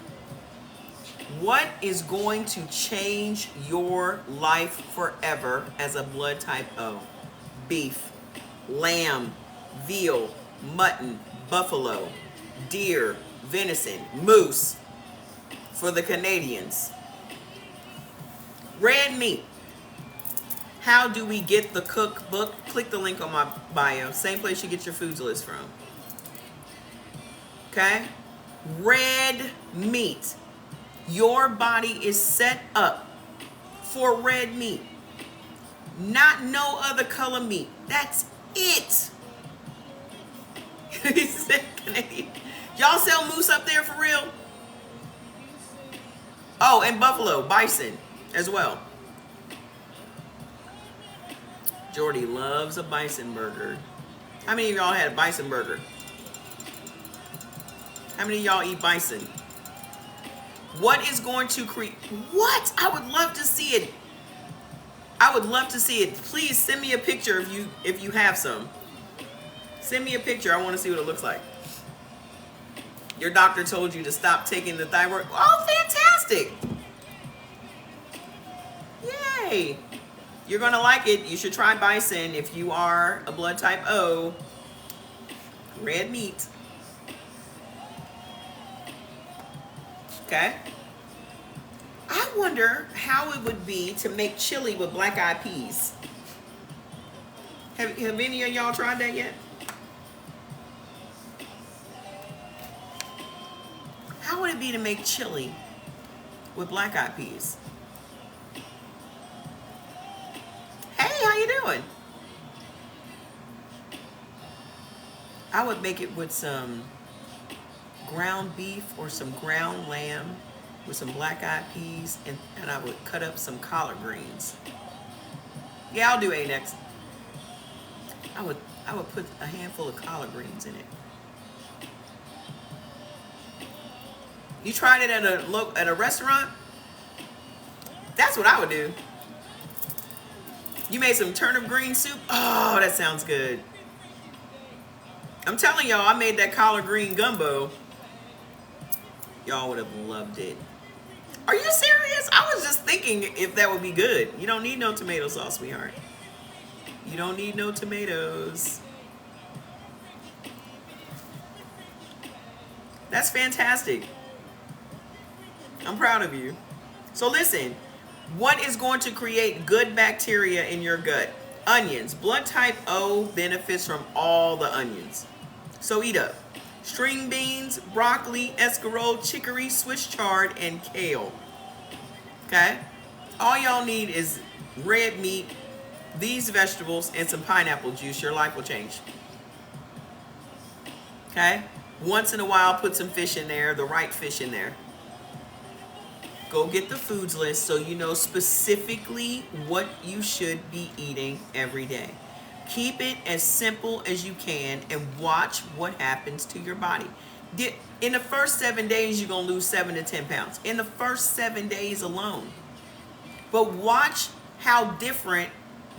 What is going to change your life forever as a blood type O? Beef. Lamb, veal, mutton, buffalo, deer, venison, moose for the Canadians. Red meat. How do we get the cookbook? Click the link on my bio. Same place you get your foods list from. Okay? Red meat. Your body is set up for red meat. Not no other color meat. That's it. He said Canadian. Y'all sell moose up there for real? Oh, and buffalo, bison as well. Jordy loves a bison burger. How many of y'all had a bison burger? How many of y'all eat bison? What is going to create? What? I would love to see it. I would love to see it. Please send me a picture if you have some. Send me a picture. I want to see what it looks like. Your doctor told you to stop taking the thyroid. Oh, fantastic. Yay. You're going to like it. You should try bison if you are a blood type O. Red meat. Okay. I wonder how it would be to make chili with black-eyed peas. Have any of y'all tried that yet? How would it be to make chili with black-eyed peas? Hey, how you doing? I would make it with some ground beef or some ground lamb with some black-eyed peas, and I would cut up some collard greens. Yeah, I'll do A next. I would put a handful of collard greens in it. You tried it at a restaurant? That's what I would do. You made some turnip green soup? Oh, that sounds good. I'm telling y'all, I made that collard green gumbo. Y'all would have loved it. Are you serious? I was just thinking if that would be good. You don't need no tomato sauce, sweetheart. You don't need no tomatoes. That's fantastic. I'm proud of you. So listen, what is going to create good bacteria in your gut? Onions. Blood type O benefits from all the onions. So eat up. String beans, broccoli, escarole, chicory, Swiss chard, and kale. Okay? All y'all need is red meat, these vegetables, and some pineapple juice. Your life will change. Okay? Once in a while, put some fish in there, the right fish in there. Go get the foods list so you know specifically what you should be eating every day. Keep it as simple as you can and watch what happens to your body. In the first 7 days, you're going to lose 7 to 10 pounds. In the first 7 days alone. But watch how different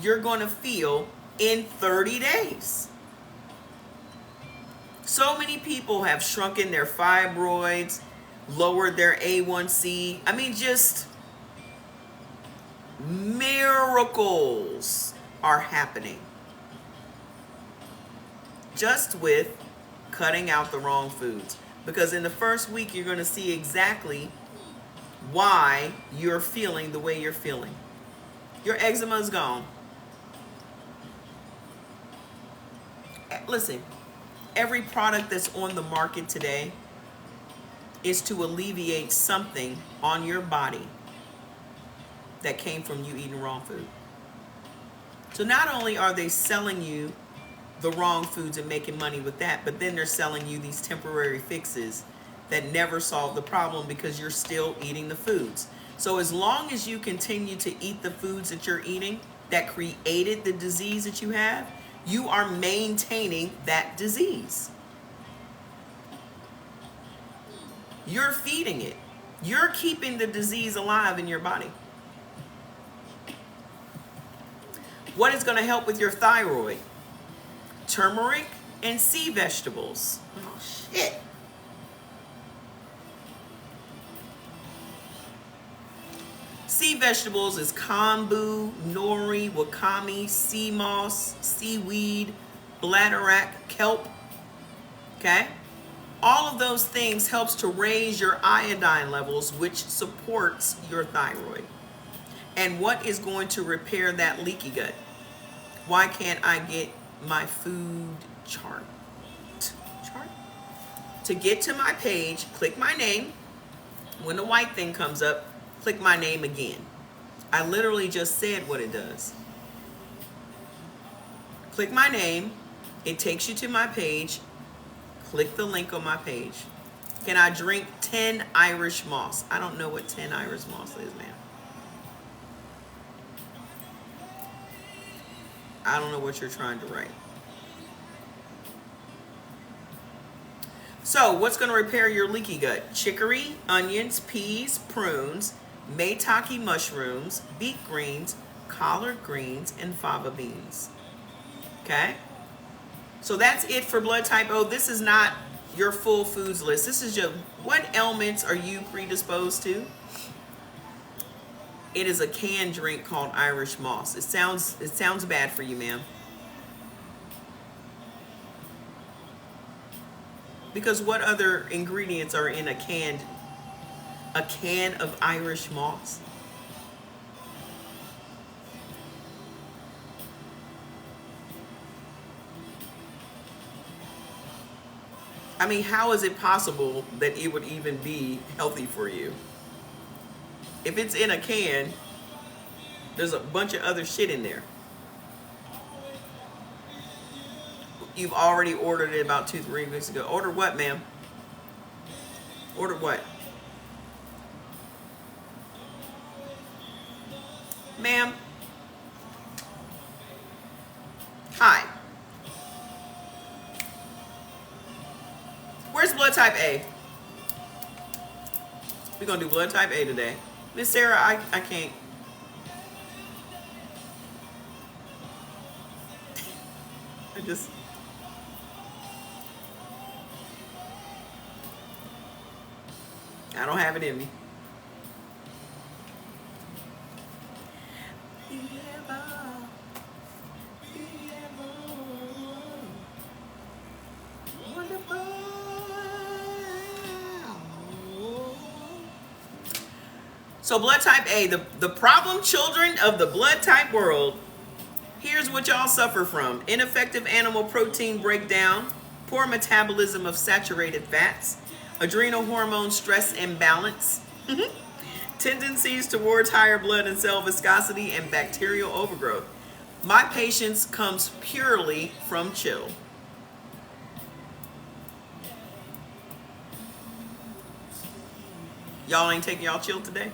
you're going to feel in 30 days. So many people have shrunken their fibroids, lowered their A1C. I mean, just miracles are happening. Just with cutting out the wrong foods. Because in the first week, you're going to see exactly why you're feeling the way you're feeling. Your eczema is gone. Listen, every product that's on the market today is to alleviate something on your body that came from you eating wrong food. So not only are they selling you the wrong foods and making money with that, but then they're selling you these temporary fixes that never solve the problem because you're still eating the foods. So as long as you continue to eat the foods that you're eating that created the disease that you have, you are maintaining that disease. You're feeding it. You're keeping the disease alive in your body. What is going to help with your thyroid? Turmeric and sea vegetables. Oh, shit. Sea vegetables is kombu, nori, wakame, sea moss, seaweed, bladderwrack, kelp. Okay? All of those things helps to raise your iodine levels, which supports your thyroid. And what is going to repair that leaky gut? Why can't I get my food chart? To get to my page, click my name. When the white thing comes up, click my name again. I literally just said what it does. Click my name. It takes you to my page. Click the link on my page. Can I drink 10 Irish moss? I don't know what 10 Irish moss is, man. I don't know what you're trying to write. So, what's going to repair your leaky gut? Chicory, onions, peas, prunes, maitake mushrooms, beet greens, collard greens, and fava beans. Okay? So that's it for blood type O. This is not your full foods list. This is just what ailments are you predisposed to? It is a canned drink called Irish Moss. It sounds bad for you, ma'am. Because what other ingredients are in a can of Irish Moss? I mean, how is it possible that it would even be healthy for you? If it's in a can, there's a bunch of other shit in there. You've already ordered it about 2-3 weeks ago. Order what, ma'am? Order what? Ma'am? Hi. Where's blood type A? gonna do blood type A today. Miss Sarah, I can't. I don't have it in me. So blood type A, the problem children of the blood type world, here's what y'all suffer from. Ineffective animal protein breakdown, poor metabolism of saturated fats, adrenal hormone stress imbalance, tendencies towards higher blood and cell viscosity, and bacterial overgrowth. My patience comes purely from chill. Y'all ain't taking y'all chill today?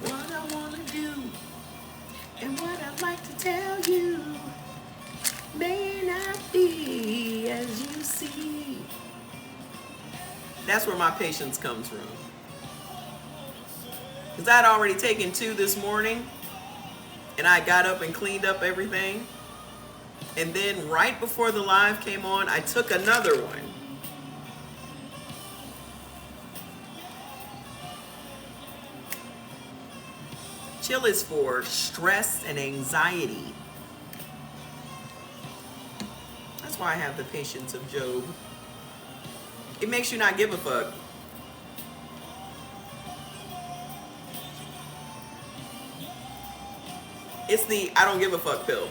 What I want to do and what I'd like to tell you may not be as you see. That's where my patience comes from. Because I'd already taken 2 this morning and I got up and cleaned up everything. And then right before the live came on, I took another one. Chill is for stress and anxiety. That's why I have the patience of Job. It makes you not give a fuck. It's the I don't give a fuck pill.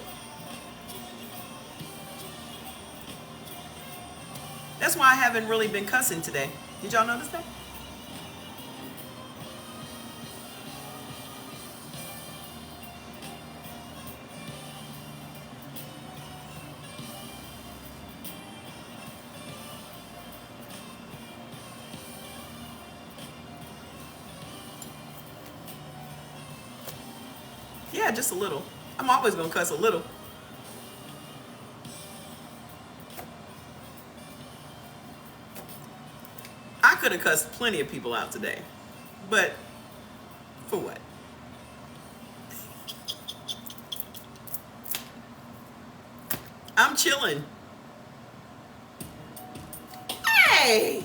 That's why I haven't really been cussing today. Did y'all notice that? Yeah, just a little. I'm always gonna cuss a little. I could have cussed plenty of people out today, but for what? I'm chilling. Hey!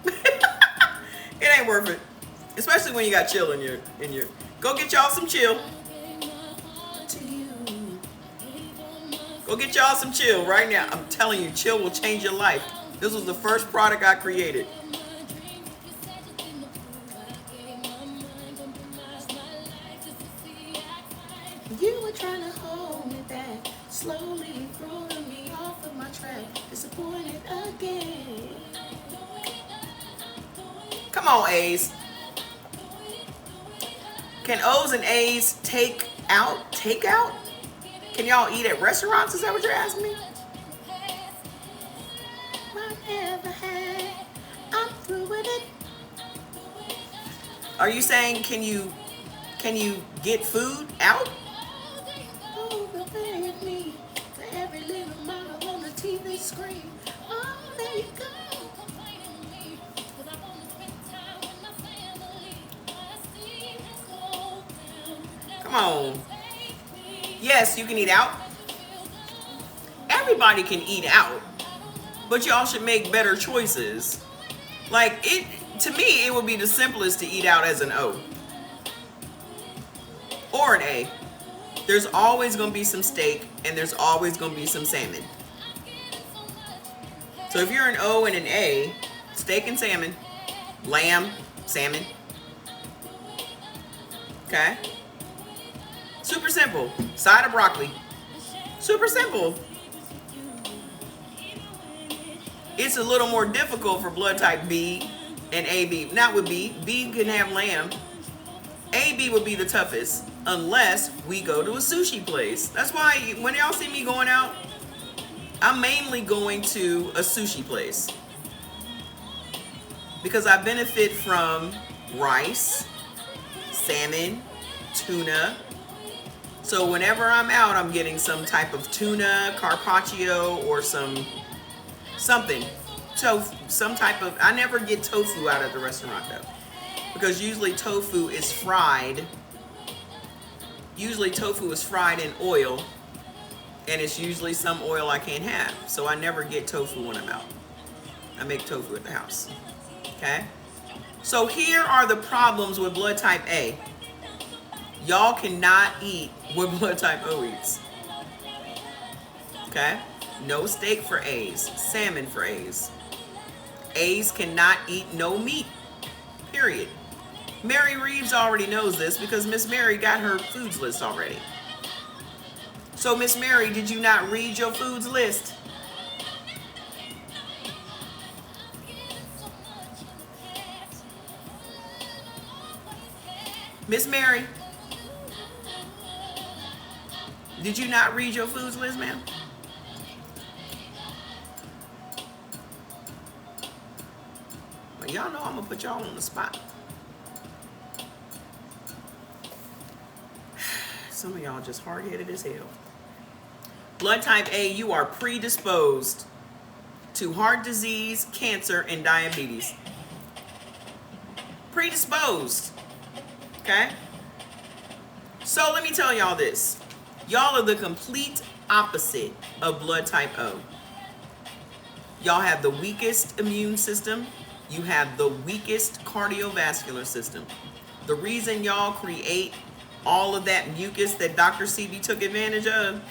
It ain't worth it. Especially when you got chill in your go get y'all some chill. Go get y'all some chill right now. I'm telling you, chill will change your life. This was the first product I created. You were trying to hold me back, slowly throwing me off of my track, disappointed again. Come on, A's. Can O's and A's take out? Can y'all eat at restaurants? Is that what you're asking me? I'm through with it. Are you saying can you get food out? Oh, me to every little model on the TV screen. Oh, there you go. Come on. Yes, you can eat out. Everybody can eat out, but y'all should make better choices. Like it, to me, it would be the simplest to eat out as an O or an A. There's always gonna be some steak and there's always gonna be some salmon. So if you're an O and an A, steak and salmon, lamb, salmon. Okay? Super simple. Side of broccoli. Super simple. It's a little more difficult for blood type B and AB. Not with B. B can have lamb. AB would be the toughest unless we go to a sushi place. That's why when y'all see me going out, I'm mainly going to a sushi place. Because I benefit from rice, salmon, tuna, So whenever I'm out, I'm getting some type of tuna, carpaccio, or something. Tofu, some type of, I never get tofu out at the restaurant though. Because usually tofu is fried. Usually tofu is fried in oil. And it's usually some oil I can't have. So I never get tofu when I'm out. I make tofu at the house. Okay? So here are the problems with blood type A. Y'all cannot eat what blood type O eats. Okay? No steak for A's. Salmon for A's. A's cannot eat no meat. Period. Mary Reeves already knows this because Miss Mary got her foods list already. So Miss Mary, did you not read your foods list? Miss Mary, did you not read your foods list, ma'am? Well, y'all know I'm gonna put y'all on the spot. Some of y'all just hard-headed as hell. Blood type A, you are predisposed to heart disease, cancer, and diabetes. Predisposed. Okay? So let me tell y'all this. Y'all are the complete opposite of blood type O. Y'all have the weakest immune system. You have the weakest cardiovascular system. The reason y'all create all of that mucus that Dr. Sebi took advantage of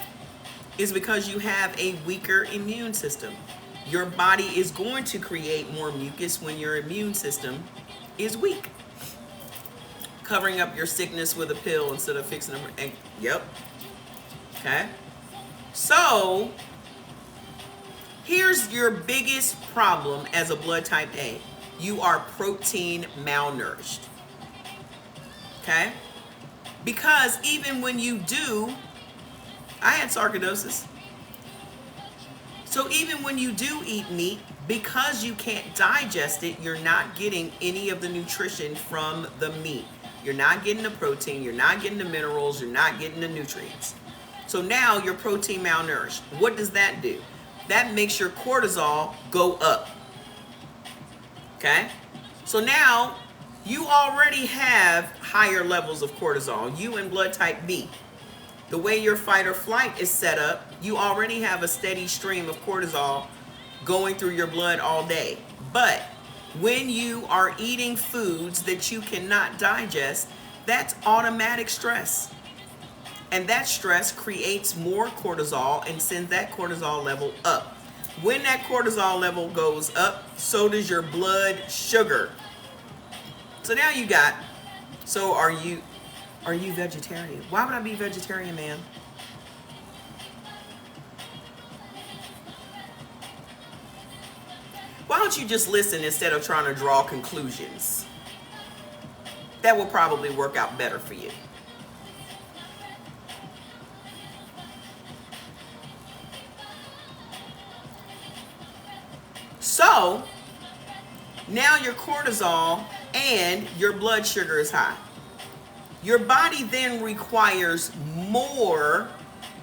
is because you have a weaker immune system. Your body is going to create more mucus when your immune system is weak. Covering up your sickness with a pill instead of fixing them. And, yep. Okay. So, here's your biggest problem as a blood type A. You are protein malnourished. Okay? Because even when you do, I had sarcoidosis. So even when you do eat meat, because you can't digest it, you're not getting any of the nutrition from the meat. You're not getting the protein, you're not getting the minerals, you're not getting the nutrients. So now you're protein malnourished. What does that do? That makes your cortisol go up. Okay? So now you already have higher levels of cortisol. You and blood type B. The way your fight or flight is set up, you already have a steady stream of cortisol going through your blood all day. But when you are eating foods that you cannot digest, that's automatic stress. And that stress creates more cortisol and sends that cortisol level up. When that cortisol level goes up, so does your blood sugar. So now you got, so are you vegetarian? Why would I be vegetarian, man? Why don't you just listen instead of trying to draw conclusions? That will probably work out better for you. So, now your cortisol and your blood sugar is high. Your body then requires more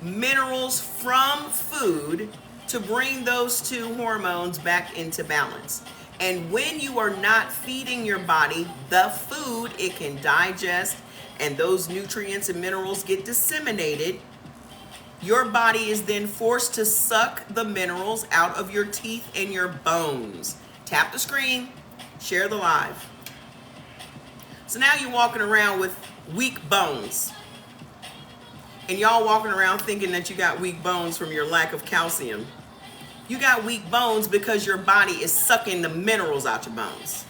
minerals from food to bring those two hormones back into balance. And when you are not feeding your body the food it can digest and those nutrients and minerals get disseminated, your body is then forced to suck the minerals out of your teeth and your bones. Tap the screen, share the live. So now you're walking around with weak bones. And y'all walking around thinking that you got weak bones from your lack of calcium. You got weak bones because your body is sucking the minerals out your bones.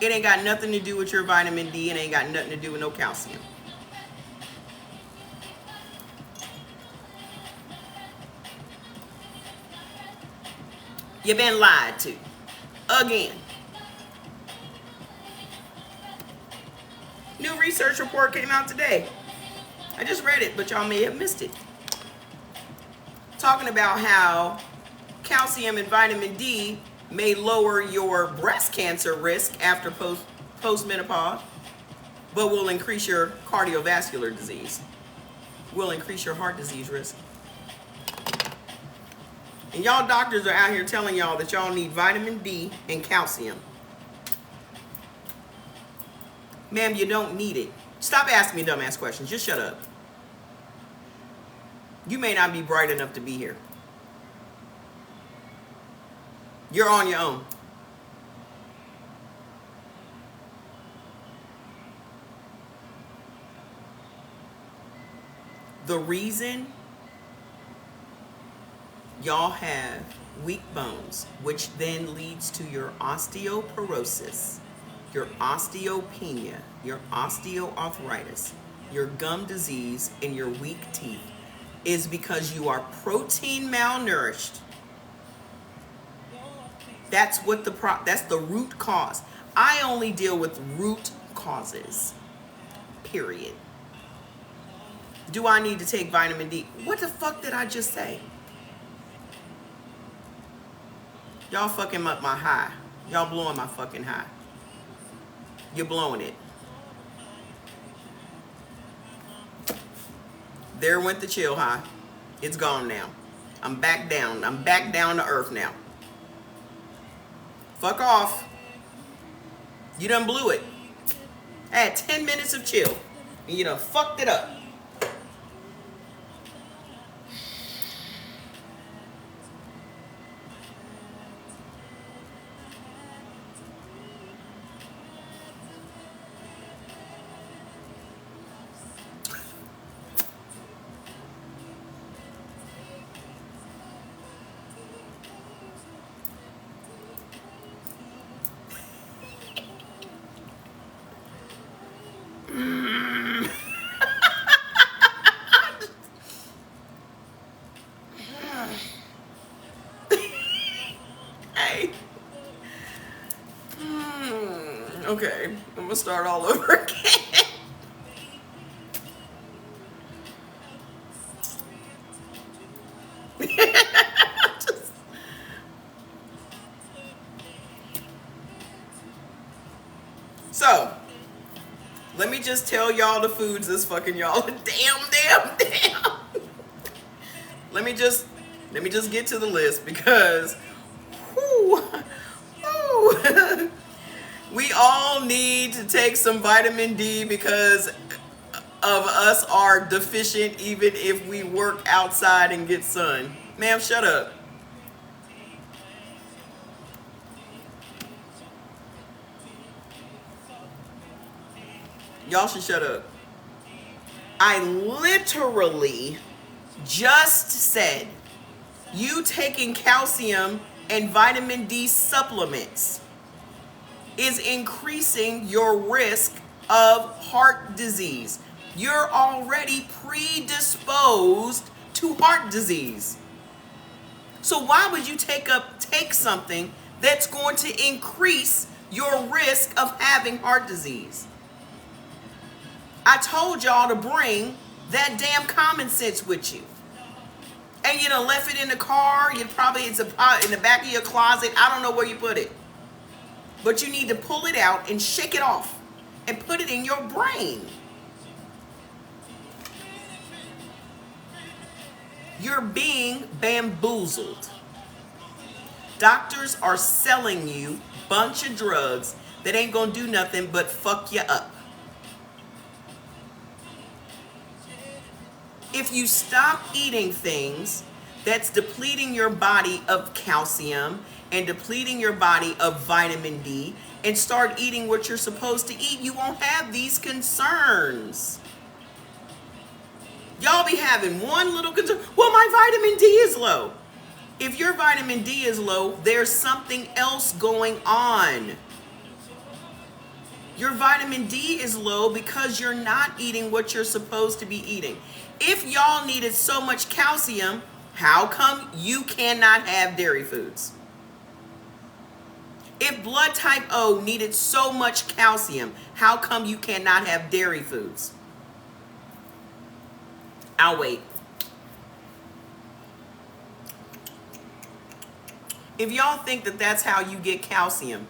It ain't got nothing to do with your vitamin D. It ain't got nothing to do with no calcium. You've been lied to. Again. New research report came out today. I just read it, but y'all may have missed it. Talking about how calcium and vitamin D may lower your breast cancer risk after postmenopause, but will increase your cardiovascular disease. will increase your heart disease risk. And y'all doctors are out here telling y'all that y'all need vitamin D and calcium. Ma'am, you don't need it. Stop asking me dumbass questions. Just shut up. You may not be bright enough to be here. You're on your own. The reason y'all have weak bones, which then leads to your osteoporosis, your osteopenia, your osteoarthritis, your gum disease, and your weak teeth, is because you are protein malnourished. That's what that's the root cause. I only deal with root causes. Period. Do I need to take vitamin D? What the fuck did I just say? Y'all fucking up my high. Y'all blowing my fucking high. You're blowing it. There went the chill high. It's gone now. I'm back down. I'm back down to earth now. Fuck off. You done blew it. I had 10 minutes of chill. And you done fucked it up. Okay, I'm gonna start all over again. So, let me just tell y'all the foods that's fucking y'all. Damn. Let me just get to the list because we all need to take some vitamin D because of us are deficient even if we work outside and get sun. Ma'am, shut up. Y'all should shut up. I literally just said you taking calcium and vitamin D supplements is increasing your risk of heart disease. You're already predisposed to heart disease. So why would you take something that's going to increase your risk of having heart disease? I told y'all to bring that damn common sense with you. And you done left it in the car. It's in the back of your closet. I don't know where you put it. But you need to pull it out and shake it off and put it in your brain. You're being bamboozled. Doctors are selling you a bunch of drugs that ain't gonna do nothing but fuck you up. If you stop eating things that's depleting your body of calcium and depleting your body of vitamin D and start eating what you're supposed to eat, you won't have these concerns. Y'all be having one little concern. Well, my vitamin D is low. If your vitamin D is low, there's something else going on. Your vitamin D is low because you're not eating what you're supposed to be eating. If y'all needed so much calcium, how come you cannot have dairy foods? If blood type O needed so much calcium, how come you cannot have dairy foods? I'll wait. If y'all think that that's how you get calcium,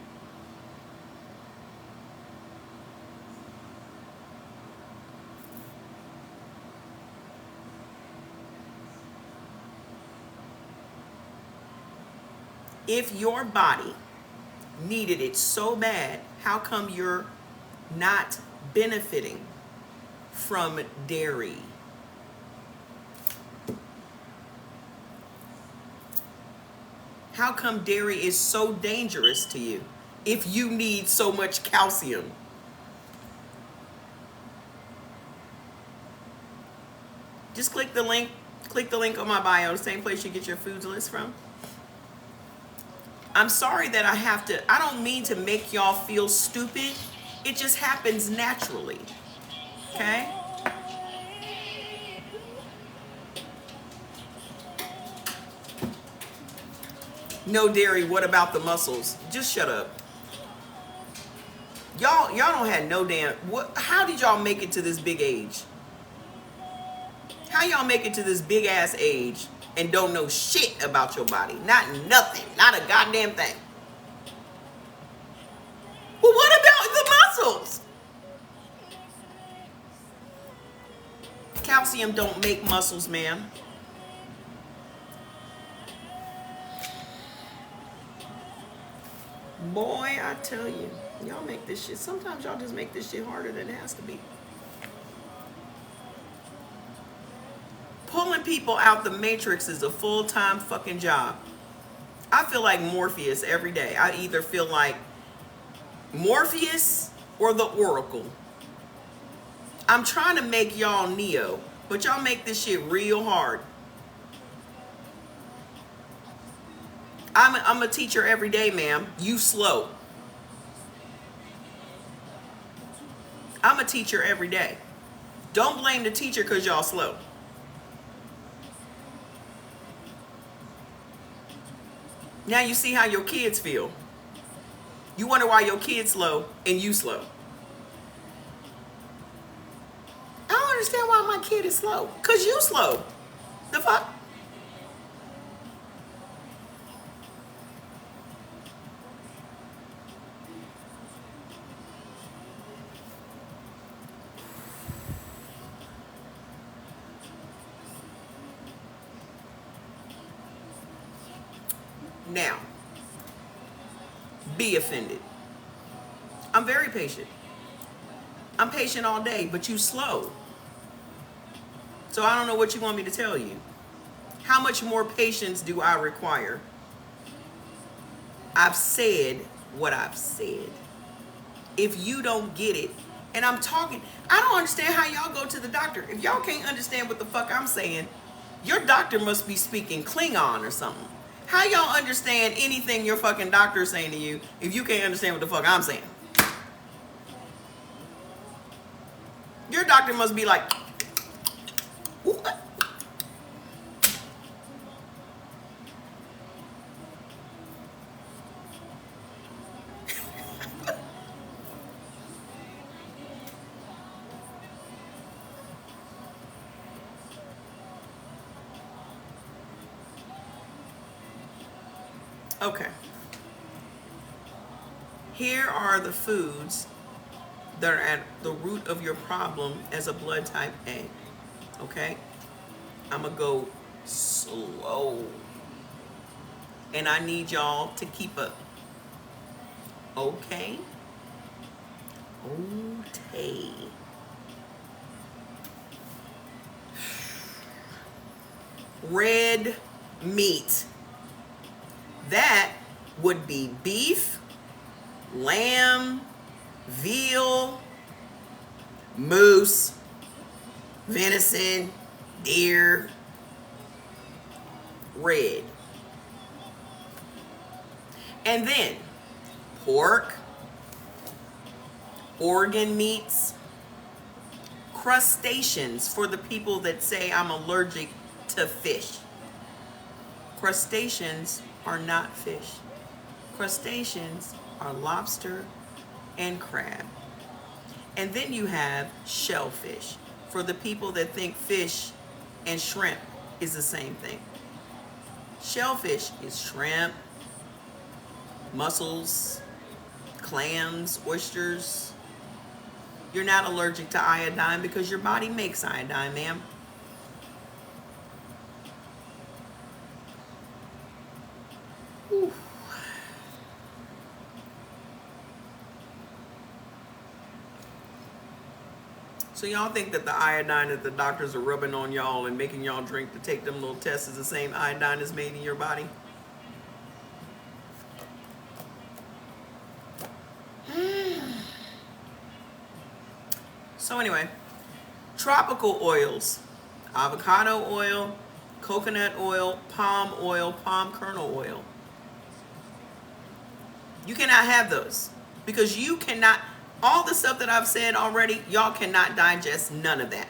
If your body needed it so bad, how come you're not benefiting from dairy? How come dairy is so dangerous to you if you need so much calcium? Just click the link on my bio, the same place you get your foods list from. I'm sorry that I don't mean to make y'all feel stupid. It just happens naturally. Okay? No dairy, what about the muscles? Just shut up. Y'all don't have no damn, how did y'all make it to this big age? How y'all make it to this big ass age and don't know shit about your body? Not nothing, not a goddamn thing. Well, what about the muscles? Calcium don't make muscles, ma'am. Boy, I tell you, y'all make this shit, sometimes y'all just make this shit harder than it has to be. Pulling people out the matrix is a full-time fucking job. I feel like Morpheus every day. I either feel like Morpheus or the Oracle. I'm trying to make y'all Neo, but y'all make this shit real hard. I'm a teacher every day, ma'am. You slow. I'm a teacher every day. Don't blame the teacher because y'all slow. Now you see how your kids feel. You wonder why your kids slow and you slow. I don't understand why my kid is slow. Because you slow. The fuck? Now, be offended. I'm very patient. I'm patient all day, but you slow. So I don't know what you want me to tell you. How much more patience do I require? I've said what I've said. If you don't get it, and I'm talking, I don't understand how y'all go to the doctor. If y'all can't understand what the fuck I'm saying, your doctor must be speaking Klingon or something. How y'all understand anything your fucking doctor is saying to you if you can't understand what the fuck I'm saying? Your doctor must be like, what? Okay. Here are the foods that are at the root of your problem as a blood type A. Okay? I'm going to go slow. And I need y'all to keep up. Okay? Okay. Red meat. That would be beef, lamb, veal, moose, venison, deer, red. And then pork, organ meats, crustaceans for the people that say I'm allergic to fish. Crustaceans are not fish. Crustaceans are lobster and crab. And then you have shellfish for the people that think fish and shrimp is the same thing. Shellfish is shrimp, mussels, clams, oysters. You're not allergic to iodine because your body makes iodine, ma'am. Whew. So y'all think that the iodine that the doctors are rubbing on y'all and making y'all drink to take them little tests is the same iodine that's made in your body? So anyway, tropical oils, avocado oil, coconut oil, palm kernel oil. You cannot have those because you cannot, all the stuff that I've said already, y'all cannot digest none of that.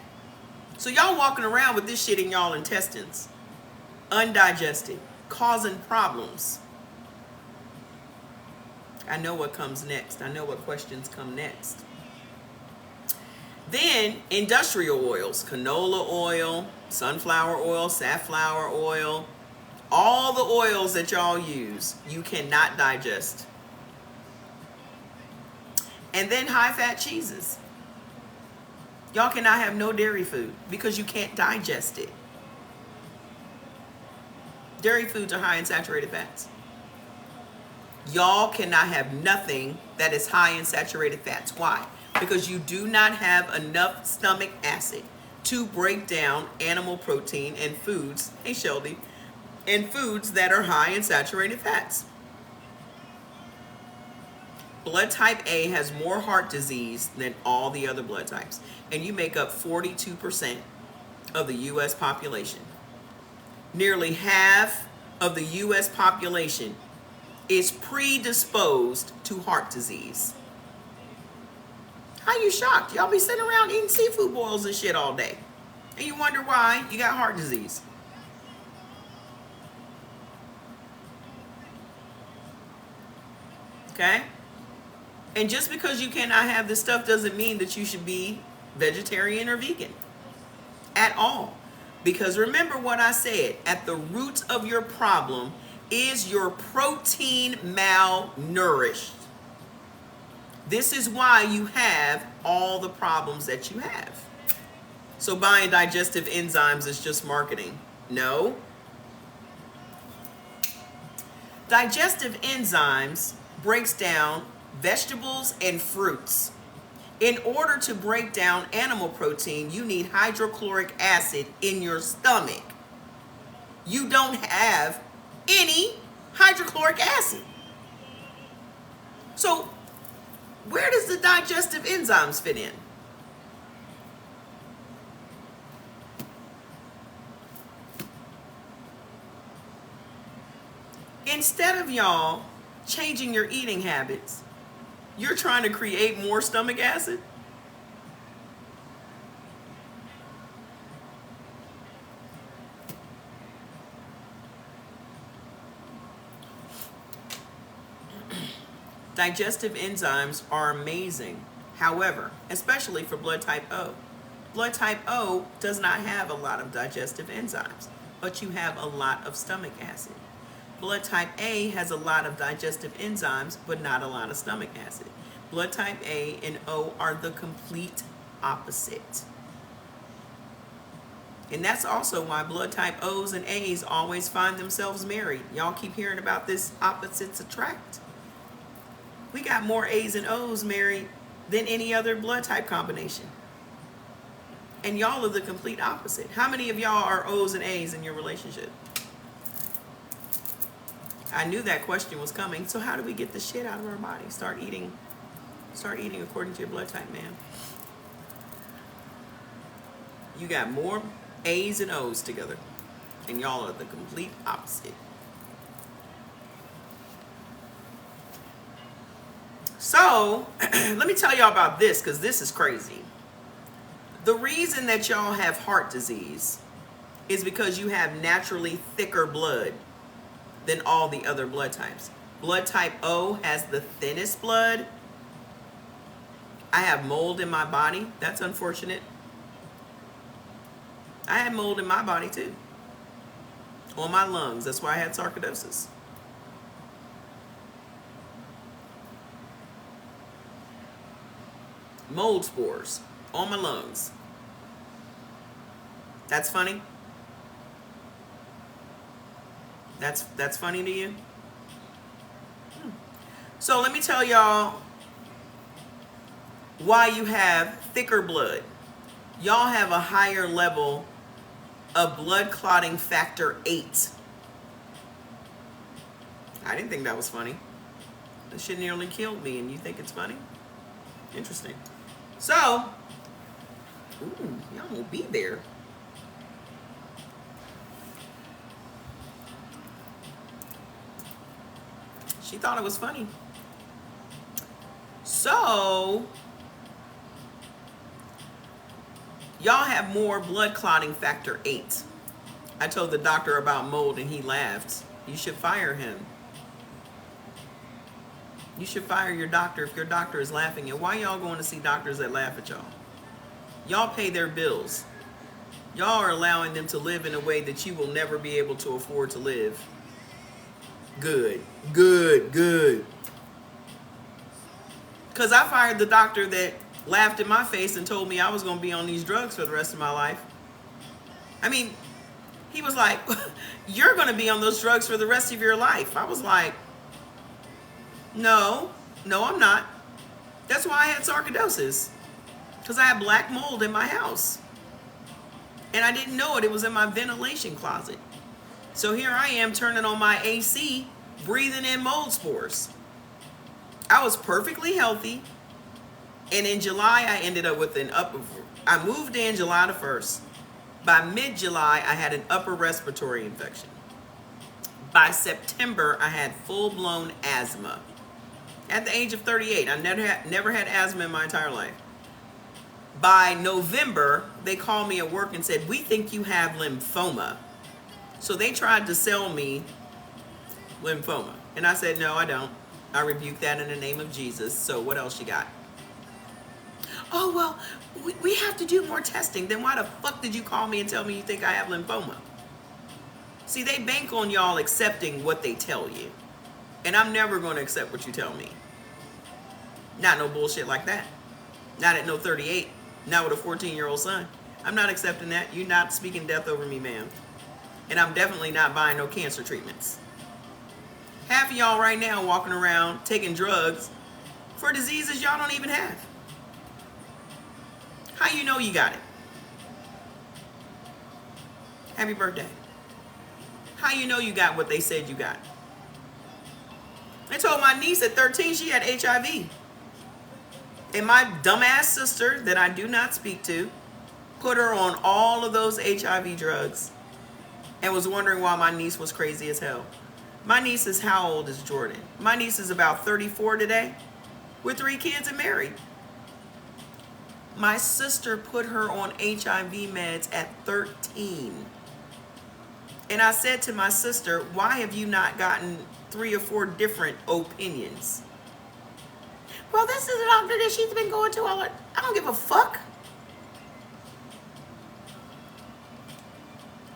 So y'all walking around with this shit in y'all intestines, undigested, causing problems. I know what comes next. I know what questions come next. Then industrial oils, canola oil, sunflower oil, safflower oil, all the oils that y'all use, you cannot digest. And then high-fat cheeses. Y'all cannot have no dairy food because you can't digest it. Dairy foods are high in saturated fats. Y'all cannot have nothing that is high in saturated fats. Why? Because you do not have enough stomach acid to break down animal protein and foods, hey Shelby, and foods that are high in saturated fats. Blood type A has more heart disease than all the other blood types, and you make up 42% of the U.S. population. Nearly half of the U.S. population is predisposed to heart disease. How you shocked? Y'all be sitting around eating seafood boils and shit all day, and you wonder why you got heart disease. Okay? And just because you cannot have this stuff doesn't mean that you should be vegetarian or vegan at all. Because remember what I said, at the root of your problem is your protein malnourished. This is why you have all the problems that you have. So buying digestive enzymes is just marketing. No. Digestive enzymes breaks down vegetables and fruits. In order to break down animal protein, you need hydrochloric acid in your stomach. You don't have any hydrochloric acid. So where does the digestive enzymes fit in? Instead of y'all changing your eating habits, you're trying to create more stomach acid? Digestive enzymes are amazing. However, especially for blood type O. Blood type O does not have a lot of digestive enzymes, but you have a lot of stomach acid. Blood type A has a lot of digestive enzymes, but not a lot of stomach acid. Blood type A and O are the complete opposite. And that's also why blood type O's and A's always find themselves married. Y'all keep hearing about this opposites attract. We got more A's and O's married than any other blood type combination. And y'all are the complete opposite. How many of y'all are O's and A's in your relationship? I knew that question was coming. So how do we get the shit out of our body? Start eating according to your blood type, man. You got more A's and O's together, and y'all are the complete opposite. So let me tell y'all about this, because this is crazy. The reason that y'all have heart disease is because you have naturally thicker blood than all the other blood types. Blood type O has the thinnest blood. I have mold in my body. That's unfortunate. I had mold in my body too. On my lungs. That's why I had sarcoidosis. Mold spores on my lungs. That's funny. That's funny to you? So let me tell y'all why you have thicker blood. y'all have a higher level of blood clotting factor 8. I didn't think that was funny. That shit nearly killed me, and you think it's funny? Interesting. So, ooh, y'all won't be there. She thought it was funny. So, y'all have more blood clotting factor 8. I told the doctor about mold and he laughed. You should fire him. You should fire your doctor if your doctor is laughing. And why y'all going to see doctors that laugh at y'all? Y'all pay their bills. Y'all are allowing them to live in a way that you will never be able to afford to live. Good, good, good. Because I fired the doctor that laughed in my face and told me I was going to be on these drugs for the rest of my life. I mean, he was like, you're going to be on those drugs for the rest of your life. I was like, no, I'm not. That's why I had sarcoidosis. Because I had black mold in my house. And I didn't know it. It was in my ventilation closet. So here I am turning on my AC, breathing in mold spores. I was perfectly healthy. And in July, I ended up with I moved in July the 1st. By mid-July, I had an upper respiratory infection. By September, I had full-blown asthma. At the age of 38, I never had asthma in my entire life. By November, they called me at work and said, we think you have lymphoma. So they tried to sell me lymphoma. And I said, no, I don't. I rebuke that in the name of Jesus. So what else you got? Oh, well, we have to do more testing. Then why the fuck did you call me and tell me you think I have lymphoma? See, they bank on y'all accepting what they tell you. And I'm never going to accept what you tell me. Not no bullshit like that. Not at no 38. Not with a 14-year-old son. I'm not accepting that. You're not speaking death over me, ma'am. And I'm definitely not buying no cancer treatments. Half of y'all right now walking around taking drugs for diseases y'all don't even have. How you know you got it? Happy birthday. How you know you got what they said you got? I told my niece at 13 she had HIV. And my dumbass sister that I do not speak to put her on all of those HIV drugs and was wondering why my niece was crazy as hell. My niece is how old is Jordan? My niece is about 34 today with 3 kids and married. My sister put her on HIV meds at 13. And I said to my sister, why have you not gotten 3 or 4 different opinions? Well, this is a doctor that she's been going to all her. I don't give a fuck.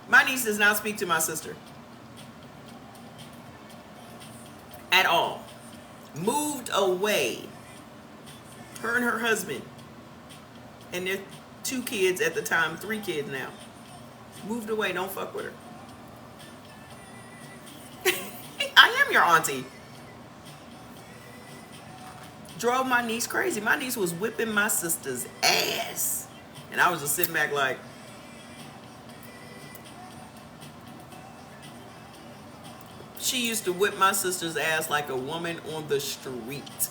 My niece does not speak to my sister. At all. Moved away. Her and her husband. And their 2 kids at the time, 3 kids now. Moved away, don't fuck with her. I am your auntie. Drove my niece crazy. My niece was whipping my sister's ass. And I was just sitting back like, she used to whip my sister's ass like a woman on the street.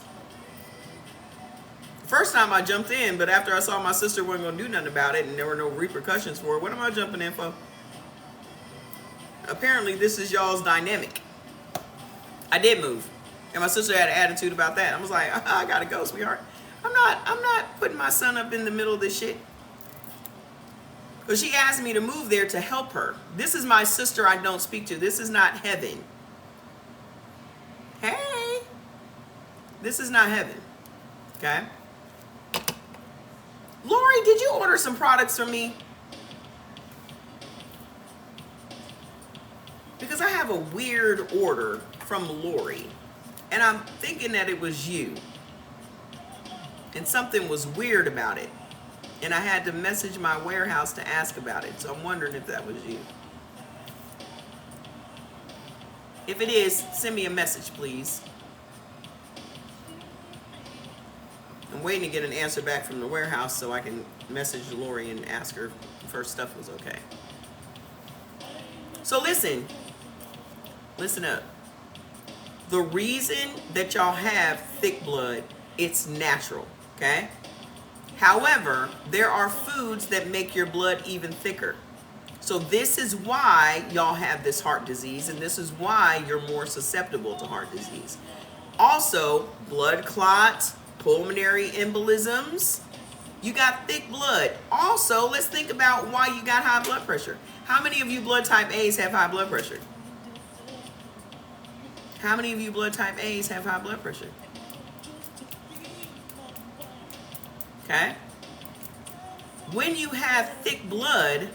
First time I jumped in, but after I saw my sister wasn't going to do nothing about it and there were no repercussions for it, what am I jumping in for? Apparently this is y'all's dynamic. I did move. And my sister had an attitude about that. I was like, I gotta go, sweetheart. I'm not putting my son up in the middle of this shit. But she asked me to move there to help her. This is my sister I don't speak to. This is not heaven. Hey. This is not heaven. Okay? Lori, did you order some products from me? Because I have a weird order from Lori. And I'm thinking that it was you. And something was weird about it. And I had to message my warehouse to ask about it. So I'm wondering if that was you. If it is, send me a message, please. I'm waiting to get an answer back from the warehouse so I can message Lori and ask her if her stuff was okay. So listen up. The reason that y'all have thick blood, it's natural, okay? However, there are foods that make your blood even thicker. So this is why y'all have this heart disease, and this is why you're more susceptible to heart disease. Also, blood clots, pulmonary embolisms. You got thick blood. Also, let's think about why you got high blood pressure. How many of you blood type A's have high blood pressure? How many of you blood type A's have high blood pressure? Okay? When you have thick blood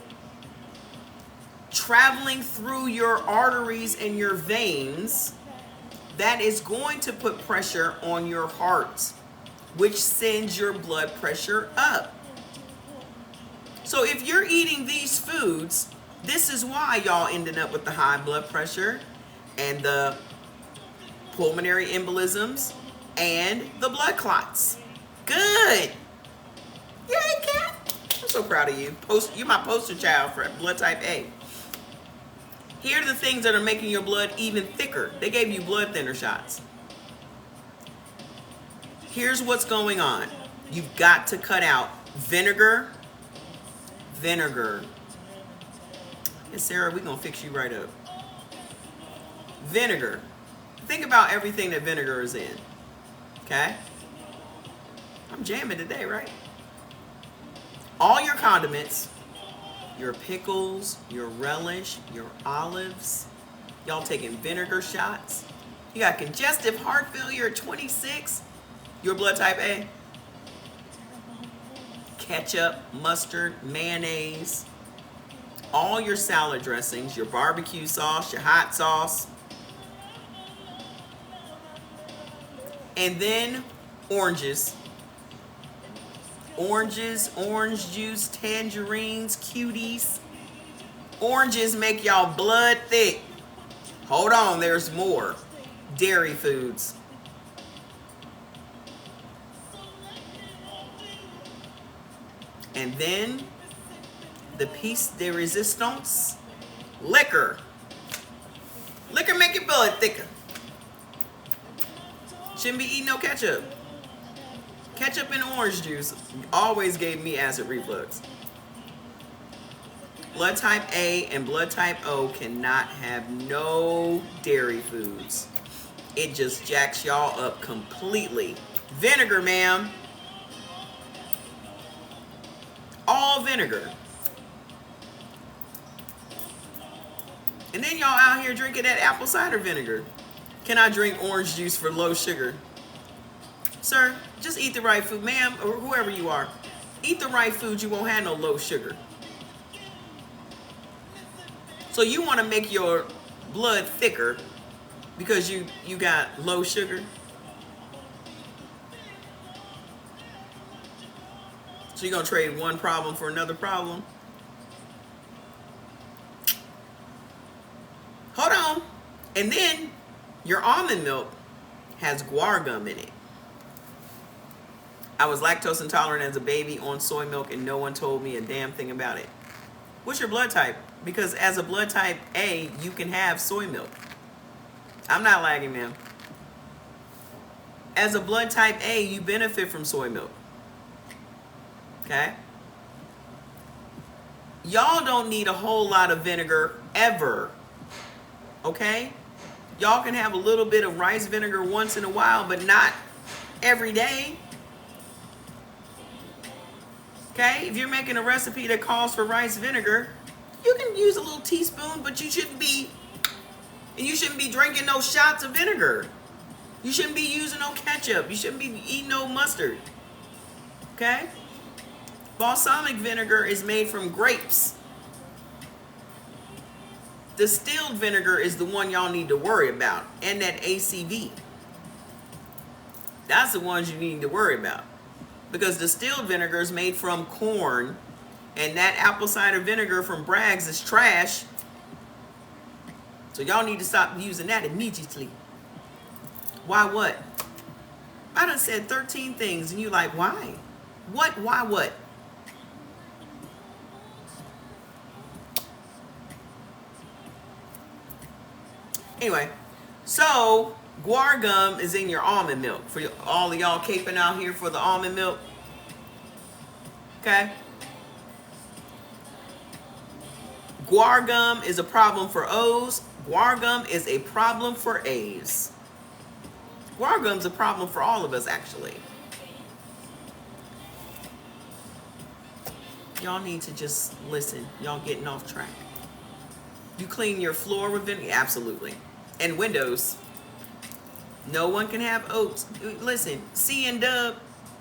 traveling through your arteries and your veins, that is going to put pressure on your heart, which sends your blood pressure up. So if you're eating these foods, this is why y'all ended up with the high blood pressure and the pulmonary embolisms and the blood clots. Good. Yay, Kat. I'm so proud of you. You're my poster child for blood type A. Here are the things that are making your blood even thicker. They gave you blood thinner shots. Here's what's going on. You've got to cut out vinegar. And Sarah, we're going to fix you right up. Vinegar. Think about everything that vinegar is in. Okay? I'm jamming today, right? All your condiments, your pickles, your relish, your olives. Y'all taking vinegar shots. You got congestive heart failure at 26. Your blood type A. Ketchup, mustard, mayonnaise. All your salad dressings, your barbecue sauce, your hot sauce. And then oranges. Oranges, orange juice, tangerines, cuties. Oranges make y'all blood thick. Hold on, there's more. Dairy foods. And then the piece de resistance, liquor. Liquor make your blood thicker. Shouldn't be eating no ketchup. Ketchup and orange juice always gave me acid reflux. Blood type A and blood type O cannot have no dairy foods. It just jacks y'all up completely. Vinegar, ma'am. All vinegar. And then y'all out here drinking that apple cider vinegar. Can I drink orange juice for low sugar? Sir, just eat the right food. Ma'am, or whoever you are. Eat the right food. You won't have no low sugar. So you want to make your blood thicker because you got low sugar? So you're going to trade one problem for another problem? Hold on. And then your almond milk has guar gum in it. I was lactose intolerant as a baby on soy milk and no one told me a damn thing about it. What's your blood type? Because as a blood type A, you can have soy milk. I'm not lagging, ma'am. As a blood type A, you benefit from soy milk. Okay? Y'all don't need a whole lot of vinegar ever. Okay? Y'all can have a little bit of rice vinegar once in a while, but not every day. Okay? If you're making a recipe that calls for rice vinegar, you can use a little teaspoon, but you shouldn't be drinking no shots of vinegar. You shouldn't be using no ketchup. You shouldn't be eating no mustard. Okay? Balsamic vinegar is made from grapes. Distilled vinegar is the one y'all need to worry about, and that ACV. That's the ones you need to worry about. Because distilled vinegar is made from corn, and that apple cider vinegar from Bragg's is trash. So y'all need to stop using that immediately. Why what? I done said 13 things and you like, why? What? Why what? Anyway, so guar gum is in your almond milk. For all of y'all caping out here for the almond milk. Okay? Guar gum is a problem for O's. Guar gum is a problem for A's. Guar gum's a problem for all of us, actually. Y'all need to just listen. Y'all getting off track. You clean your floor with vinegar? Absolutely. And windows. No one can have oats. Listen, C and Dub,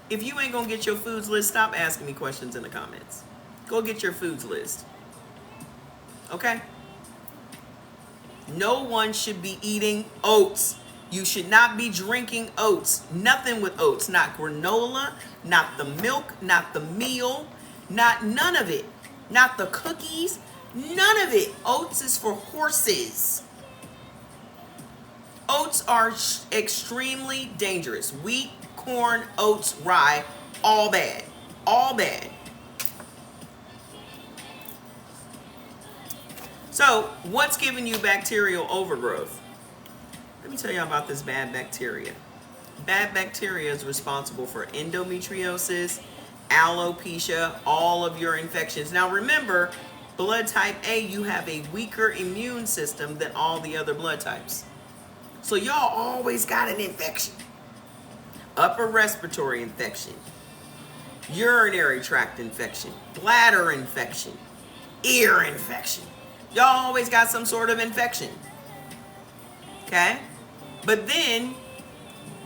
if you ain't gonna get your foods list, stop asking me questions in the comments. Go get your foods list. Okay? No one should be eating oats. You should not be drinking oats. Nothing with oats. Not granola, not the milk, not the meal, none of it. Not the cookies, none of it. Oats is for horses. Oats are extremely dangerous. Wheat, corn, oats, rye, all bad. All bad. So, what's giving you bacterial overgrowth? Let me tell you about this bad bacteria. Bad bacteria is responsible for endometriosis, alopecia, all of your infections. Now remember, blood type A, you have a weaker immune system than all the other blood types. So y'all always got an infection. Upper respiratory infection, urinary tract infection, bladder infection, ear infection. Y'all always got some sort of infection. Okay? But then,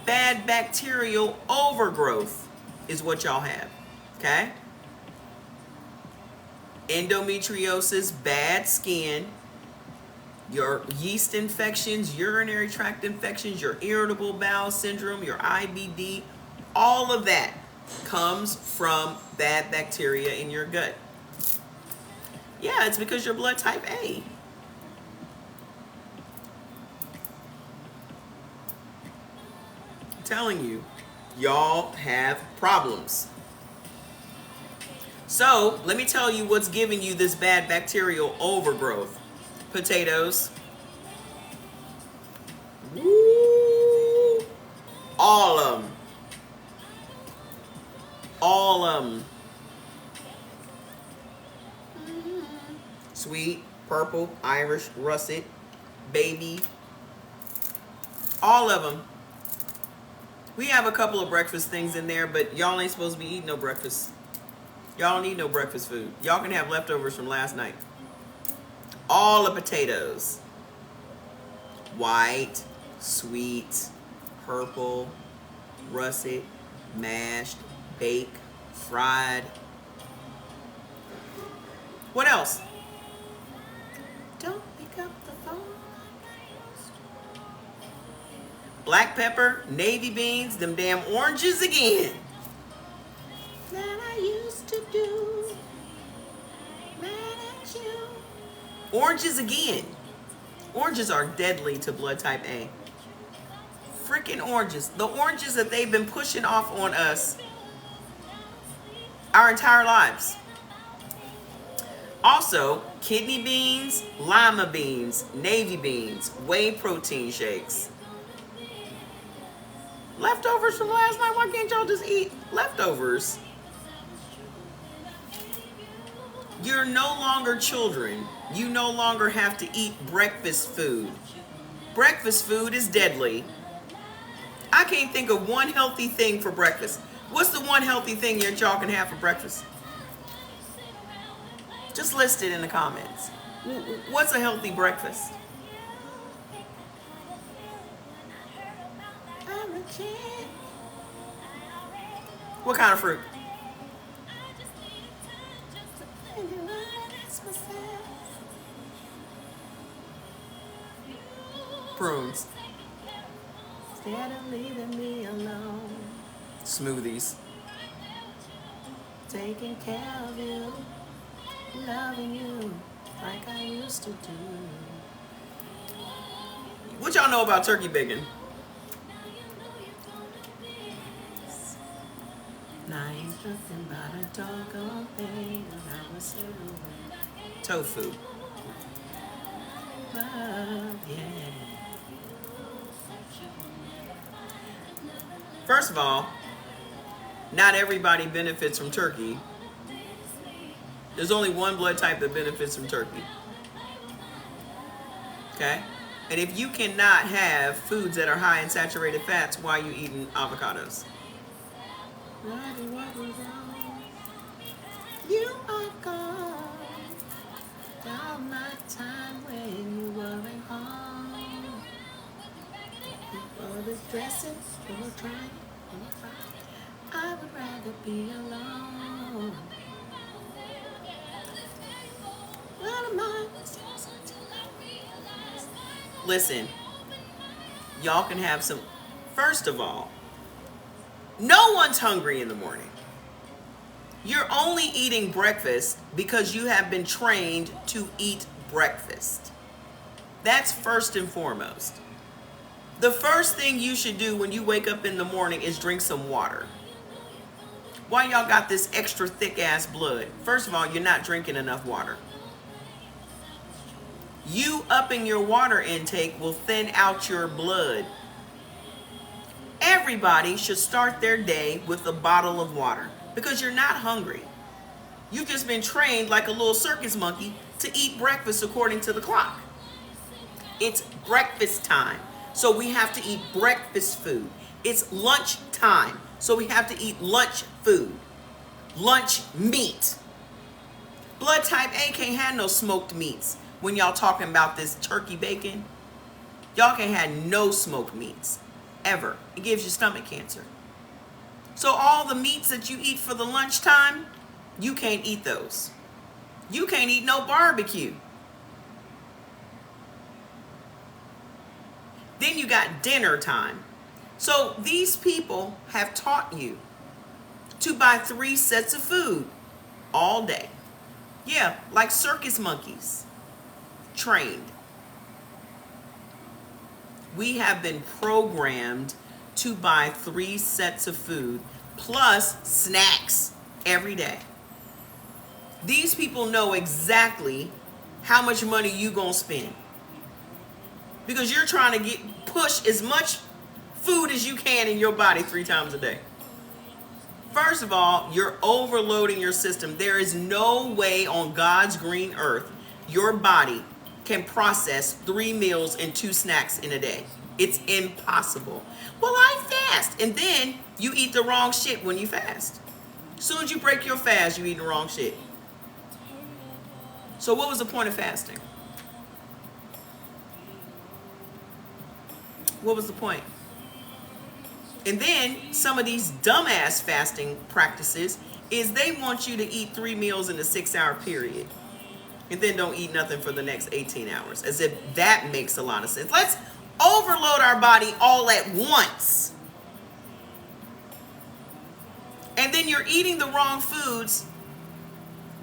bad bacterial overgrowth is what y'all have. Okay? Endometriosis, bad skin, your yeast infections, urinary tract infections, your irritable bowel syndrome, your IBD, all of that comes from bad bacteria in your gut. Yeah, it's because you're blood type A. I'm telling you, y'all have problems. So, let me tell you what's giving you this bad bacterial overgrowth. Potatoes. Woo! All of them. All of them. Sweet, purple, Irish, russet, baby. All of them. We have a couple of breakfast things in there, but y'all ain't supposed to be eating no breakfast. Y'all don't eat no breakfast food. Y'all can have leftovers from last night. All the potatoes. White, sweet, purple, russet, mashed, baked, fried. What else? Don't pick up the phone. Black pepper, navy beans, them damn oranges again. That I used to do. Mad at you. Oranges again. Oranges are deadly to blood type A. Freaking oranges. The oranges that they've been pushing off on us our entire lives. Also, kidney beans, lima beans, navy beans, whey protein shakes. Leftovers from last night, why can't y'all just eat leftovers? You're no longer children. You no longer have to eat breakfast food. Breakfast food is deadly. I can't think of one healthy thing for breakfast. What's the one healthy thing that y'all can have for breakfast? Just list it in the comments. What's a healthy breakfast? What kind of fruit? Prunes. Instead of leaving me alone. Smoothies. Taking care of you. Loving you like I used to do. What y'all know about turkey bacon? I ain't nothing but a doggone thing. And I was so tofu. Yeah. First of all, not everybody benefits from turkey. There's only one blood type that benefits from turkey. Okay? And if you cannot have foods that are high in saturated fats, why are you eating avocados? You are gone. All my time when you weren't home. All the dressing, all trying, I would rather be alone. Listen, y'all can have some. First of all, no one's hungry in the morning. You're only eating breakfast because you have been trained to eat breakfast. That's first and foremost. The first thing you should do when you wake up in the morning is drink some water. Why y'all got this extra thick ass blood? First of all, you're not drinking enough water. You upping your water intake will thin out your blood. Everybody should start their day with a bottle of water because you're not hungry. You've just been trained like a little circus monkey to eat breakfast according to the clock. It's breakfast time, so we have to eat breakfast food. It's lunch time, so we have to eat lunch food. Lunch meat. Blood type A can't have no smoked meats. When y'all talking about this turkey bacon, y'all can't have no smoked meats ever. It gives you stomach cancer. So all the meats that you eat for the lunchtime, you can't eat those. You can't eat no barbecue. Then you got dinner time. So these people have taught you to buy 3 sets of food all day. Yeah, like circus monkeys. Trained. We have been programmed to buy 3 sets of food plus snacks every day. These people know exactly how much money you gonna spend because you're trying to push as much food as you can in your body 3 times a day. First of all, you're overloading your system. There is no way on God's green earth your body can process 3 meals and 2 snacks in a day. It's impossible. Well, I fast. And then you eat the wrong shit when you fast. As soon as you break your fast, you eat the wrong shit. So what was the point of fasting? What was the point? And then some of these dumbass fasting practices is they want you to eat 3 meals in a 6-hour period. And then don't eat nothing for the next 18 hours. As if that makes a lot of sense. Let's overload our body all at once. And then you're eating the wrong foods,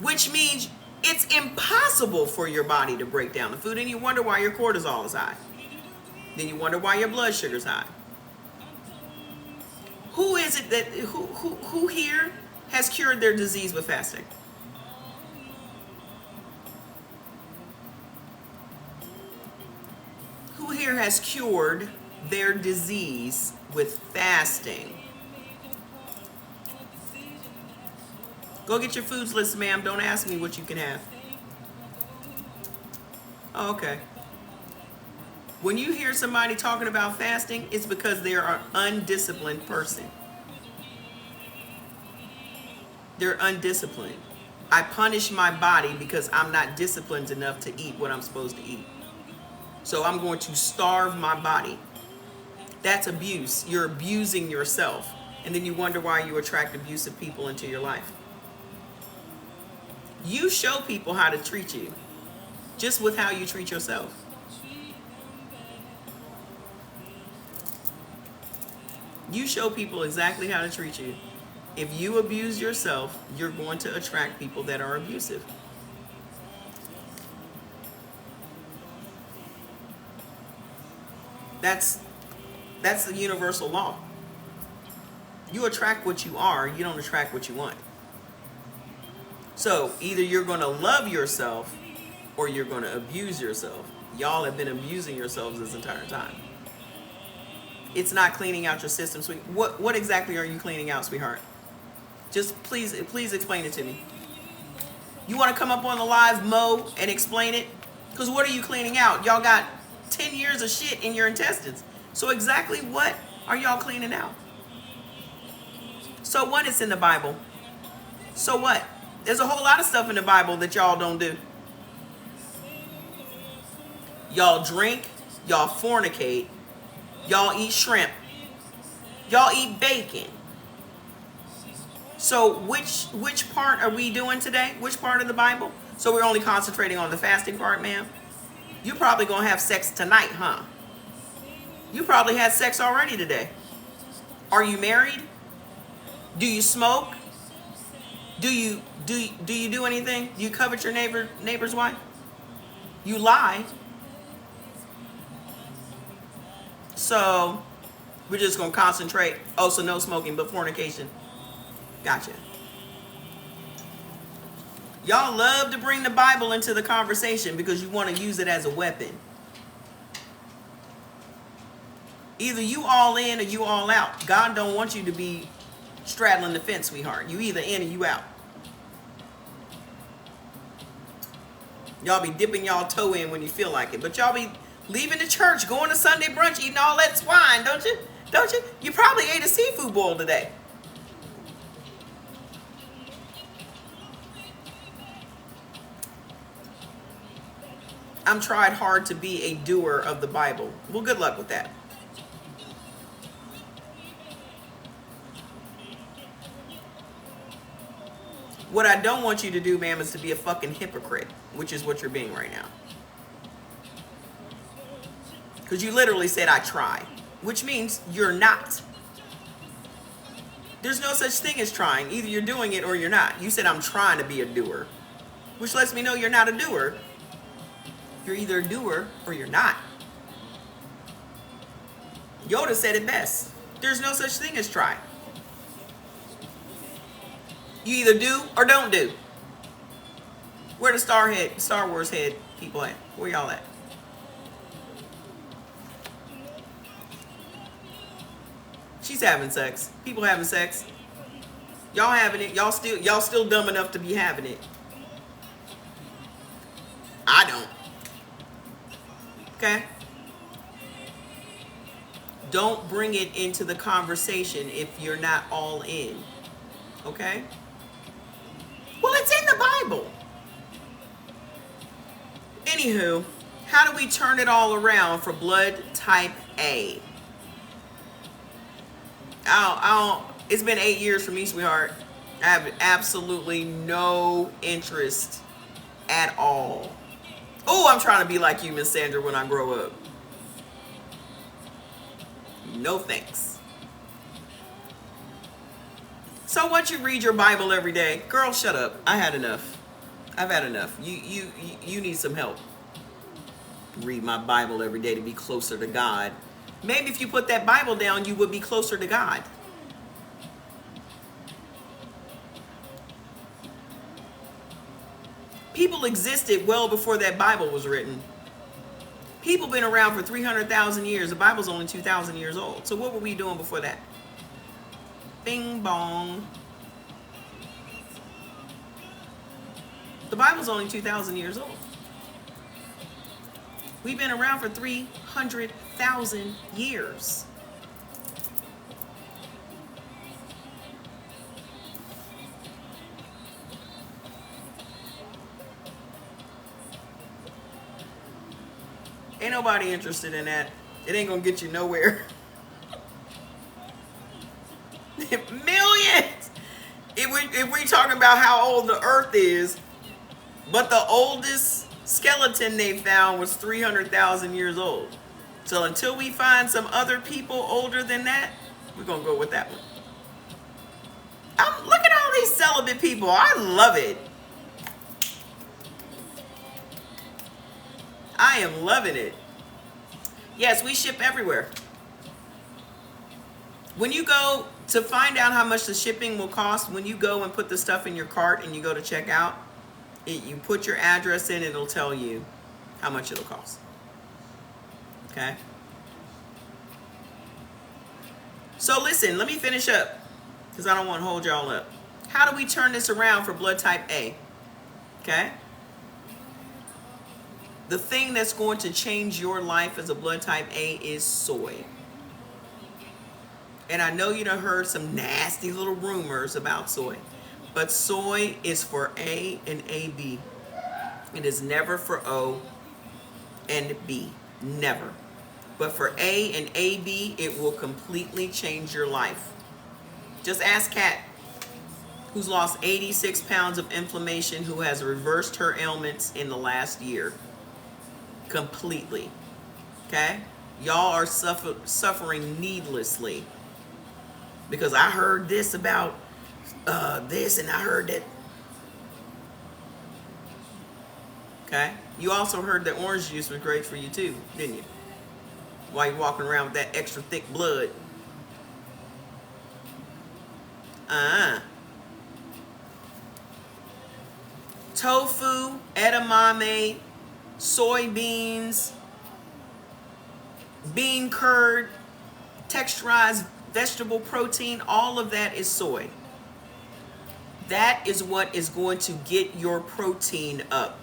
which means it's impossible for your body to break down the food. And you wonder why your cortisol is high. Then you wonder why your blood sugar is high. Who is it that, who here has cured their disease with fasting? Who here has cured their disease with fasting? Go get your foods list, ma'am. Don't ask me what you can have. Oh, okay. When you hear somebody talking about fasting, it's because they are an undisciplined person. They're undisciplined. I punish my body because I'm not disciplined enough to eat what I'm supposed to eat. So I'm going to starve my body. That's abuse. You're abusing yourself. And then you wonder why you attract abusive people into your life. You show people how to treat you just with how you treat yourself. You show people exactly how to treat you. If you abuse yourself, you're going to attract people that are abusive. That's the universal law. You attract what you are. You don't attract what you want. So either you're going to love yourself or you're going to abuse yourself. Y'all have been abusing yourselves this entire time. It's not cleaning out your system, sweet. What exactly are you cleaning out, sweetheart? Just please explain it to me. You want to come up on the live, Mo, and explain it? Because what are you cleaning out? Y'all got 10 years of shit in your intestines. So exactly what are y'all cleaning out? So what is in the Bible? So what? There's a whole lot of stuff in the Bible that y'all don't do. Y'all drink, y'all fornicate, y'all eat shrimp, y'all eat bacon. So which part are we doing today? Which part of the Bible? So we're only concentrating on the fasting part, ma'am? You probably gonna have sex tonight, huh? You probably had sex already today. Are you married? Do you smoke? Do you do anything? Do you covet your neighbor's wife? You lie. So we're just gonna concentrate. Oh, so no smoking, but fornication. Gotcha. Y'all love to bring the Bible into the conversation because you want to use it as a weapon. Either you all in or you all out. God don't want you to be straddling the fence, sweetheart. You either in or you out. Y'all be dipping y'all toe in when you feel like it. But y'all be leaving the church, going to Sunday brunch, eating all that swine, don't you? Don't you? You probably ate a seafood boil today. I'm tried hard to be a doer of the Bible. Well, good luck with that. What I don't want you to do, ma'am, is to be a fucking hypocrite, which is what you're being right now. Because you literally said, I try, which means you're not. There's no such thing as trying. Either you're doing it or you're not. You said, I'm trying to be a doer, which lets me know you're not a doer. You're either a doer or you're not. Yoda said it best. There's no such thing as try. You either do or don't do. Where the Star Wars head people at? Where y'all at? She's having sex. People having sex. Y'all having it. Y'all still dumb enough to be having it. I don't. Okay? Don't bring it into the conversation if you're not all in. Okay? Well, it's in the Bible. Anywho, how do we turn it all around for blood type A? It's been 8 years for me, sweetheart. I have absolutely no interest at all. Oh, I'm trying to be like you, Miss Sandra, when I grow up. No thanks. So what, you read your Bible every day? Girl, shut up. I had enough. I've had enough. You need some help. Read my Bible every day to be closer to God. Maybe if you put that Bible down, you would be closer to God. People existed well before that Bible was written. People been around for 300,000 years. The Bible's only 2,000 years old. So what were we doing before that? Bing bong. The Bible's only 2,000 years old. We've been around for 300,000 years. Ain't nobody interested in that. It ain't gonna get you nowhere. Millions! If we talking about how old the earth is, but the oldest skeleton they found was 300,000 years old. So until we find some other people older than that, we're gonna go with that one. Look at all these celibate people. I love it. I am loving it. Yes, we ship everywhere. When you go to find out how much the shipping will cost, when you go and put the stuff in your cart and you go to check out, you put your address in, it'll tell you how much it'll cost. Okay? So listen, let me finish up because I don't want to hold y'all up. How do we turn this around for blood type A? Okay? The thing that's going to change your life as a blood type A is soy. And I know you done heard some nasty little rumors about soy, but soy is for A and AB. It is never for O and B. Never. But for A and AB, it will completely change your life. Just ask Kat, who's lost 86 pounds of inflammation, who has reversed her ailments in the last year. Completely. Okay? Y'all are suffering needlessly. Because I heard this about this and I heard that. Okay? You also heard that orange juice was great for you too, didn't you? While you're walking around with that extra thick blood. Tofu, edamame, soybeans, bean curd, texturized vegetable protein, all of that is soy. That is what is going to get your protein up.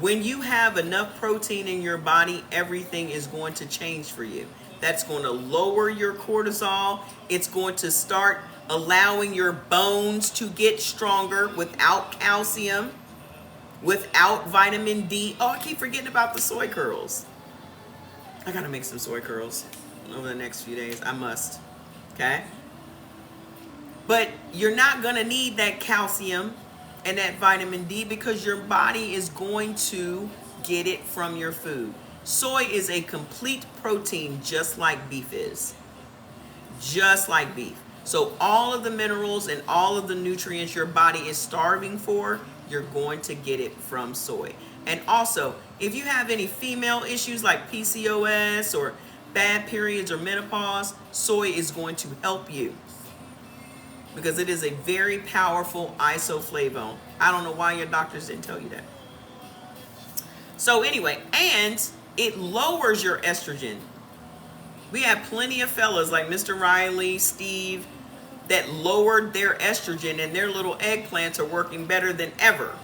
When you have enough protein in your body, everything is going to change for you. That's going to lower your cortisol. It's going to start allowing your bones to get stronger without calcium, without vitamin D. Oh, I keep forgetting about the soy curls. I gotta make some soy curls over the next few days. I must. Okay? But you're not gonna need that calcium and that vitamin D because your body is going to get it from your food. Soy is a complete protein just like beef is. Just like beef. So all of the minerals and all of the nutrients your body is starving for, you're going to get it from soy. And also, if you have any female issues like PCOS or bad periods or menopause, soy is going to help you because it is a very powerful isoflavone. I don't know why your doctors didn't tell you that. So anyway, and it lowers your estrogen. We have plenty of fellas like Mr. Riley, Steve, that lowered their estrogen and their little eggplants are working better than ever.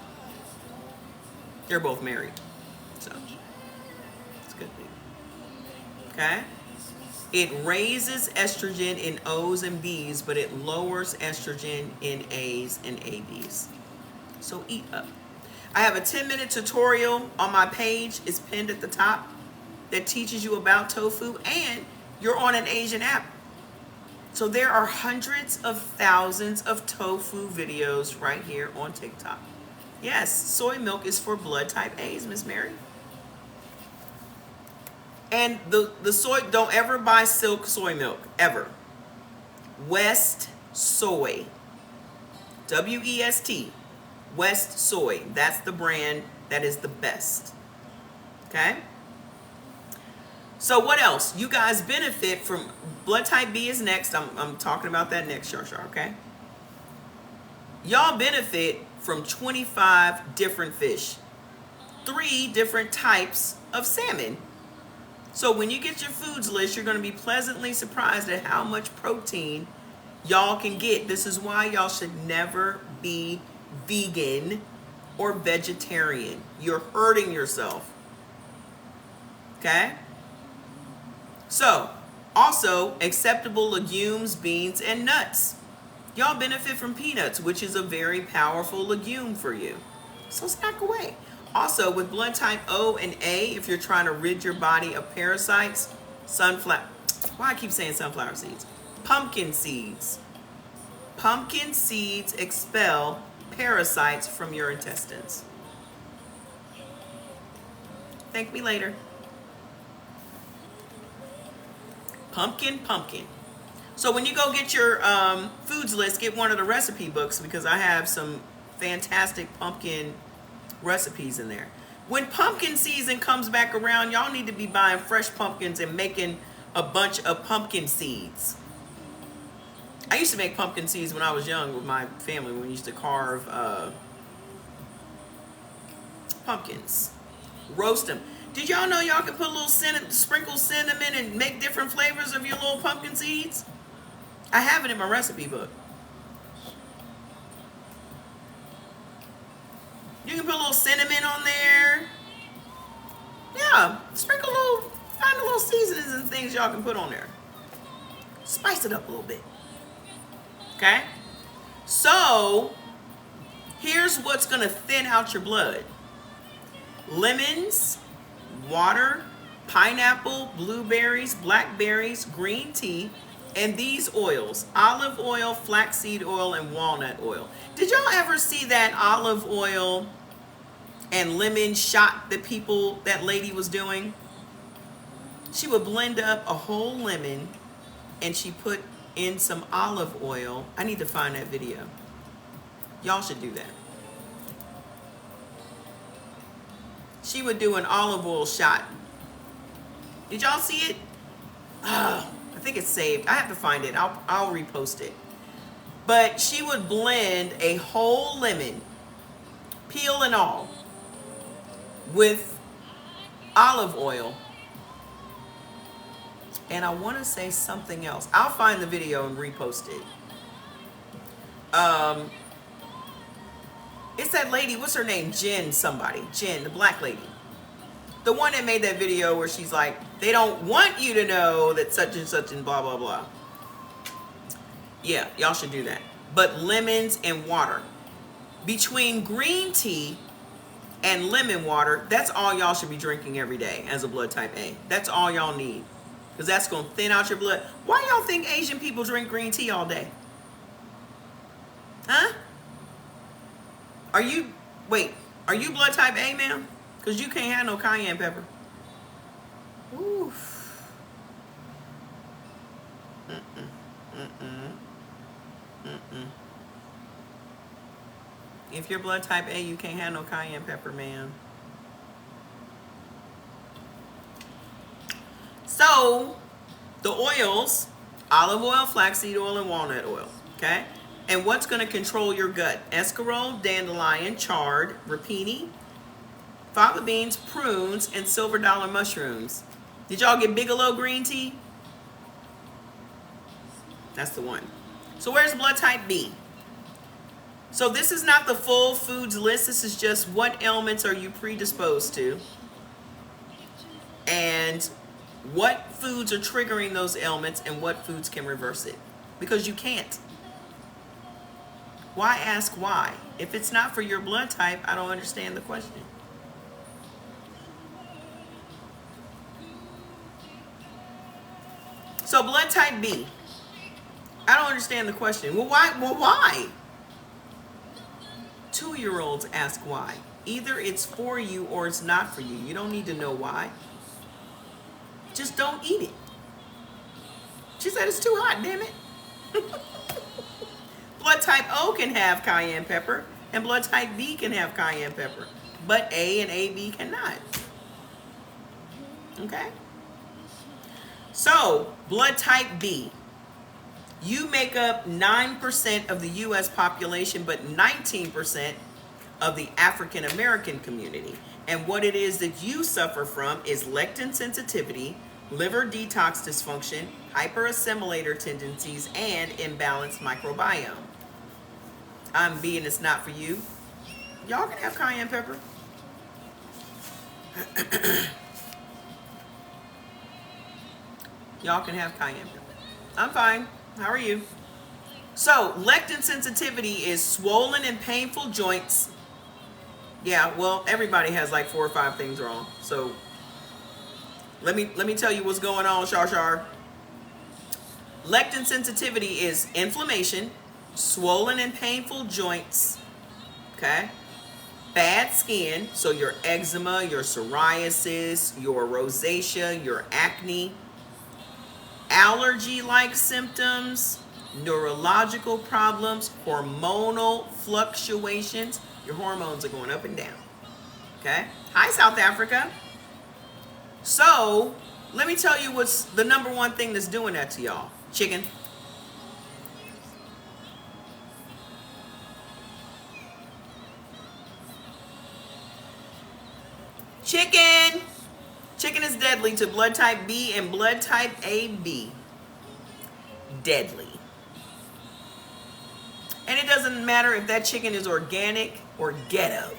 They're both married. So, it's a good thing. Okay? It raises estrogen in O's and B's, but it lowers estrogen in A's and AB's. So eat up. I have a 10-minute tutorial on my page. It's pinned at the top that teaches you about tofu, and you're on an Asian app. So there are hundreds of thousands of tofu videos right here on TikTok. Yes, soy milk is for blood type A's, Miss Mary. And the soy, don't ever buy Silk soy milk, ever. West Soy. W-E-S-T. West Soy. That's the brand that is the best. Okay? So what else? You guys benefit from blood type B is next. I'm talking about that next, Shar, okay? Y'all benefit from 25 different fish. 3 different types of salmon. So when you get your foods list, you're going to be pleasantly surprised at how much protein y'all can get. This is why y'all should never be vegan or vegetarian. You're hurting yourself. Okay? So, also acceptable legumes, beans, and nuts. Y'all benefit from peanuts, which is a very powerful legume for you. So snack away. Also, with blood type O and A, if you're trying to rid your body of parasites, why I keep saying sunflower seeds? Pumpkin seeds. Pumpkin seeds expel parasites from your intestines. Thank me later. Pumpkin. So when you go get your foods list, get one of the recipe books because I have some fantastic pumpkin recipes in there. When pumpkin season comes back around, y'all need to be buying fresh pumpkins and making a bunch of pumpkin seeds. I used to make pumpkin seeds when I was young with my family when we used to carve pumpkins, roast them. Did y'all know y'all can put a little sprinkle cinnamon and make different flavors of your little pumpkin seeds? I have it in my recipe book. You can put a little cinnamon on there. Yeah, sprinkle find a little seasonings and things y'all can put on there. Spice it up a little bit. Okay? So, here's what's going to thin out your blood. Lemons, water, pineapple, blueberries, blackberries, green tea, and these oils: olive oil, flaxseed oil, and walnut oil. Did y'all ever see that olive oil and lemon shot that lady was doing? She would blend up a whole lemon and she put in some olive oil. I need to find that video. Y'all should do that. She would do an olive oil shot. Did y'all see it? I think it's saved. I have to find it. I'll repost it. But she would blend a whole lemon, peel and all, with olive oil. And I want to say something else. I'll find the video and repost it. It's that lady, what's her name? Jen, the black lady. The one that made that video where she's like, they don't want you to know that such and blah, blah, blah. Yeah, y'all should do that. But lemons and water. Between green tea and lemon water, that's all y'all should be drinking every day as a blood type A. That's all y'all need. Because that's going to thin out your blood. Why y'all think Asian people drink green tea all day? Huh? Are you blood type A, ma'am? Because you can't have no cayenne pepper. Oof. If you're blood type A, you can't have no cayenne pepper, ma'am. So, the oils: olive oil, flaxseed oil, and walnut oil. Okay? And what's going to control your gut? Escarole, dandelion, chard, rapini, fava beans, prunes, and silver dollar mushrooms. Did y'all get Bigelow green tea? That's the one. So where's blood type B? So this is not the full foods list. This is just what ailments are you predisposed to, and what foods are triggering those ailments, and what foods can reverse it. Because you can't. Why ask why? If it's not for your blood type, I don't understand the question. So blood type B. I don't understand the question. Well, why? Well, why? 2-year-olds ask why. Either it's for you or it's not for you. You don't need to know why. Just don't eat it. She said it's too hot, damn it. Blood type O can have cayenne pepper, and blood type B can have cayenne pepper, but A and AB cannot. Okay? So, blood type B. You make up 9% of the U.S. population, but 19% of the African American community. And what it is that you suffer from is lectin sensitivity, liver detox dysfunction, hyperassimilator tendencies, and imbalanced microbiome. I'm B and it's not for you. Y'all can have cayenne pepper. Y'all can have cayenne pepper. I'm fine. How are you? So, lectin sensitivity is swollen and painful joints. Yeah, well, everybody has like 4 or 5 things wrong. So, let me tell you what's going on, Shar. Lectin sensitivity is inflammation, swollen and painful joints, okay? Bad skin, so your eczema, your psoriasis, your rosacea, your acne, allergy-like symptoms, neurological problems, hormonal fluctuations. Your hormones are going up and down, okay? Hi, South Africa. So, let me tell you what's the number one thing that's doing that to y'all. Chicken. Chicken. Chicken is deadly to blood type B and blood type AB. Deadly. And it doesn't matter if that chicken is organic or ghetto.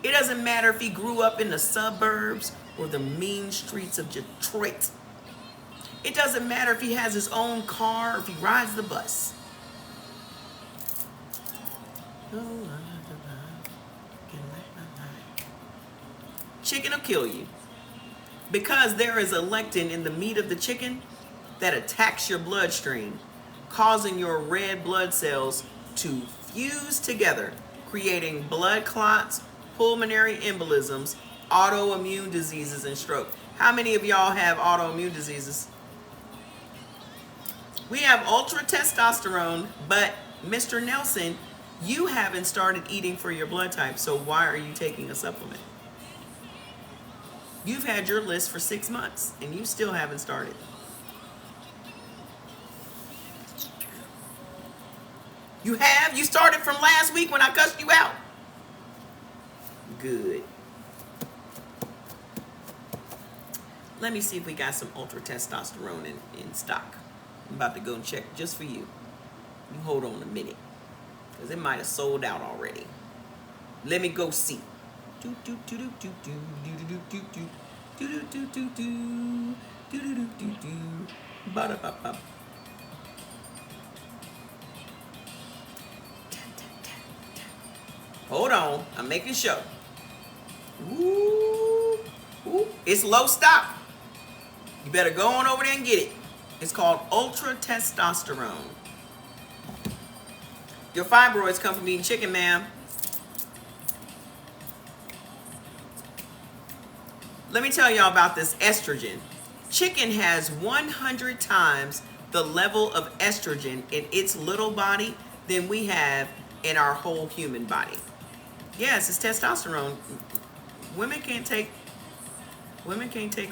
It doesn't matter if he grew up in the suburbs or the mean streets of Detroit. It doesn't matter if he has his own car or if he rides the bus. Chicken will kill you because there is a lectin in the meat of the chicken that attacks your bloodstream, causing your red blood cells to fuse together, creating blood clots, pulmonary embolisms, autoimmune diseases, and stroke. How many of y'all have autoimmune diseases? We have ultra testosterone, but Mr. Nelson, you haven't started eating for your blood type, so why are you taking a supplement? You've had your list for 6 months and you still haven't started. You have? You started from last week when I cussed you out? Good. Let me see if we got some ultra testosterone in stock. I'm about to go and check just for you. You hold on a minute, because it might have sold out already. Let me go see. Hold on, I'm making sure. Ooh, ooh, it's low stock. You better go on over there and get it. It's called ultra testosterone. Your fibroids come from eating chicken, ma'am. Let me tell y'all about this estrogen. Chicken has 100 times the level of estrogen in its little body than we have in our whole human body. Yes, it's testosterone. Women can't take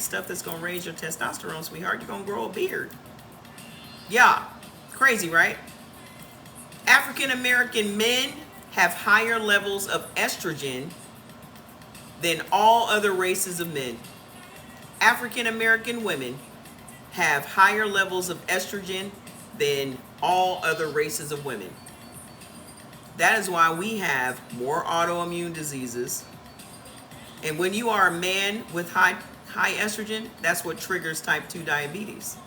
stuff that's gonna raise your testosterone, sweetheart. You're gonna grow a beard. Yeah, crazy, right? African American men have higher levels of estrogen than all other races of men. African American women have higher levels of estrogen than all other races of women. That is why we have more autoimmune diseases. And when you are a man with high estrogen, that's what triggers type 2 diabetes.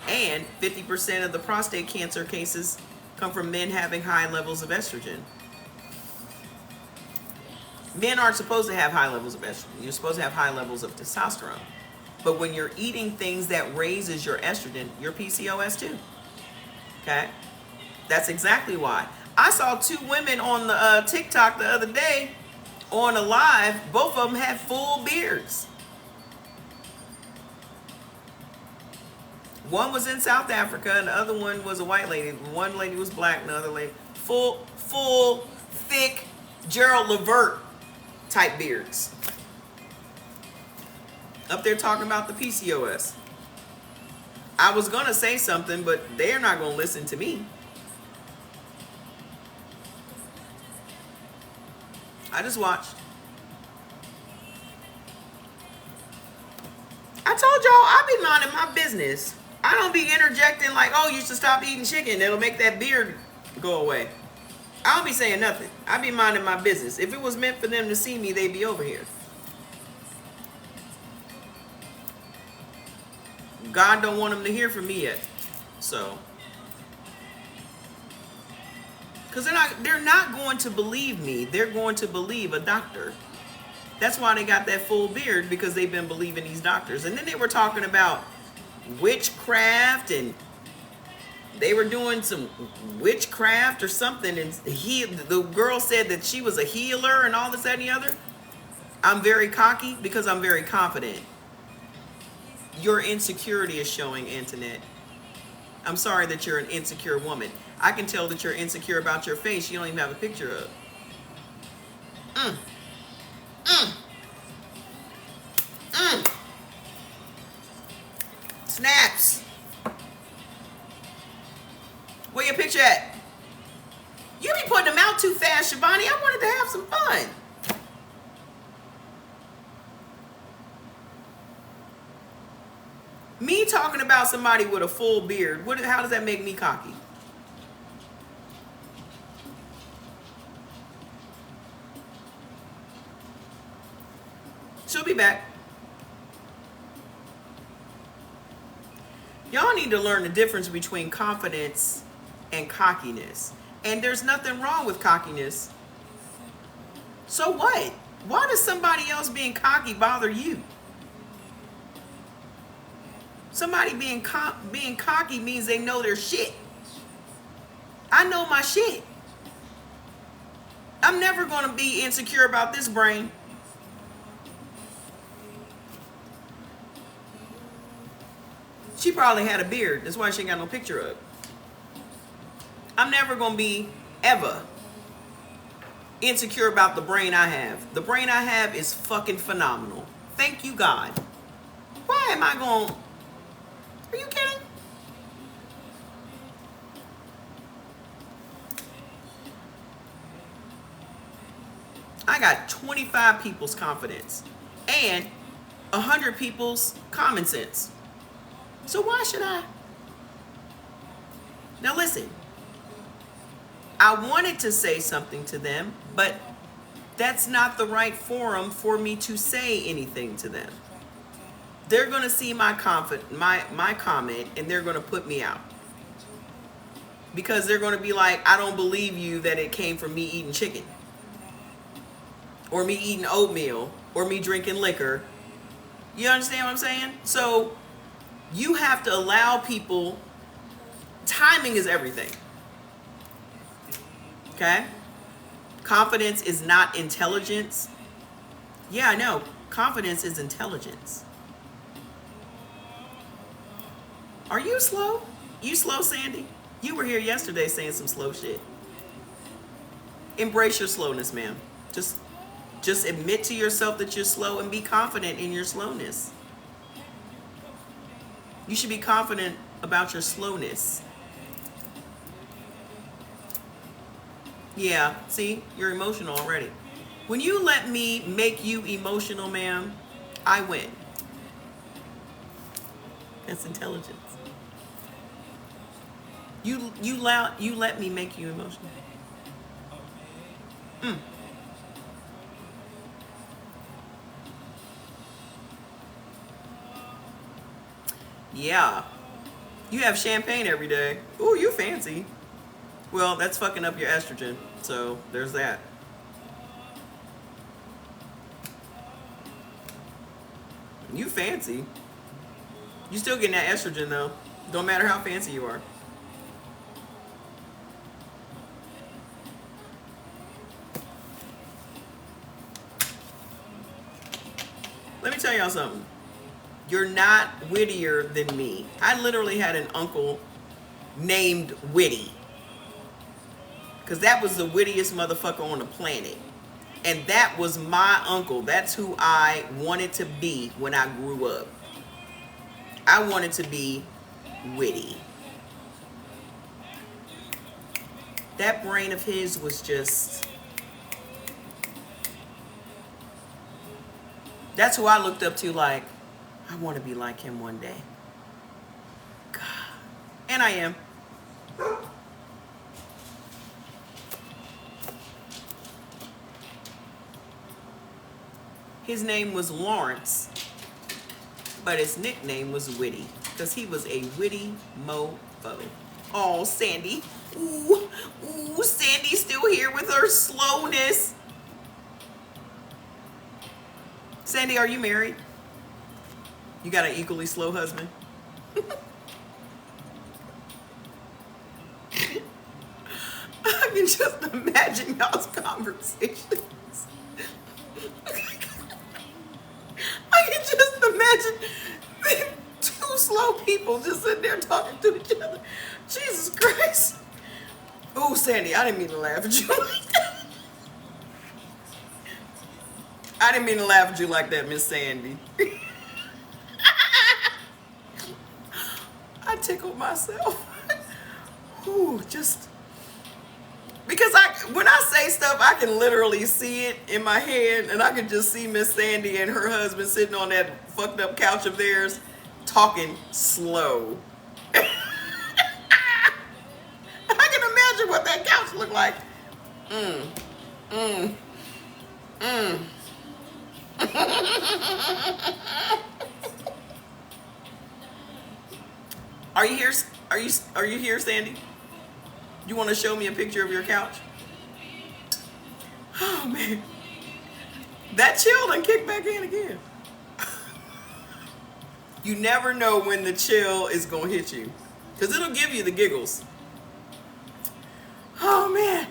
And 50% of the prostate cancer cases come from men having high levels of estrogen. Men aren't supposed to have high levels of estrogen. You're supposed to have high levels of testosterone. But when you're eating things that raises your estrogen, you're PCOS too. Okay? That's exactly why. I saw 2 women on the TikTok the other day on a live. Both of them had full beards. One was in South Africa and the other one was a white lady. One lady was black and the other lady full, thick Gerald Levert type beards. Up there talking about the PCOS. I was gonna say something, but they're not gonna listen to me. I just watched. I told y'all I be minding my business. I don't be interjecting like, oh, you should stop eating chicken. It'll make that beard go away. I don't be saying nothing. I be minding my business. If it was meant for them to see me, they'd be over here. God don't want them to hear from me yet. So. Because they're not going to believe me. They're going to believe a doctor. That's why they got that full beard, because they've been believing these doctors. And then they were talking about witchcraft, and they were doing some witchcraft or something, and the girl said that she was a healer and all this, that, and the other. I'm very cocky because I'm very confident. Your insecurity is showing, Antoinette. I'm sorry that you're an insecure woman. I can tell that you're insecure about your face. You don't even have a picture of. Snaps. Where your picture at? You be putting them out too fast, Shavani. I wanted to have some fun. talking about somebody with a full beard, how does that make me cocky? She'll be back. Y'all need to learn the difference between confidence and cockiness. And there's nothing wrong with cockiness. So what? Why does somebody else being cocky bother you? Somebody being cocky means they know their shit. I know my shit. I'm never going to be insecure about this brain. She probably had a beard. That's why she ain't got no picture of it. I'm never going to be, ever, insecure about the brain I have. The brain I have is fucking phenomenal. Thank you, God. Why am I going... Are you kidding? I got 25 people's confidence and 100 people's common sense. So why should I? Now listen, I wanted to say something to them, but that's not the right forum for me to say anything to them. They're going to see my comment and they're going to put me out. Because they're going to be like, I don't believe you that it came from me eating chicken. Or me eating oatmeal. Or me drinking liquor. You understand what I'm saying? So you have to allow people, timing is everything. Okay? Confidence is not intelligence. Yeah, I know. Confidence is intelligence. Are you slow? You slow, Sandy? You were here yesterday saying some slow shit. Embrace your slowness, ma'am. Just admit to yourself that you're slow and be confident in your slowness. You should be confident about your slowness. Yeah, see, you're emotional already. When you let me make you emotional, ma'am, I win. That's intelligence. You let me make you emotional. Yeah. You have champagne every day. Ooh, you fancy. Well, that's fucking up your estrogen. So there's that. You fancy. You still getting that estrogen though. Don't matter how fancy you are. Let me tell y'all something. You're not wittier than me. I literally had an uncle named Witty. Because that was the wittiest motherfucker on the planet. And that was my uncle. That's who I wanted to be when I grew up. I wanted to be witty. That brain of his was just... That's who I looked up to, like, I want to be like him one day. God. And I am. His name was Lawrence, but his nickname was Witty, because he was a witty mofo. Oh, Sandy. Ooh, Sandy's still here with her slowness. Sandy, are you married? You got an equally slow husband? I can just imagine y'all's conversations. I can just imagine two slow people just sitting there talking to each other. Jesus Christ. Oh, Sandy, I didn't mean to laugh at you like that. I didn't mean to laugh at you like that, Miss Sandy. I tickled myself. Ooh, just because when I say stuff, I can literally see it in my head, and I can just see Miss Sandy and her husband sitting on that fucked up couch of theirs, talking slow. I can imagine what that couch looked like. Are you here? Are you here, Sandy? You want to show me a picture of your couch? Oh man, that chill done kick back in again. You never know when the chill is gonna hit you, because it'll give you the giggles. Oh man.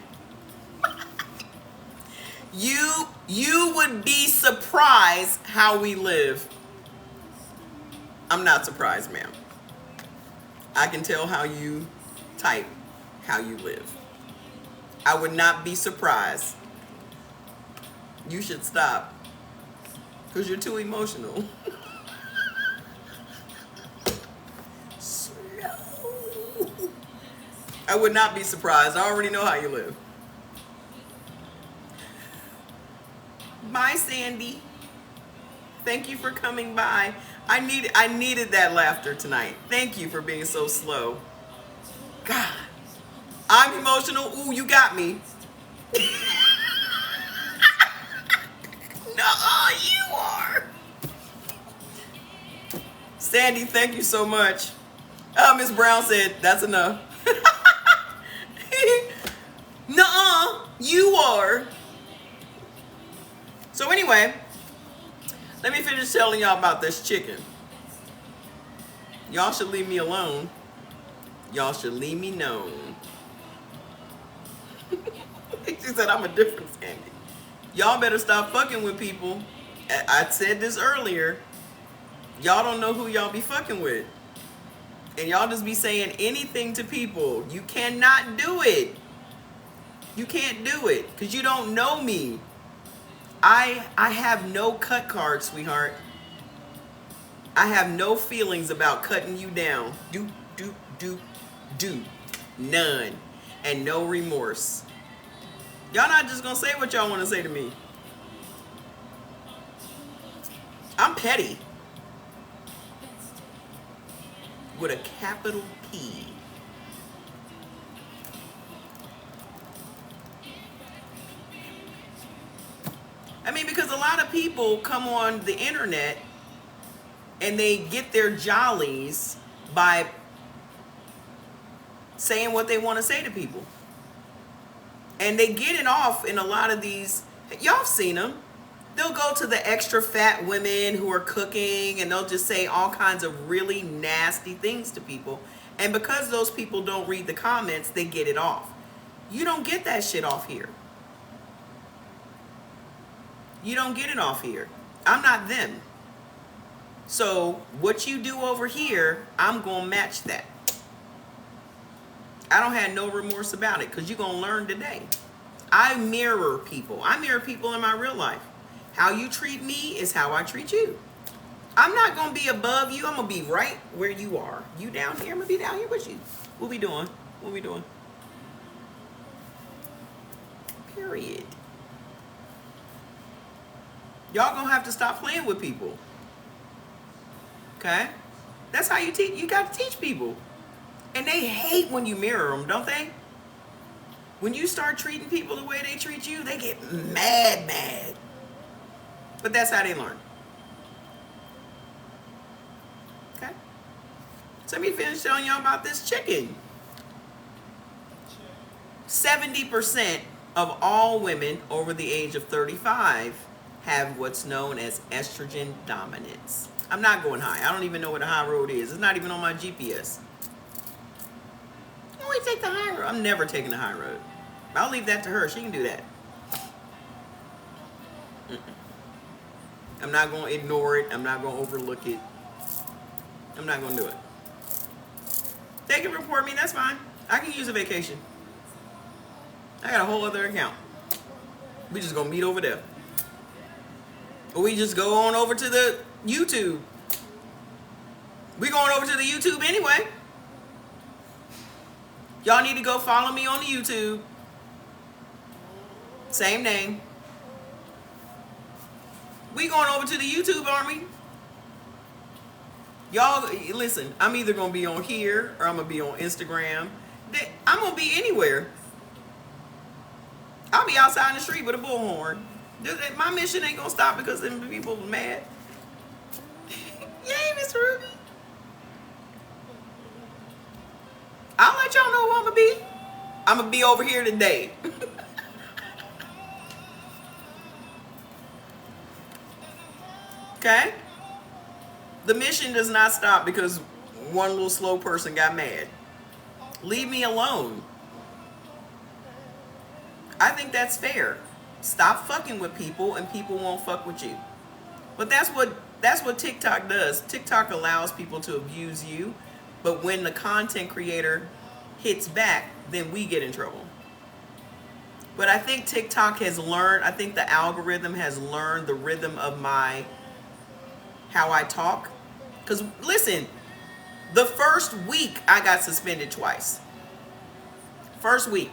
You would be surprised how we live. I'm not surprised, ma'am. I can tell how you type, how you live. I would not be surprised. You should stop, because you're too emotional. Slow. I would not be surprised. I already know how you live. Bye, Sandy. Thank you for coming by. I needed that laughter tonight. Thank you for being so slow. God, I'm emotional. Ooh, you got me. No, you are. Sandy, thank you so much. Miss Brown said that's enough. Nuh-uh, you are. So anyway, let me finish telling y'all about this chicken. Y'all should leave me alone. Y'all should leave me alone. She said I'm a different Sandy. Y'all better stop fucking with people. I said this earlier. Y'all don't know who y'all be fucking with. And y'all just be saying anything to people. You cannot do it. You can't do it because you don't know me. I have no cut card, sweetheart. I have no feelings about cutting you down. Do. None. And no remorse. Y'all not just gonna say what y'all want to say to me. I'm petty. With a capital P. I mean, because a lot of people come on the internet and they get their jollies by saying what they want to say to people. And they get it off in a lot of these, y'all have seen them. They'll go to the extra fat women who are cooking and they'll just say all kinds of really nasty things to people. And because those people don't read the comments, they get it off. You don't get that shit off here. You don't get it off here. I'm not them. So what you do over here, I'm going to match that. I don't have no remorse about it because you're going to learn today. I mirror people. I mirror people in my real life. How you treat me is how I treat you. I'm not going to be above you. I'm going to be right where you are. You down here, I'm going to be down here with you. What we doing? What we doing? Period. Y'all gonna have to stop playing with people. Okay? That's how you teach. You got to teach people. And they hate when you mirror them, don't they? When you start treating people the way they treat you, they get mad. But that's how they learn. Okay? So let me finish telling y'all about this chicken. 70% of all women over the age of 35 have what's known as estrogen dominance. I'm not going high. I don't even know what a high road is. It's not even on my GPS. I always take the high road. I'm never taking the high road. I'll leave that to her. She can do that. I'm not going to ignore it. I'm not going to overlook it. I'm not going to do it. They can report me. That's fine. I can use a vacation. I got a whole other account. We just going to meet over there. Or we just go on over to the YouTube. We going over to the YouTube anyway. Y'all need to go follow me on the YouTube. Same name. We going over to the YouTube, aren't we? Y'all, listen, I'm either going to be on here or I'm going to be on Instagram. I'm going to be anywhere. I'll be outside in the street with a bullhorn. My mission ain't going to stop because them people are mad. Yay, Mr. Ruby. I'll let y'all know who I'm going to be. I'm going to be over here today. Okay? The mission does not stop because one little slow person got mad. Leave me alone. I think that's fair. Stop fucking with people and people won't fuck with you. But that's what TikTok does. TikTok allows people to abuse you, but when the content creator hits back, then we get in trouble. But I think TikTok has learned, I think the algorithm has learned the rhythm of how I talk. Because listen, the first week I got suspended twice. First week.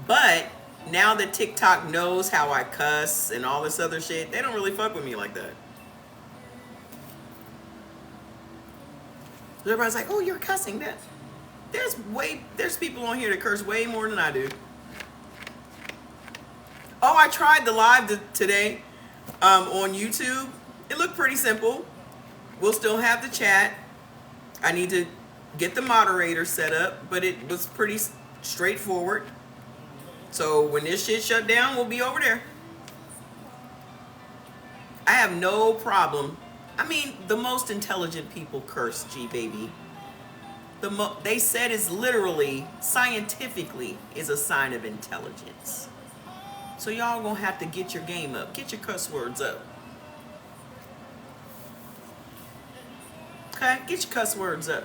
But now that TikTok knows how I cuss and all this other shit, they don't really fuck with me like that. Everybody's like, oh, you're cussing. There's people on here that curse way more than I do. Oh, I tried the live today on YouTube. It looked pretty simple. We'll still have the chat. I need to get the moderator set up, but it was pretty straightforward. So when this shit shut down, we'll be over there. I have no problem. I mean, the most intelligent people curse, G-baby. They said it's literally, scientifically, is a sign of intelligence. So y'all gonna have to get your game up. Get your cuss words up. Okay? Get your cuss words up.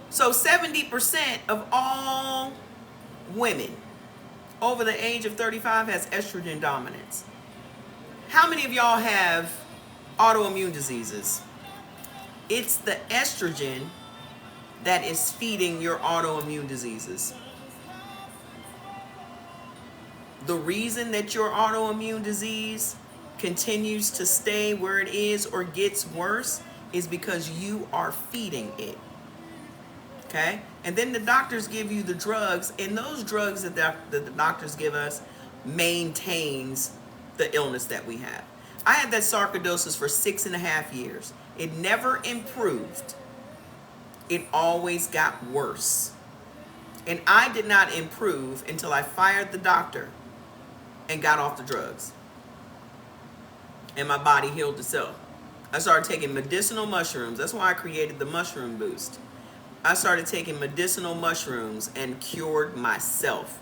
So 70% of all women over the age of 35 has estrogen dominance. How many of y'all have autoimmune diseases? It's the estrogen that is feeding your autoimmune diseases. The reason that your autoimmune disease continues to stay where it is or gets worse is because you are feeding it. Okay? And then the doctors give you the drugs, and those drugs that the doctors give us maintains the illness that we have. I had that sarcoidosis for 6.5 years. It never improved. It always got worse. And I did not improve until I fired the doctor and got off the drugs. And my body healed itself. I started taking medicinal mushrooms. That's why I created the Mushroom Boost. I started taking medicinal mushrooms and cured myself.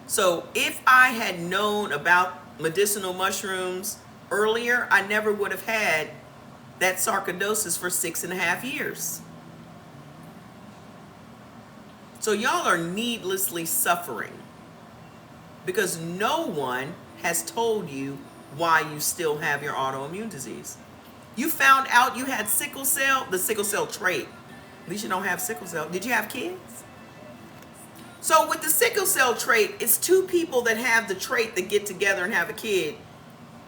So if I had known about medicinal mushrooms earlier, I never would have had that sarcoidosis for 6.5 years. So y'all are needlessly suffering because no one has told you why you still have your autoimmune disease. You found out you had sickle cell, the sickle cell trait. At least you don't have sickle cell. Did you have kids? So with the sickle cell trait, it's two people that have the trait that get together and have a kid.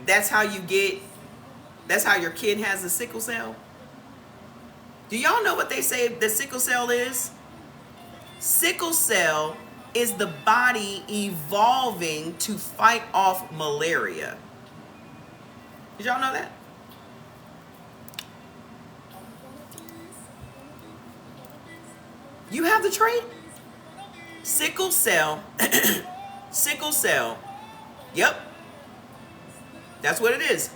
That's how your kid has the sickle cell. Do y'all know what they say that sickle cell is? Sickle cell is the body evolving to fight off malaria. Did y'all know that? You have the trait? Sickle cell. Sickle cell. Yep. That's what it is.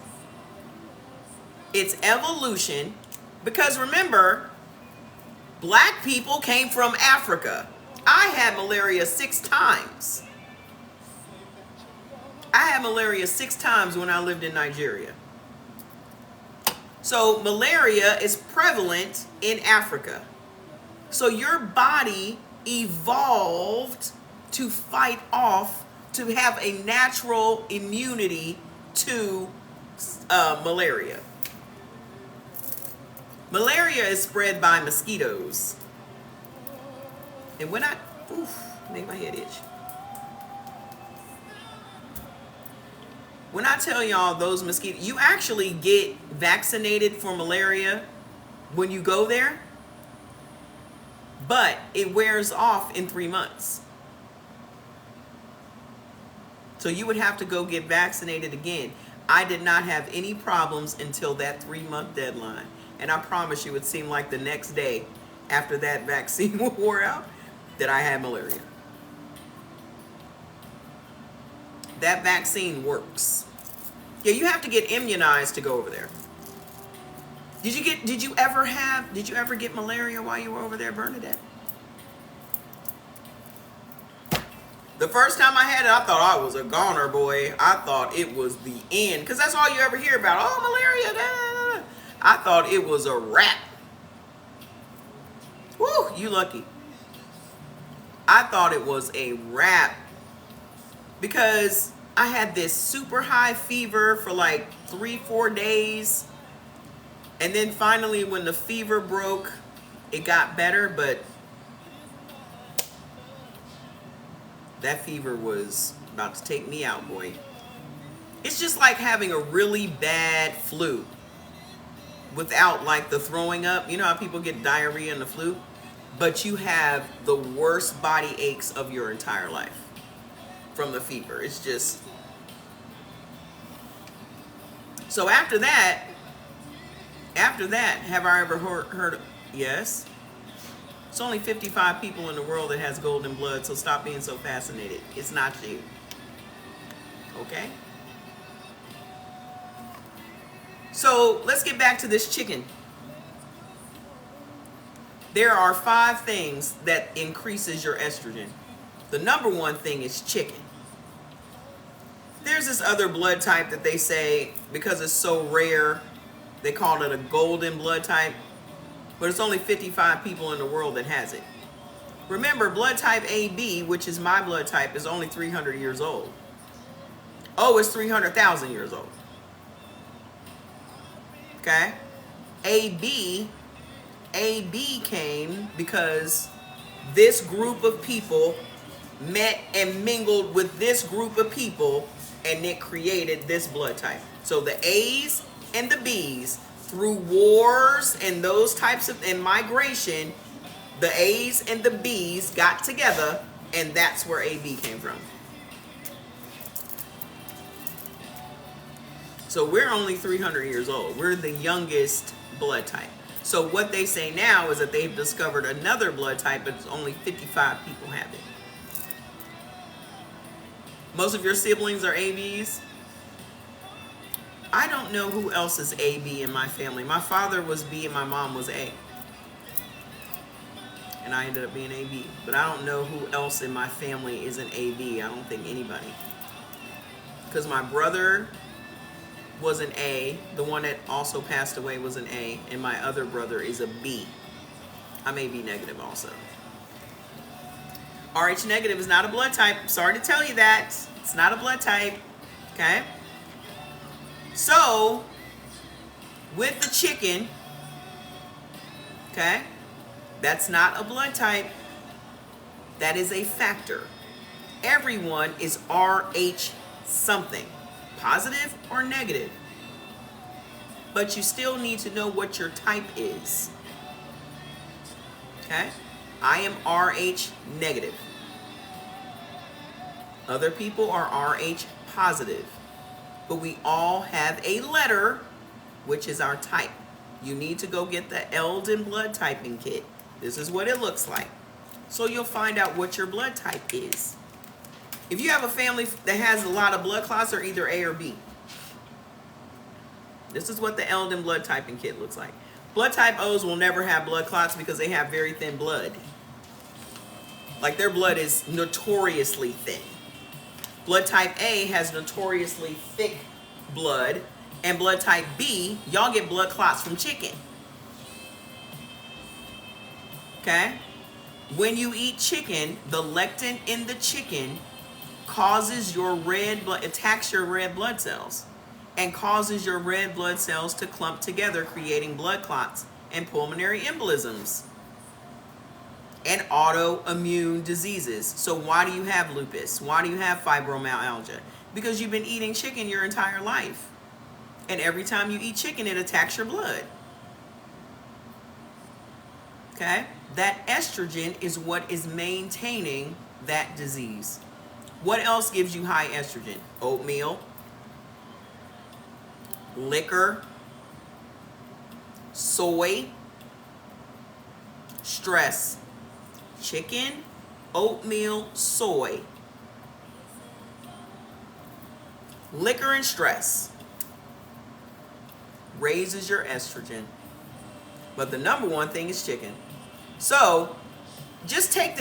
It's evolution. Because remember, black people came from Africa. I had malaria 6 times. I had malaria 6 times when I lived in Nigeria. So malaria is prevalent in Africa. So your body evolved to fight off, to have a natural immunity to malaria. Malaria is spread by mosquitoes. And when make my head itch. When I tell y'all those mosquitoes, you actually get vaccinated for malaria when you go there, but it wears off in 3 months. So you would have to go get vaccinated again. I did not have any problems until that 3-month deadline. And I promise you, it seemed like the next day after that vaccine wore out that I had malaria. That vaccine works. Yeah, you have to get immunized to go over there. Did you ever get malaria while you were over there, Bernadette? The first time I had it, I thought I was a goner, boy. I thought it was the end. Because that's all you ever hear about. Oh, malaria. Da, da, da. I thought it was a wrap. Woo, you lucky. I thought it was a wrap. Because I had this super high fever for like 3-4 days. And then finally, when the fever broke, it got better. But that fever was about to take me out, boy. It's just like having a really bad flu without like the throwing up. You know how people get diarrhea in the flu? But you have the worst body aches of your entire life from the fever. It's just... So after that, have I ever heard yes? It's only 55 people in the world that has golden blood, so stop being so fascinated. It's not you. Okay? So let's get back to this chicken. There are 5 things that increases your estrogen. The number one thing is chicken. There's this other blood type that they say, because it's so rare, they call it a golden blood type. But it's only 55 people in the world that has it. Remember, blood type AB, which is my blood type, is only 300 years old. O is 300,000 years old. Okay? AB came because this group of people met and mingled with this group of people, and it created this blood type. So the A's and the B's, through wars and those types of, and migration, the A's and the B's got together, and that's where AB came from. So we're only 300 years old. We're the youngest blood type. So what they say now is that they've discovered another blood type, but only 55 people have it. Most of your siblings are ABs. I don't know who else is AB in my family. My father was B and my mom was A. And I ended up being AB. But I don't know who else in my family is an AB. I don't think anybody. Because my brother was an A. The one that also passed away was an A. And my other brother is a B. I'm AB negative also. RH negative is not a blood type. Sorry to tell you that. It's not a blood type. Okay? So, with the chicken, okay, that's not a blood type. That is a factor. Everyone is RH something, positive or negative. But you still need to know what your type is. Okay? I am RH negative. Other people are RH positive. But we all have a letter, which is our type. You need to go get the Eldon blood typing kit. This is what it looks like. So you'll find out what your blood type is. If you have a family that has a lot of blood clots, they're either A or B. This is what the Eldon blood typing kit looks like. Blood type O's will never have blood clots because they have very thin blood. Like their blood is notoriously thin. Blood type A has notoriously thick blood, and blood type B, y'all get blood clots from chicken. Okay? When you eat chicken, the lectin in the chicken causes your red blood, attacks your red blood cells and causes your red blood cells to clump together, creating blood clots and pulmonary embolisms and autoimmune diseases. So why do you have lupus? Why do you have fibromyalgia? because you've been eating chicken your entire life. And every time you eat chicken, it attacks your blood. Okay? That estrogen is what is maintaining that disease. What else gives you high estrogen? Oatmeal, liquor, soy, stress. Chicken, oatmeal, soy. Liquor and stress raises your estrogen. But the number one thing is chicken. So let's just take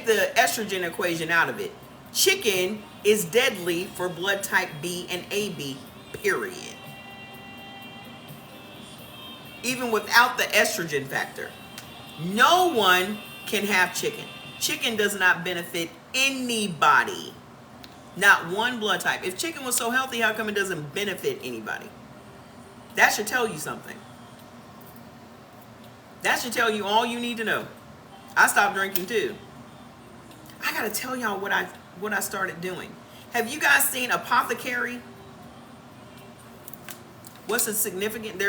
the estrogen equation out of it. Chicken is deadly for blood type B and AB, period. Even without the estrogen factor. No one can have chicken. Chicken does not benefit anybody. Not one blood type. If chicken was so healthy, how come it doesn't benefit anybody? That should tell you something. That should tell you all you need to know. I stopped drinking too. I gotta tell y'all what I started doing. Have you guys seen Apothecary? What's the significant?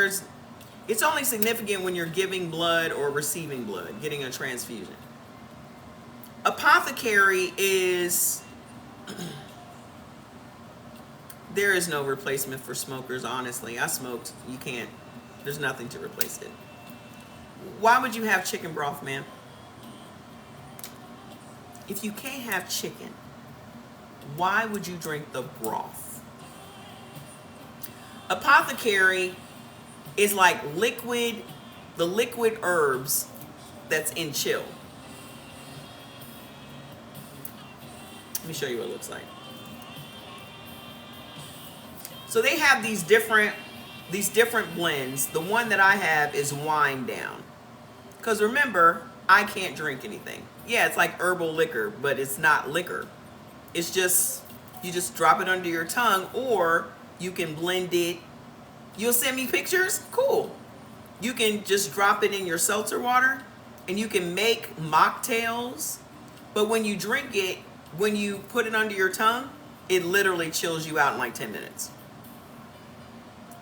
It's only significant when you're giving blood or receiving blood, getting a transfusion. Apothecary is, there is no replacement for smokers, honestly. I smoked. You can't, there's nothing to replace it. Why would you have chicken broth, man? If you can't have chicken, why would you drink the broth? Apothecary is like the liquid herbs that's in chill. Let me show you what it looks like. So they have these different blends. The one that I have is Wine Down. Because remember, I can't drink anything. Yeah, it's like herbal liquor, but it's not liquor. It's just, you just drop it under your tongue, or you can blend it. You'll send me pictures? Cool. You can just drop it in your seltzer water, and you can make mocktails. But when you drink it, when you put it under your tongue, it literally chills you out in like 10 minutes.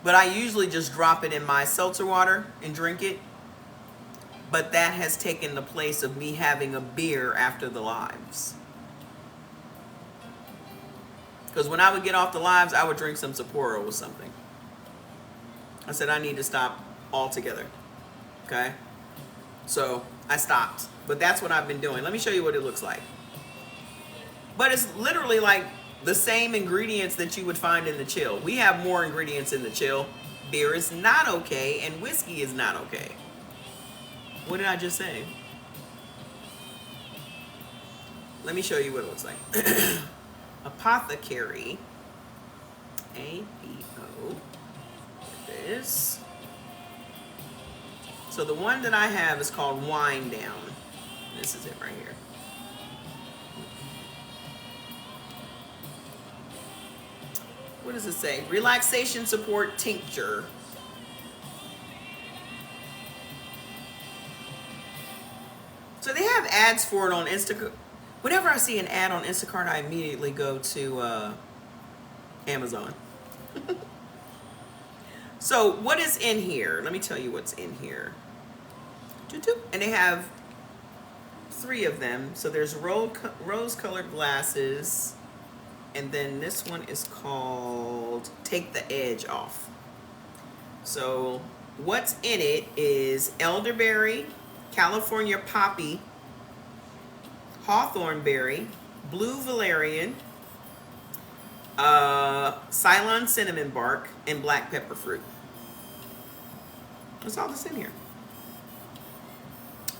But I usually just drop it in my seltzer water and drink it. But that has taken the place of me having a beer after the lives. Because when I would get off the lives, I would drink some Sapporo or something. I said I need to stop altogether. Okay? So I stopped. But that's what I've been doing. Let me show you what it looks like. But it's literally like the same ingredients that you would find in the chill. We have more ingredients in the chill. Beer is not okay, and whiskey is not okay. What did I just say? Let me show you what it looks like. Apothecary. A-P-O. There it is. So the one that I have is called Wine Down. This is it right here. What does it say? Relaxation support tincture. So they have ads for it on Instacart. Whenever I see an ad on Instacart, I immediately go to Amazon. So what is in here? Let me tell you what's in here. And they have 3 of them. So there's rose-colored glasses. And then this one is called Take the Edge Off. So what's in it is elderberry, California poppy, hawthorn berry, blue valerian, Ceylon cinnamon bark, and black pepper fruit. What's all this in here?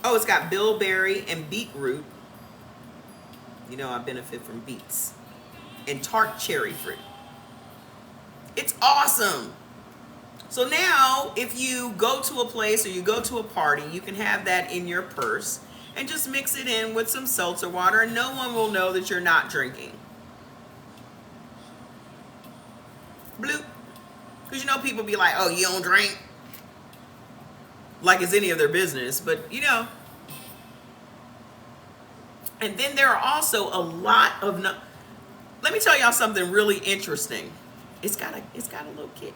Oh, it's got bilberry and beetroot. You know I benefit from beets. And tart cherry fruit. It's awesome. So now, if you go to a place or you go to a party, you can have that in your purse and just mix it in with some seltzer water, and no one will know that you're not drinking. Bloop. Because you know people be like, oh, you don't drink? Like it's any of their business, but you know. And then there are also a lot of Let me tell y'all something really interesting. It's got a little kick.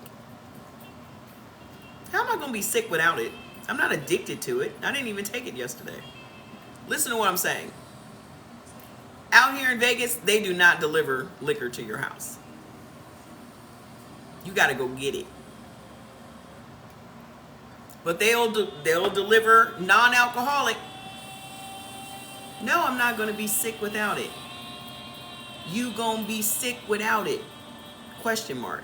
How am I gonna be sick without it? I'm not addicted to it. I didn't even take it yesterday. Listen to what I'm saying. Out here in Vegas, they do not deliver liquor to your house. You got to go get it. But they'll deliver non-alcoholic. No, I'm not going to be sick without it. You going to be sick without it? Question mark.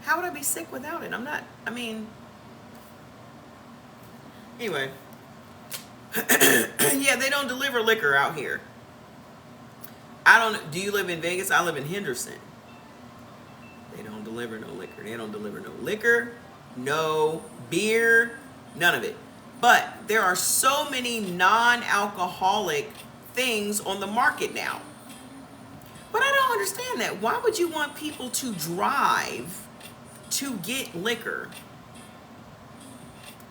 How would I be sick without it? I'm not, I mean, anyway. Yeah, they don't deliver liquor out here. Do you live in Vegas? I live in Henderson. They don't deliver no liquor. They don't deliver no liquor, no beer, none of it. But there are so many non-alcoholic things on the market now. But I don't understand that. Why would you want people to drive to get liquor?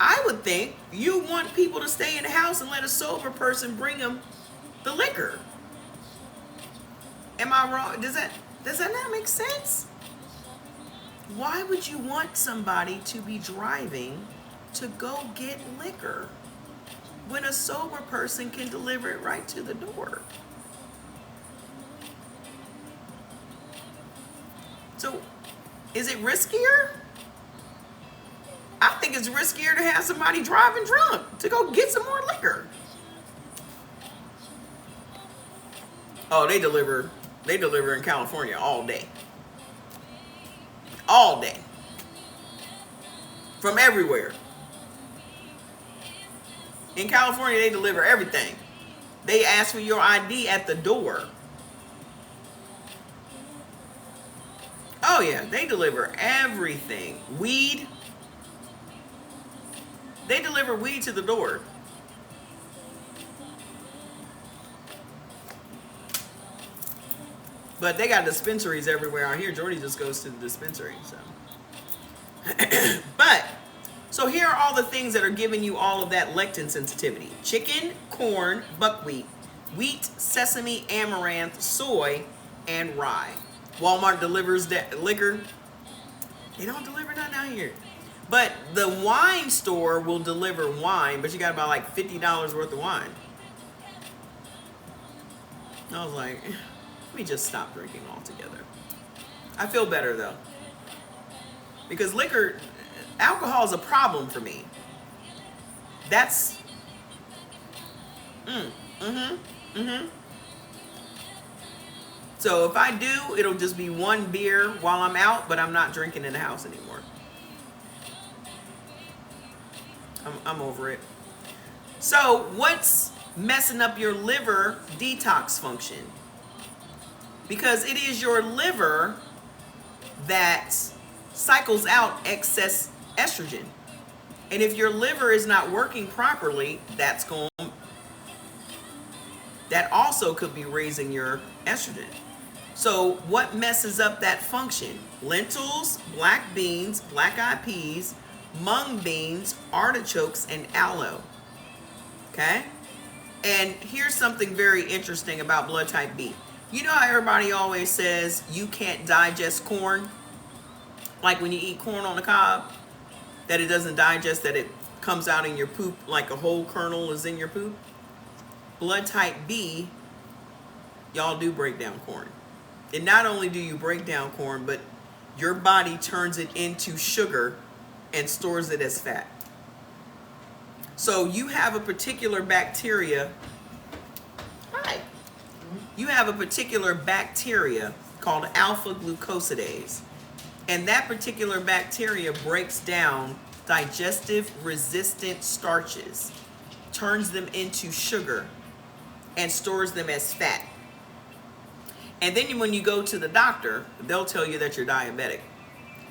I would think you want people to stay in the house and let a sober person bring them the liquor. Am I wrong? Does that not make sense? Why would you want somebody to be driving to go get liquor when a sober person can deliver it right to the door? So, is it riskier? I think it's riskier to have somebody driving drunk to go get some more liquor. Oh, they deliver in California all day. All day. From everywhere. In California, they deliver everything. They ask for your ID at the door. Oh yeah, they deliver everything. Weed. They deliver weed to the door. But they got dispensaries everywhere out here. Jordy just goes to the dispensary. So here are all the things that are giving you all of that lectin sensitivity. Chicken, corn, buckwheat, wheat, sesame, amaranth, soy, and rye. Walmart delivers liquor. They don't deliver nothing out here. But the wine store will deliver wine, but you got about like $50 worth of wine. I was like, let me just stop drinking altogether. I feel better though. Because alcohol is a problem for me. That's, So if I do, it'll just be one beer while I'm out, but I'm not drinking in the house anymore. I'm over it. So what's messing up your liver detox function? Because it is your liver that cycles out excess estrogen. And if your liver is not working properly, that also could be raising your estrogen. So what messes up that function? Lentils, black beans, black-eyed peas, mung beans, artichokes, and aloe. Okay? And here's something very interesting about blood type B. You know how everybody always says you can't digest corn? Like when you eat corn on the cob, that it doesn't digest, that it comes out in your poop like a whole kernel is in your poop? Blood type B, y'all do break down corn. And not only do you break down corn, but your body turns it into sugar and stores it as fat. So you have a particular bacteria. Hi. You have a particular bacteria called alpha glucosidase. And that particular bacteria breaks down digestive resistant starches, turns them into sugar, and stores them as fat. And then when you go to the doctor, they'll tell you that you're diabetic.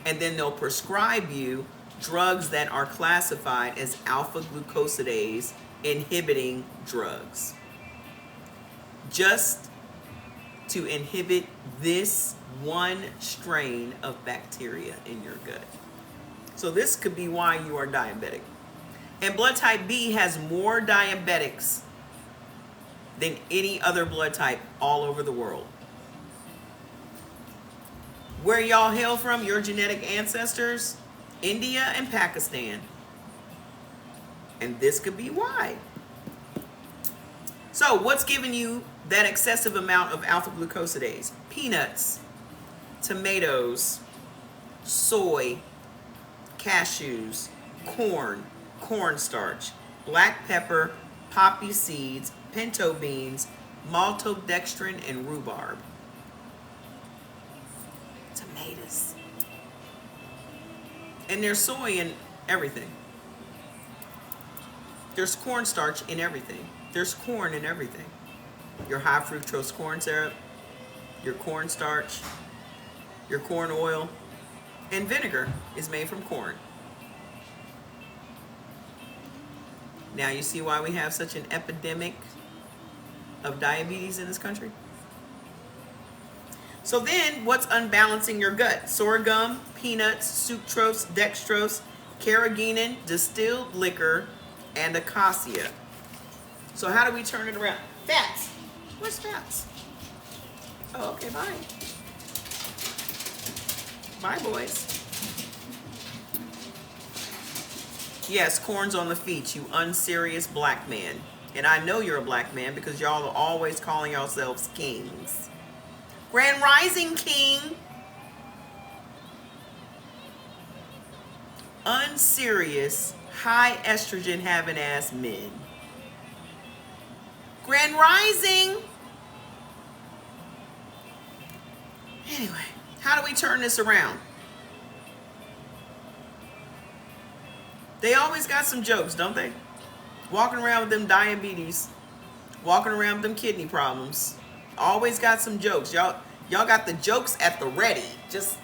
And then they'll prescribe you drugs that are classified as alpha glucosidase inhibiting drugs, just to inhibit this one strain of bacteria in your gut. So this could be why you are diabetic. And blood type B has more diabetics than any other blood type all over the world. Where y'all hail from, your genetic ancestors? India and Pakistan. And this could be why. So what's giving you that excessive amount of alpha glucosidase? Peanuts, tomatoes, soy, cashews, corn, cornstarch, black pepper, poppy seeds, pinto beans, maltodextrin, and rhubarb. Tomatoes. And there's soy in everything. There's cornstarch in everything. There's corn in everything. Your high fructose corn syrup, your cornstarch, your corn oil, and vinegar is made from corn. Now you see why we have such an epidemic of diabetes in this country? So then, what's unbalancing your gut? Sorghum, peanuts, sucrose, dextrose, carrageenan, distilled liquor, and acacia. So how do we turn it around? Fats. Where's fats? Oh, okay, bye. Bye, boys. Yes, corn's on the feet, you unserious black man. And I know you're a black man because y'all are always calling yourselves kings. Grand Rising King. Unserious, high estrogen having ass men. Grand Rising. Anyway, how do we turn this around? They always got some jokes, don't they? Walking around with them diabetes, walking around with them kidney problems. Always got some jokes. Y'all got the jokes at the ready. Just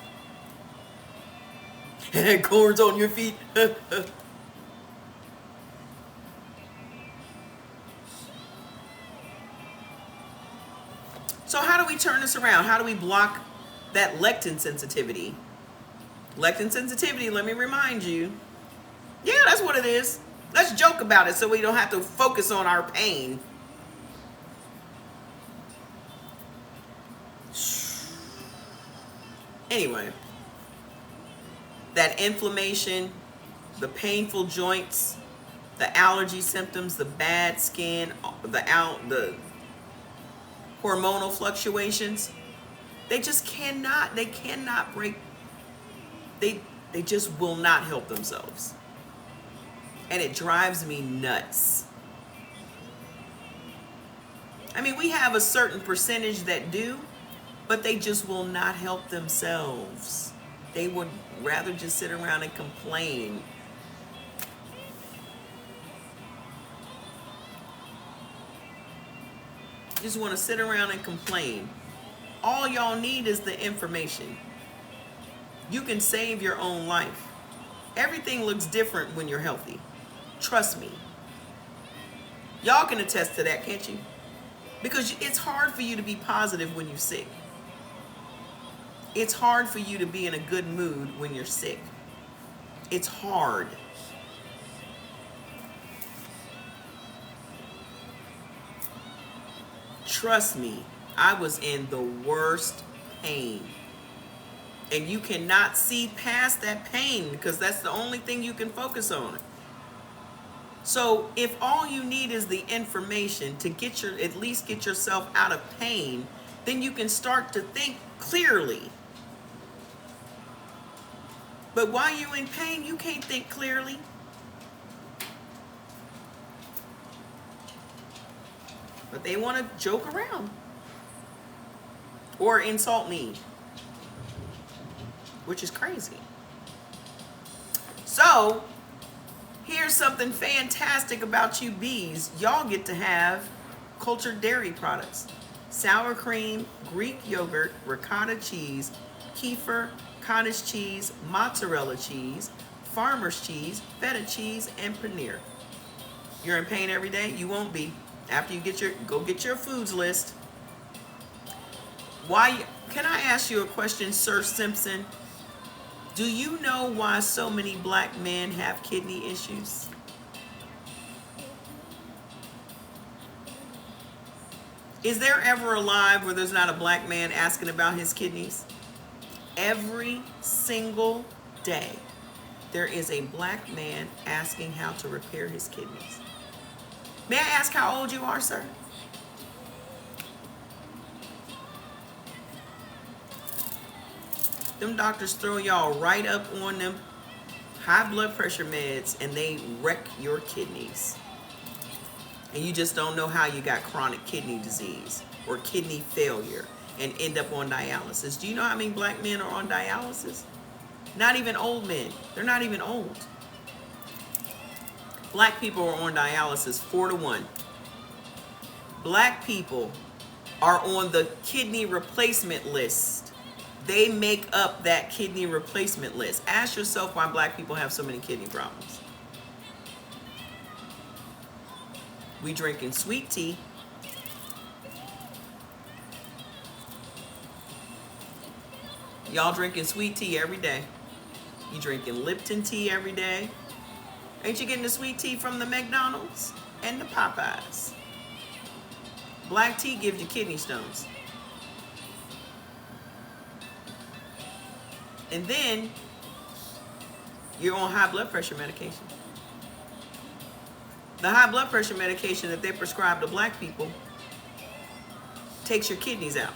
corns on your feet. So how do we turn this around? How do we block that lectin sensitivity? Lectin sensitivity, let me remind you. Yeah, that's what it is. Let's joke about it so we don't have to focus on our pain. Anyway, that inflammation, the painful joints, the allergy symptoms, the bad skin, the hormonal fluctuations, they cannot break, they just will not help themselves. And it drives me nuts. I mean, we have a certain percentage that do, but they just will not help themselves. They would rather just sit around and complain. Just want to sit around and complain. All y'all need is the information. You can save your own life. Everything looks different when you're healthy. Trust me. Y'all can attest to that, can't you? Because it's hard for you to be positive when you're sick. It's hard for you to be in a good mood when you're sick. It's hard. Trust me, I was in the worst pain. And you cannot see past that pain because that's the only thing you can focus on. So if all you need is the information to at least get yourself out of pain, then you can start to think clearly. But while you're in pain, you can't think clearly. But they want to joke around or insult me, which is crazy. So here's something fantastic about you bees. Y'all get to have cultured dairy products. Sour cream, Greek yogurt, ricotta cheese, kefir, cottage cheese, mozzarella cheese, farmer's cheese, feta cheese, and paneer. You're in pain every day? You won't be. After you go get your foods list. Can I ask you a question, Sir Simpson? Do you know why so many black men have kidney issues? Is there ever a live where there's not a black man asking about his kidneys? Every single day, there is a black man asking how to repair his kidneys. May I ask how old you are, sir? Them doctors throw y'all right up on them high blood pressure meds and they wreck your kidneys. And you just don't know how you got chronic kidney disease or kidney failure and end up on dialysis. Do you know how many black men are on dialysis? Not even old men. They're not even old. Black people are on dialysis 4-1. Black people are on the kidney replacement list. They make up that kidney replacement list. Ask yourself why black people have so many kidney problems. We drinking sweet tea. Y'all drinking sweet tea every day. You drinking Lipton tea every day. Ain't you getting the sweet tea from the McDonald's and the Popeyes? Black tea gives you kidney stones. And then you're on high blood pressure medication. The high blood pressure medication that they prescribe to black people takes your kidneys out.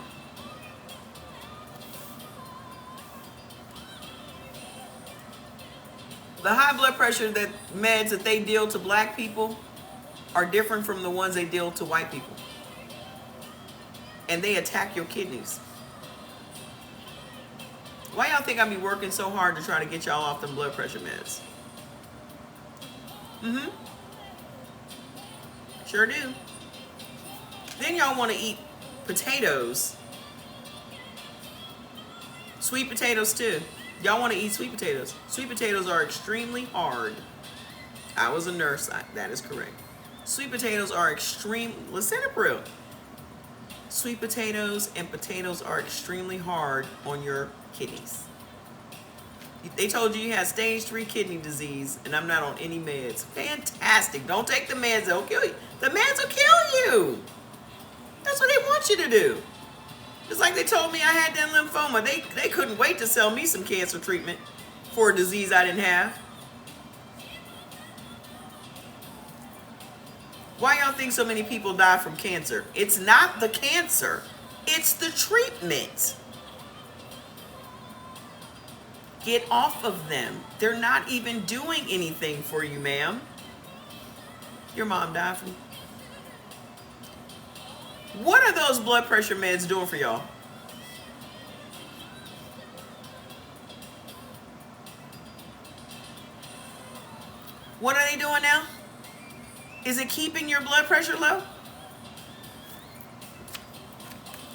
The high blood pressure meds that they deal to black people are different from the ones they deal to white people. And they attack your kidneys. Why y'all think I be working so hard to try to get y'all off them blood pressure meds? Sure do. Then y'all want to eat potatoes. Sweet potatoes too. Y'all want to eat sweet potatoes. Sweet potatoes are extremely hard. I was a nurse. That is correct. Sweet potatoes are lisinopril. Sweet potatoes and potatoes are extremely hard on your kidneys. They told you had stage 3 kidney disease and I'm not on any meds. Fantastic. Don't take the meds. They'll kill you. The meds will kill you. That's what they want you to do. Just like they told me I had that lymphoma. They couldn't wait to sell me some cancer treatment for a disease I didn't have. Why y'all think so many people die from cancer? It's not the cancer. It's the treatment. Get off of them. They're not even doing anything for you, ma'am. Your mom died from... What are those blood pressure meds doing for y'all? What are they doing now? Is it keeping your blood pressure low?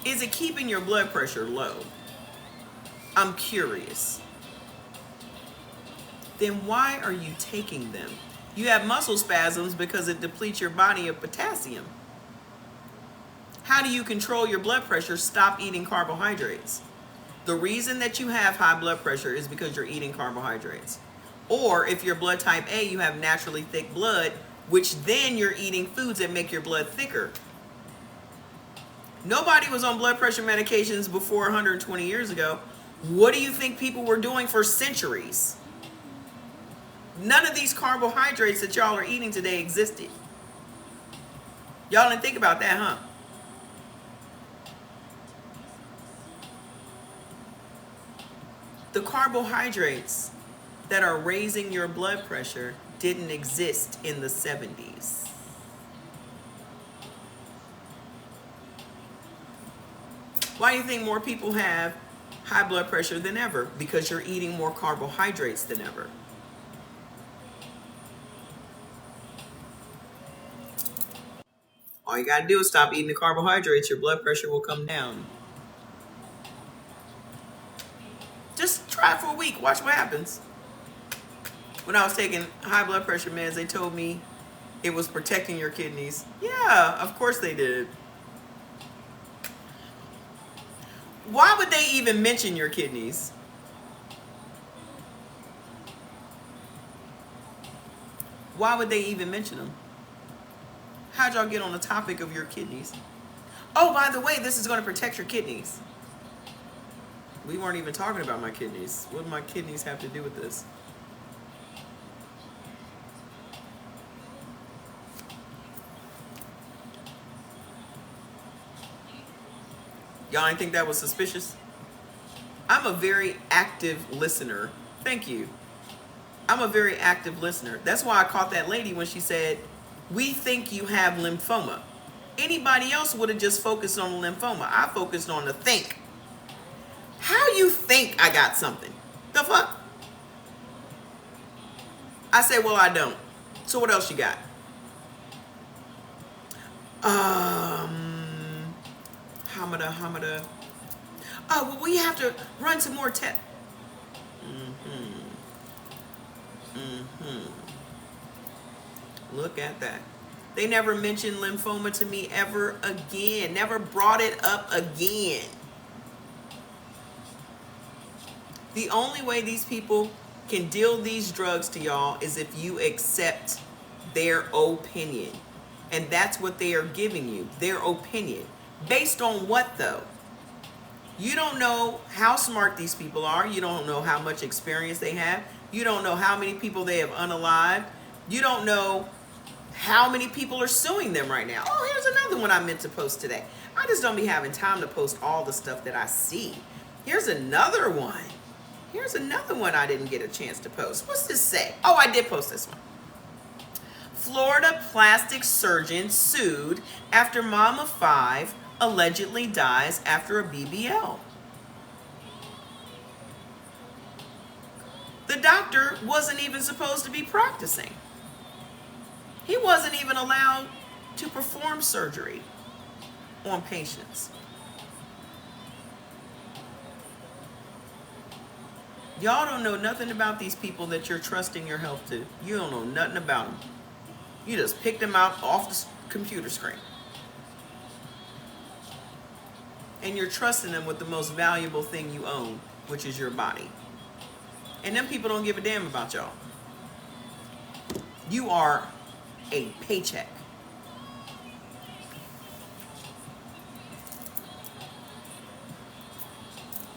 Is it keeping your blood pressure low? I'm curious. Then why are you taking them? You have muscle spasms because it depletes your body of potassium. How do you control your blood pressure? Stop eating carbohydrates. The reason that you have high blood pressure is because you're eating carbohydrates. Or if you're blood type A, you have naturally thick blood, which then you're eating foods that make your blood thicker. Nobody was on blood pressure medications before 120 years ago. What do you think people were doing for centuries? None of these carbohydrates that y'all are eating today existed. Y'all didn't think about that, huh? The carbohydrates that are raising your blood pressure didn't exist in the 70s. Why do you think more people have high blood pressure than ever? Because you're eating more carbohydrates than ever. All you gotta do is stop eating the carbohydrates. Your blood pressure will come down. Just try it for a week. Watch what happens. When I was taking high blood pressure meds, they told me it was protecting your kidneys. Yeah, of course they did. Why would they even mention your kidneys? Why would they even mention them? How'd y'all get on the topic of your kidneys? Oh, by the way, this is going to protect your kidneys. We weren't even talking about my kidneys. What do my kidneys have to do with this? Y'all didn't think that was suspicious? I'm a very active listener. Thank you. I'm a very active listener. That's why I caught that lady when she said, we think you have lymphoma. Anybody else would have just focused on the lymphoma. I focused on the think. How you think I got something? The fuck? I said, well, I don't. So what else you got? Hamada. Oh, well, we have to run some more tests. Look at that. They never mentioned lymphoma to me ever again. Never brought it up again. The only way these people can deal these drugs to y'all is if you accept their opinion. And that's what they are giving you, their opinion. Based on what, though? You don't know how smart these people are. You don't know how much experience they have. You don't know how many people they have unalived. You don't know how many people are suing them right now. Oh, here's another one I meant to post today. I just don't be having time to post all the stuff that I see. Here's another one. Here's another one I didn't get a chance to post. What's this say? Oh, I did post this one. Florida plastic surgeon sued after mom of 5 allegedly dies after a BBL. The doctor wasn't even supposed to be practicing. He wasn't even allowed to perform surgery on patients. Y'all don't know nothing about these people that you're trusting your health to. You don't know nothing about them. You just picked them out off the computer screen. And you're trusting them with the most valuable thing you own, which is your body. And them people don't give a damn about y'all. You are a paycheck.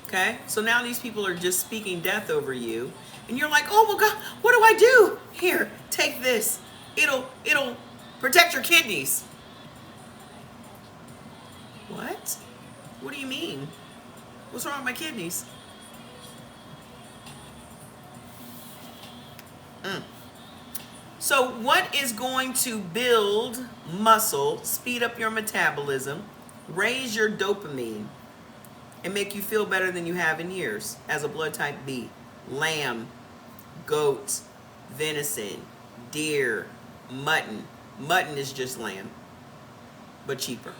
Okay? So now these people are just speaking death over you. And you're like, oh, well, God, what do I do? Here, take this. It'll protect your kidneys. What? What do you mean? What's wrong with my kidneys? So what is going to build muscle, speed up your metabolism, raise your dopamine, and make you feel better than you have in years as a blood type B? Lamb, goat, venison, deer, mutton. Mutton is just lamb, but cheaper.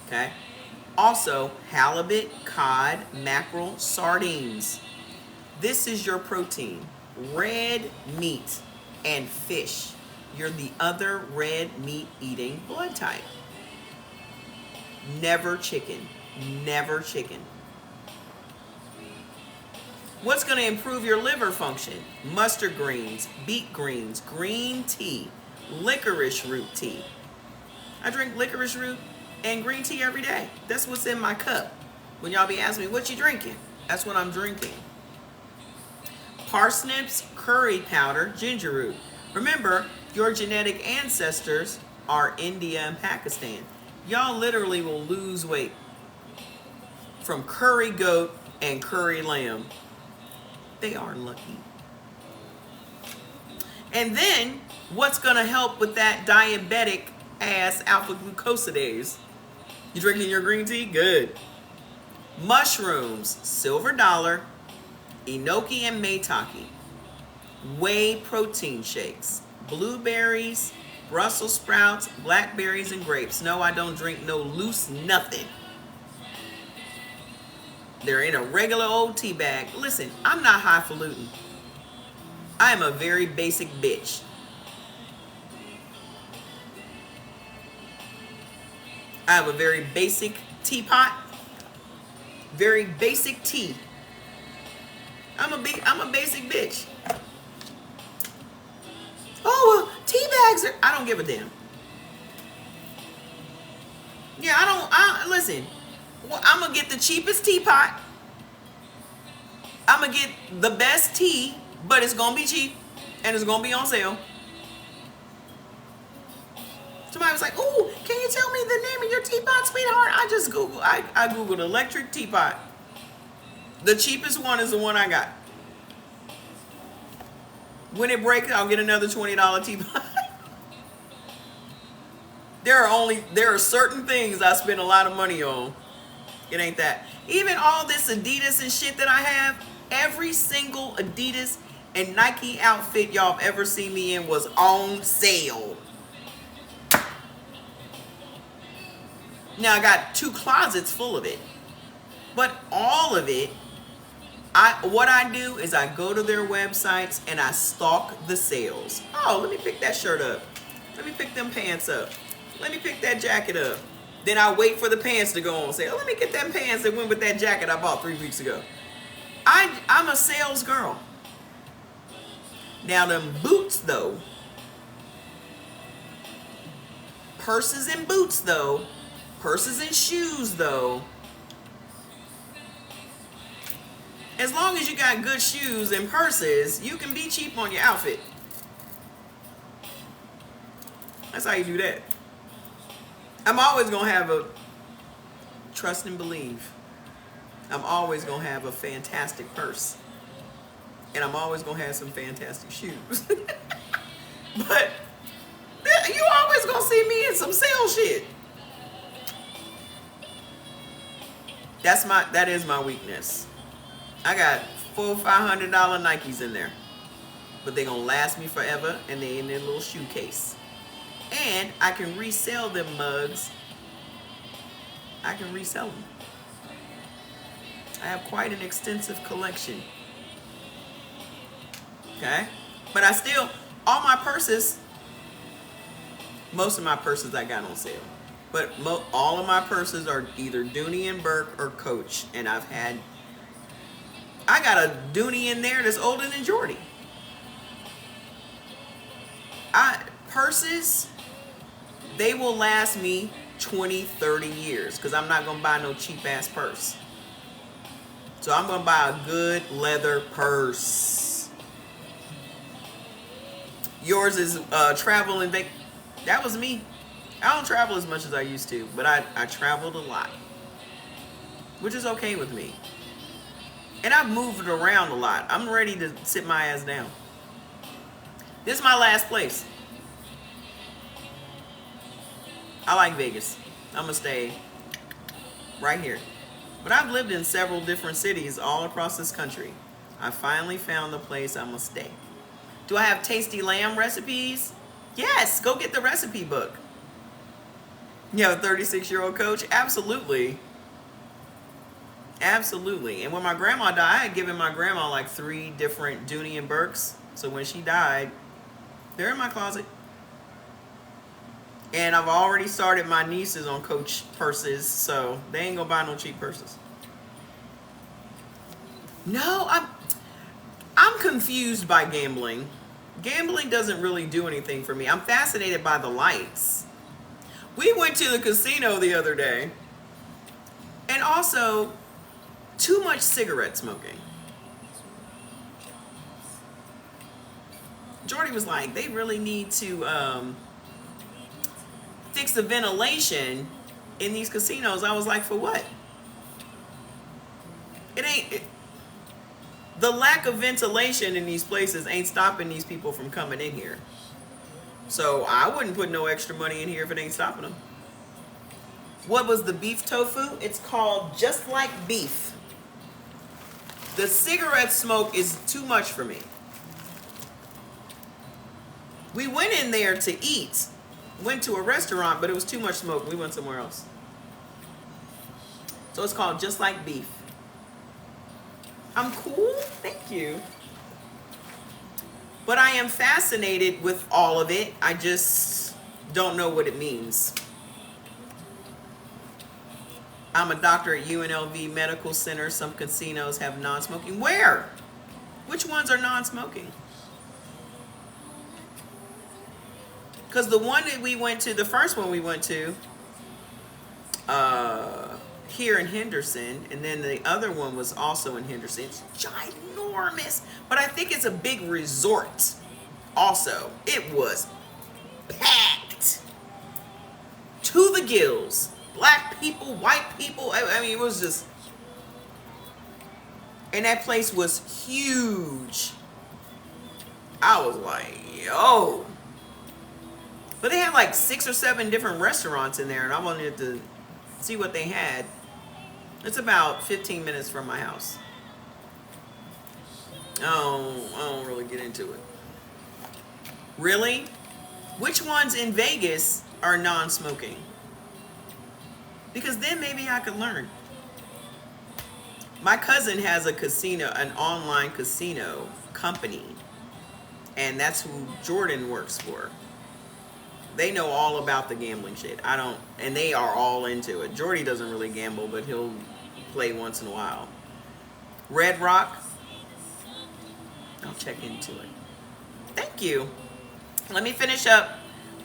Okay? Also, halibut, cod, mackerel, sardines. This is your protein. Red meat and fish. You're the other red meat eating blood type. Never chicken. Never chicken. What's going to improve your liver function? Mustard greens, beet greens, green tea, licorice root tea. I drink licorice root and green tea every day. That's what's in my cup. When y'all be asking me, what you drinking? That's what I'm drinking. Parsnips, curry powder, ginger root. Remember, your genetic ancestors are India and Pakistan. Y'all literally will lose weight from curry goat and curry lamb. They are lucky. And then, what's going to help with that diabetic ass alpha glucosidase? You drinking your green tea? Good. Mushrooms, silver dollar, enoki and maitake. Whey protein shakes. Blueberries, Brussels sprouts, blackberries, and grapes. No, I don't drink no loose nothing. They're in a regular old tea bag. Listen, I'm not highfalutin. I am a very basic bitch. I have a very basic teapot. Very basic tea. I'm a basic bitch. Oh, well, tea bags are... I don't give a damn. Yeah, listen. Well, I'm going to get the cheapest teapot. I'm going to get the best tea, but it's going to be cheap and it's going to be on sale. Somebody was like, "Ooh, can you tell me the name of your teapot, sweetheart?" I Googled electric teapot. The cheapest one is the one I got. When it breaks, I'll get another $20 teapot. There are certain things I spend a lot of money on. It ain't that. Even all this Adidas and shit that I have, every single Adidas and Nike outfit y'all have ever seen me in was on sale. Now I got 2 closets full of it, but all of it, what I do is I go to their websites and I stalk the sales. Oh, let me pick that shirt up. Let me pick them pants up. Let me pick that jacket up. Then I wait for the pants to go on sale. Let me get them pants that went with that jacket I bought 3 weeks ago. I'm a sales girl. Now them boots though, purses and boots though, purses and shoes though, as long as you got good shoes and purses, you can be cheap on your outfit. That's how you do that. I'm always going to have a trust and believe. I'm always going to have a fantastic purse. And I'm always going to have some fantastic shoes. But you always going to see me in some sale shit. That is my weakness. I got $400-500 Nikes in there. But they're going to last me forever, and they're in their little shoe case. And I can resell them mugs. I can resell them. I have quite an extensive collection. Okay? But I still, all my purses, most of my purses I got on sale. But all of my purses are either Dooney and Burke or Coach. And I got a Dooney in there that's older than Jordy. Purses, they will last me 20, 30 years because I'm not going to buy no cheap ass purse. So I'm going to buy a good leather purse. Yours is travel and that was me. I don't travel as much as I used to, but I traveled a lot, which is okay with me. And I've moved around a lot. I'm ready to sit my ass down. This is my last place. I like Vegas. I'm going to stay right here. But I've lived in several different cities all across this country. I finally found the place I'm going to stay. Do I have tasty lamb recipes? Yes, go get the recipe book. You have a 36-year-old coach? Absolutely. Absolutely. And when my grandma died, I had given my grandma like 3 different Dooney and Burks. So when she died, they're in my closet. And I've already started my nieces on Coach purses, so they ain't gonna buy no cheap purses. No, I'm confused by gambling. Gambling doesn't really do anything for me. I'm fascinated by the lights. We went to the casino the other day, and also too much cigarette smoking. Jordy was like, they really need to fix the ventilation in these casinos. I was like, for what? The lack of ventilation in these places ain't stopping these people from coming in here. So I wouldn't put no extra money in here if it ain't stopping them. What was the beef tofu? It's called Just Like Beef. The cigarette smoke is too much for me. We went in there to eat. Went to a restaurant, but it was too much smoke. We went somewhere else. So it's called Just Like Beef. I'm cool. Thank you. But I am fascinated with all of it. I just don't know what it means. I'm a doctor at UNLV Medical Center. Some casinos have non-smoking. Where? Which ones are non-smoking? Because the one that we went to, the first one we went to, here in Henderson, and then the other one was also in Henderson. It's ginormous, but I think it's a big resort also. It was packed to the gills. Black people, white people. I mean, it was just, and that place was huge. I was like, yo. But they had like 6 or 7 different restaurants in there, and I wanted to see what they had. It's about 15 minutes from my house. I don't really get into it. Really? Which ones in Vegas are non-smoking? Because then maybe I could learn. My cousin has a casino, an online casino company, and that's who Jordan works for. They know all about the gambling shit. I don't, and they are all into it. Jordy doesn't really gamble, but he'll play once in a while. Red Rock, I'll check into it. Thank you. Let me finish up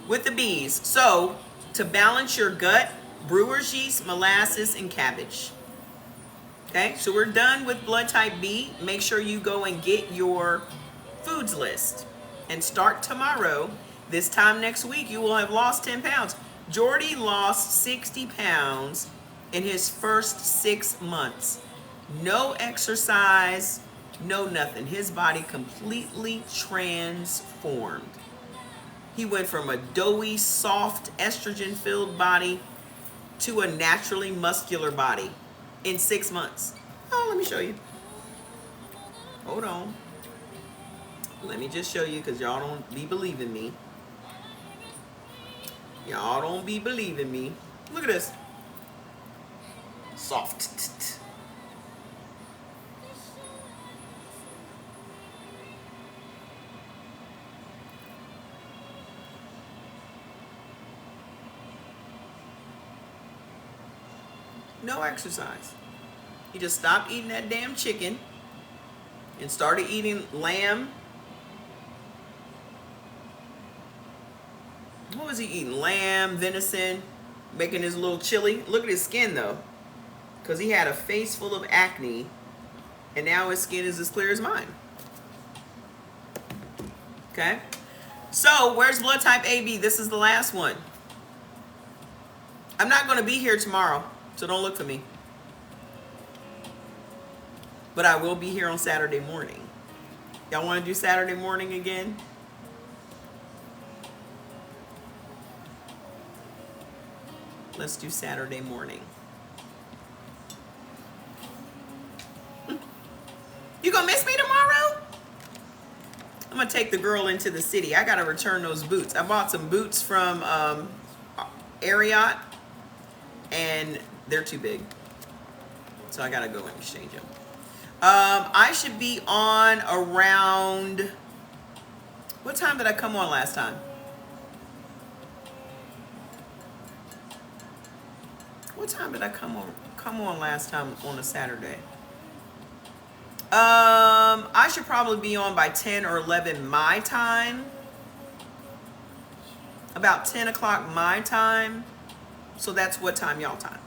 with the B's. So, to balance your gut, brewer's yeast, molasses, and cabbage. Okay, so we're done with blood type B. Make sure you go and get your foods list and start tomorrow. This time next week, you will have lost 10 pounds. Jordy lost 60 pounds in his first 6 months. No exercise, no nothing. His body completely transformed. He went from a doughy, soft, estrogen-filled body to a naturally muscular body in 6 months. Oh, let me show you. Hold on. Let me just show you, because y'all don't be believing me. Y'all don't be believing me. Look at this. Soft. No exercise. He just stopped eating that damn chicken and started eating lamb. What was he eating? Lamb, venison, making his little chili. Look at his skin though, because he had a face full of acne, and now his skin is as clear as mine. Okay, so where's blood type AB? This is the last one. I'm not going to be here tomorrow, so don't look for me. But I will be here on Saturday morning. Y'all want to do Saturday morning again? Let's do Saturday morning. You gonna miss me tomorrow? I'm gonna take the girl into the city. I gotta return those boots. I bought some boots from Ariat, and they're too big. So I gotta go and exchange them. I should be on around, what time did I come on last time? What time did I come on last time on a Saturday? I should probably be on by 10 or 11 my time. About 10 o'clock my time. So that's what time y'all time?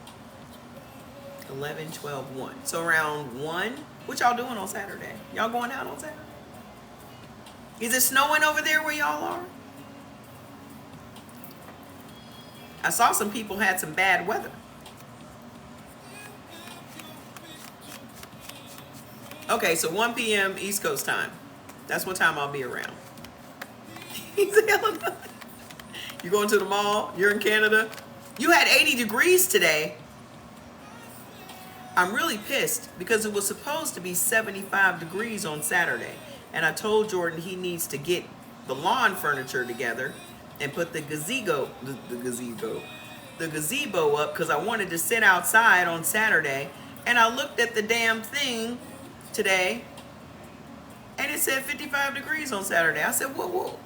11, 12, 1. So around 1. What y'all doing on Saturday? Y'all going out on Saturday? Is it snowing over there where y'all are? I saw some people had some bad weather. Okay, so 1 p.m. East Coast time. That's what time I'll be around. He's in Illinois. You going to the mall? You're in Canada? You had 80 degrees today. I'm really pissed because it was supposed to be 75 degrees on Saturday. And I told Jordan he needs to get the lawn furniture together and put the gazebo up, because I wanted to sit outside on Saturday. And I looked at the damn thing today, and it said 55 degrees on Saturday. I said, whoa.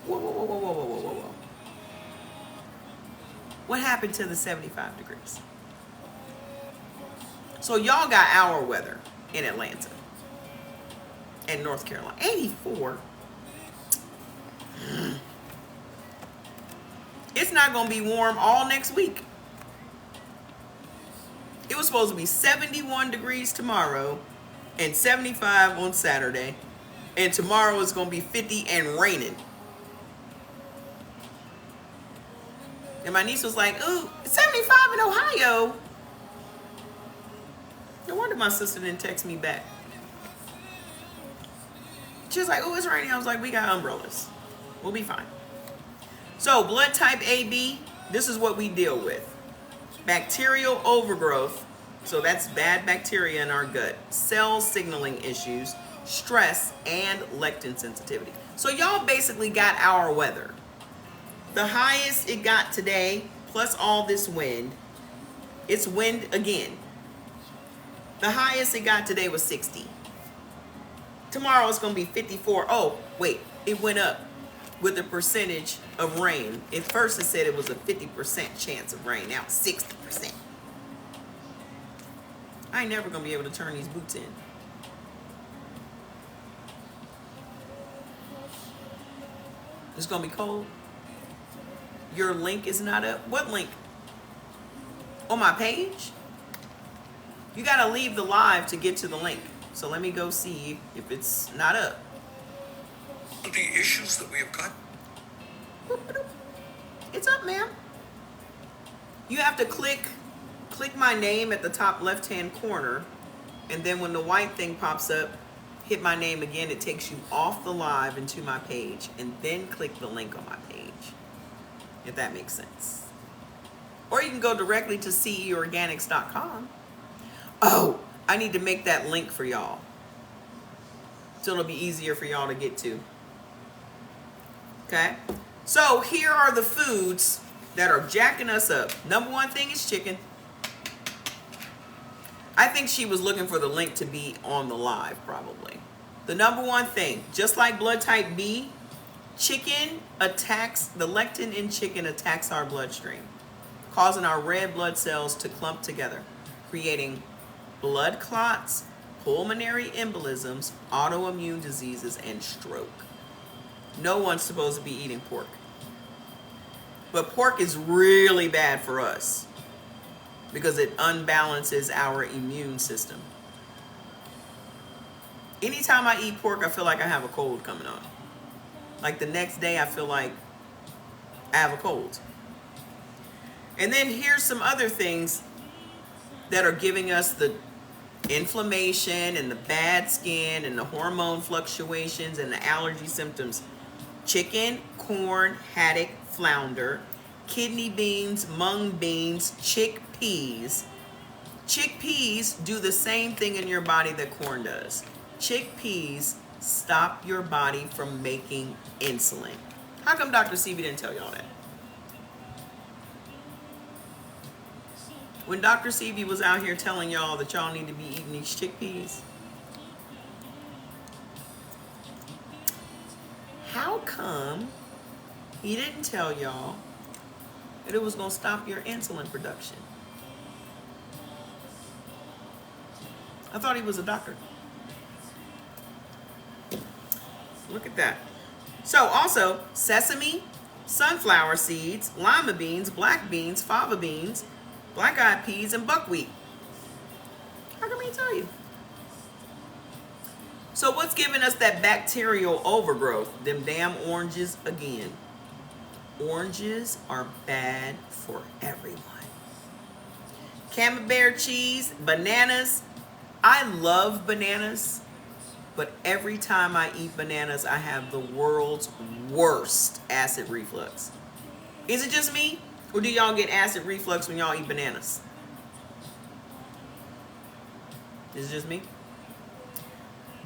What happened to the 75 degrees? So y'all got our weather in Atlanta and North Carolina. 84. It's not going to be warm all next week. It was was supposed to be 71 degrees tomorrow and 75 on Saturday. And tomorrow is going to be 50 and raining. And my niece was like, ooh, it's 75 in Ohio. No wonder my sister didn't text me back. She was like, oh, it's raining. I was like, we got umbrellas. We'll be fine. So blood type AB, this is what we deal with. Bacterial overgrowth. So that's bad bacteria in our gut. Cell signaling issues, stress, and lectin sensitivity. So y'all basically got our weather. The highest it got today, plus all this wind, it's wind again. The highest it got today was 60. Tomorrow it's going to be 54. Oh, wait, it went up with the percentage of rain. At first it said it was a 50% chance of rain. Now it's 60%. I ain't never going to be able to turn these boots in. It's going to be cold. Your link is not up. What link? On my page? You got to leave the live to get to the link. So let me go see if it's not up. The issues that we have got. It's up, ma'am. You have to click my name at the top left-hand corner, and then when the white thing pops up, hit my name again. It takes you off the live into my page, and then click the link on my page, if that makes sense. Or you can go directly to ceorganics.com. Oh, I need to make that link for y'all, so it'll be easier for y'all to get to. Okay? So here are the foods that are jacking us up. Number one thing is chicken. I think she was looking for the link to be on the live, probably. The number one thing, just like blood type B, chicken attacks, the lectin in chicken attacks our bloodstream, causing our red blood cells to clump together, creating blood clots, pulmonary embolisms, autoimmune diseases, and stroke. No one's supposed to be eating pork. But pork is really bad for us because it unbalances our immune system. Anytime I eat pork, I feel like I have a cold coming on. Like the next day, I feel like I have a cold. And then here's some other things that are giving us the inflammation and the bad skin and the hormone fluctuations and the allergy symptoms. Chicken, corn, haddock, flounder, kidney beans, mung beans, chickpeas. Chickpeas do the same thing in your body that corn does. Chickpeas stop your body from making insulin. How come Dr. Sebi didn't tell y'all that? When Dr. Sebi was out here telling y'all that y'all need to be eating these chickpeas, how come he didn't tell y'all that it was going to stop your insulin production? I thought he was a doctor. Look at that. So also, sesame, sunflower seeds, lima beans, black beans, fava beans, black-eyed peas, and buckwheat. How come he tell you? So what's giving us that bacterial overgrowth? Them damn oranges again. Oranges are bad for everyone. Camembert cheese, bananas. I love bananas, but every time I eat bananas, I have the world's worst acid reflux. Is it just me? Or do y'all get acid reflux when y'all eat bananas? Is it just me?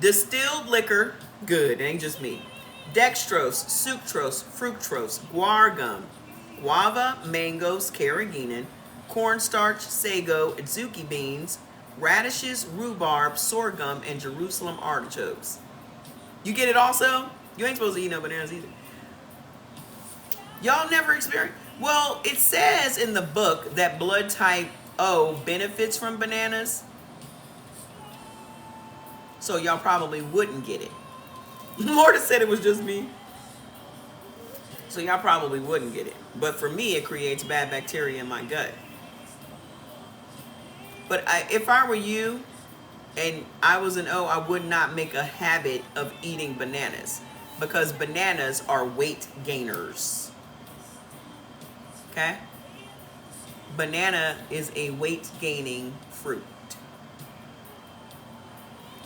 Distilled liquor, good, it ain't just me. Dextrose, sucrose, fructose, guar gum, guava, mangoes, carrageenan, cornstarch, sago, adzuki beans, radishes, rhubarb, sorghum, and Jerusalem artichokes. You get it also? You ain't supposed to eat no bananas either. Y'all never experienced? Well, it says in the book that blood type O benefits from bananas. So y'all probably wouldn't get it. Morta said it was just me. So y'all probably wouldn't get it. But for me, it creates bad bacteria in my gut. But if I were you and I was an O, I would not make a habit of eating bananas because bananas are weight gainers. Okay? Banana is a weight gaining fruit.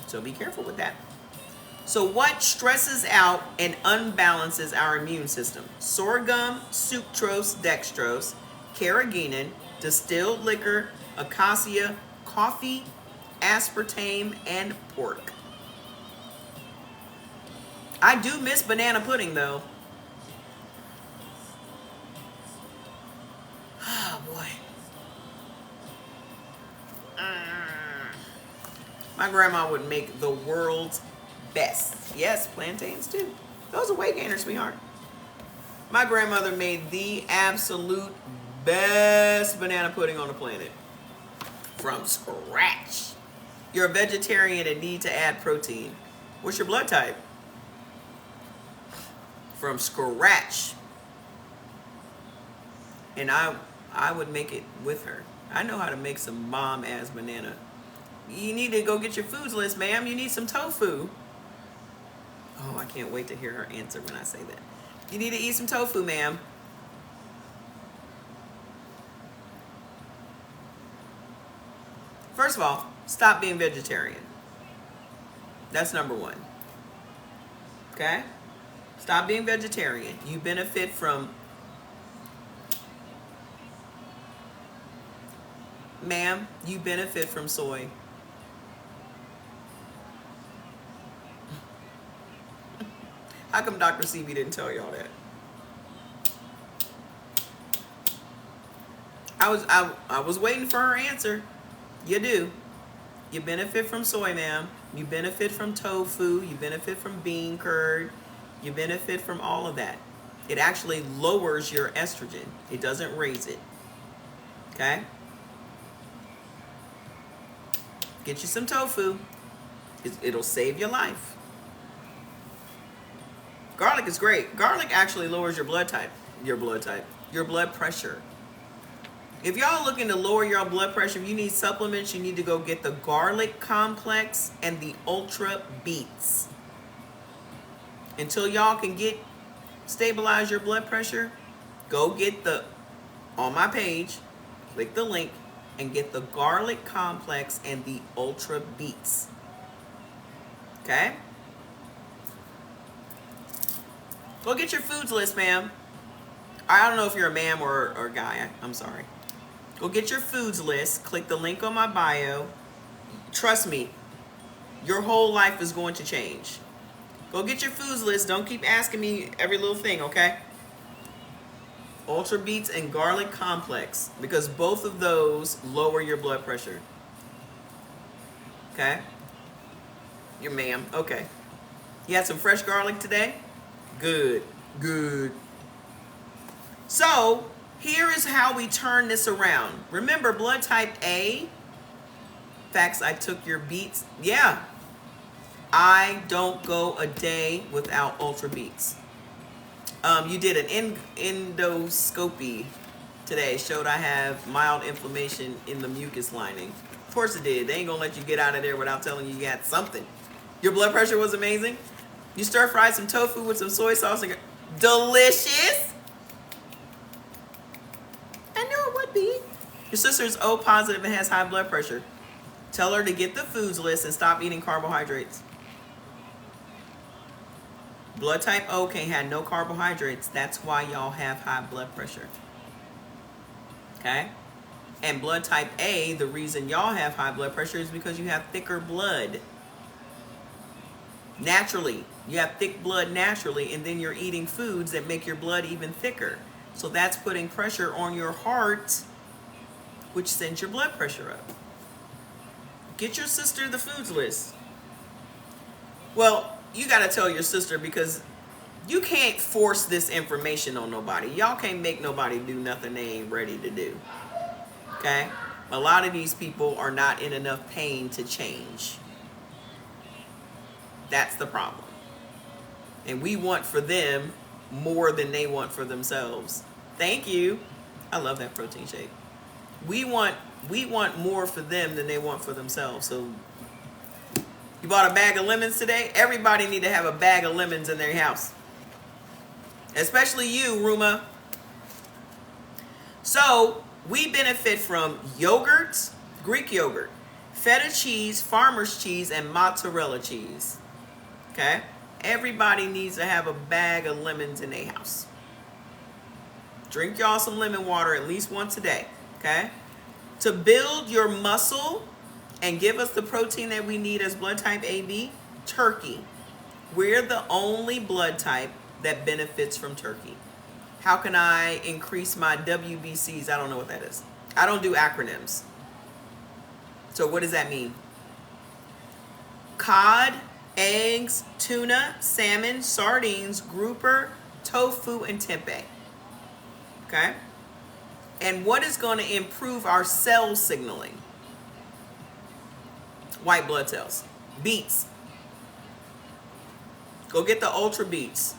So be careful with that. So what stresses out and unbalances our immune system? Sorghum, sucrose, dextrose, carrageenan, distilled liquor, acacia, coffee, aspartame, and pork. I do miss banana pudding though. Oh boy. My grandma would make the world's best. Yes, plantains too. Those are weight gainers, sweetheart. My grandmother made the absolute best banana pudding on the planet. From scratch. You're a vegetarian and need to add protein. What's your blood type? From scratch. And I would make it with her. I know how to make some bomb-ass banana. You need to go get your foods list, ma'am. You need some tofu. Oh, I can't wait to hear her answer when I say that. You need to eat some tofu, ma'am. First of all, stop being vegetarian. That's number one. Okay? Stop being vegetarian. You benefit from... Ma'am, you benefit from soy. How come Dr. CB didn't tell y'all that? I was waiting for her answer. You do. You benefit from soy, ma'am. You benefit from tofu. You benefit from bean curd. You benefit from all of that. It actually lowers your estrogen. It doesn't raise it. Okay? Get you some tofu. It'll save your life. Garlic is great. Garlic actually lowers your blood blood pressure. If y'all looking to lower your blood pressure, if you need supplements, you need to go get the garlic complex and the ultra beets. Until y'all can stabilize your blood pressure, go get on my page, click the link and get the garlic complex and the ultra beets. Okay? Go get your foods list, ma'am. I don't know if you're a ma'am or a guy. I'm sorry. Go get your foods list. Click the link on my bio. Trust me, your whole life is going to change. Go get your foods list. Don't keep asking me every little thing, okay? Ultra Beets and Garlic Complex, because both of those lower your blood pressure. Okay? Your ma'am. Okay. You had some fresh garlic today? Good. Good. So, here is how we turn this around. Remember, blood type A. Facts, I took your beets. Yeah. I don't go a day without Ultra Beets. You did an endoscopy today. Showed I have mild inflammation in the mucus lining. Of course it did. They ain't gonna let you get out of there without telling you had something. Your blood pressure was amazing. You stir fried some tofu with some soy sauce and delicious. I knew it would be. Your sister's O positive and has high blood pressure. Tell her to get the foods list and stop eating carbohydrates. Blood type O can't have no carbohydrates. That's why y'all have high blood pressure. Okay? And blood type A, the reason y'all have high blood pressure is because you have thicker blood. Naturally. You have thick blood naturally, and then you're eating foods that make your blood even thicker. So that's putting pressure on your heart, which sends your blood pressure up. Get your sister the foods list. Well, you got to tell your sister, because you can't force this information on nobody. Y'all can't make nobody do nothing they ain't ready to do. Okay? A lot of these people are not in enough pain to change. That's the problem. And we want for them more than they want for themselves. Thank you. I love that protein shake. We want more for them than they want for themselves. So you bought a bag of lemons today? Everybody need to have a bag of lemons in their house. Especially you, Ruma. So we benefit from yogurts, Greek yogurt, feta cheese, farmer's cheese, and mozzarella cheese. Okay? Everybody needs to have a bag of lemons in their house. Drink y'all some lemon water at least once a day. Okay? To build your muscle and give us the protein that we need as blood type AB, turkey. We're the only blood type that benefits from turkey. How can I increase my WBCs? I don't know what that is. I don't do acronyms. So what does that mean? Cod, eggs, tuna, salmon, sardines, grouper, tofu, and tempeh. Okay? And what is going to improve our cell signaling? White blood cells. Beets. Go get the Ultra Beets.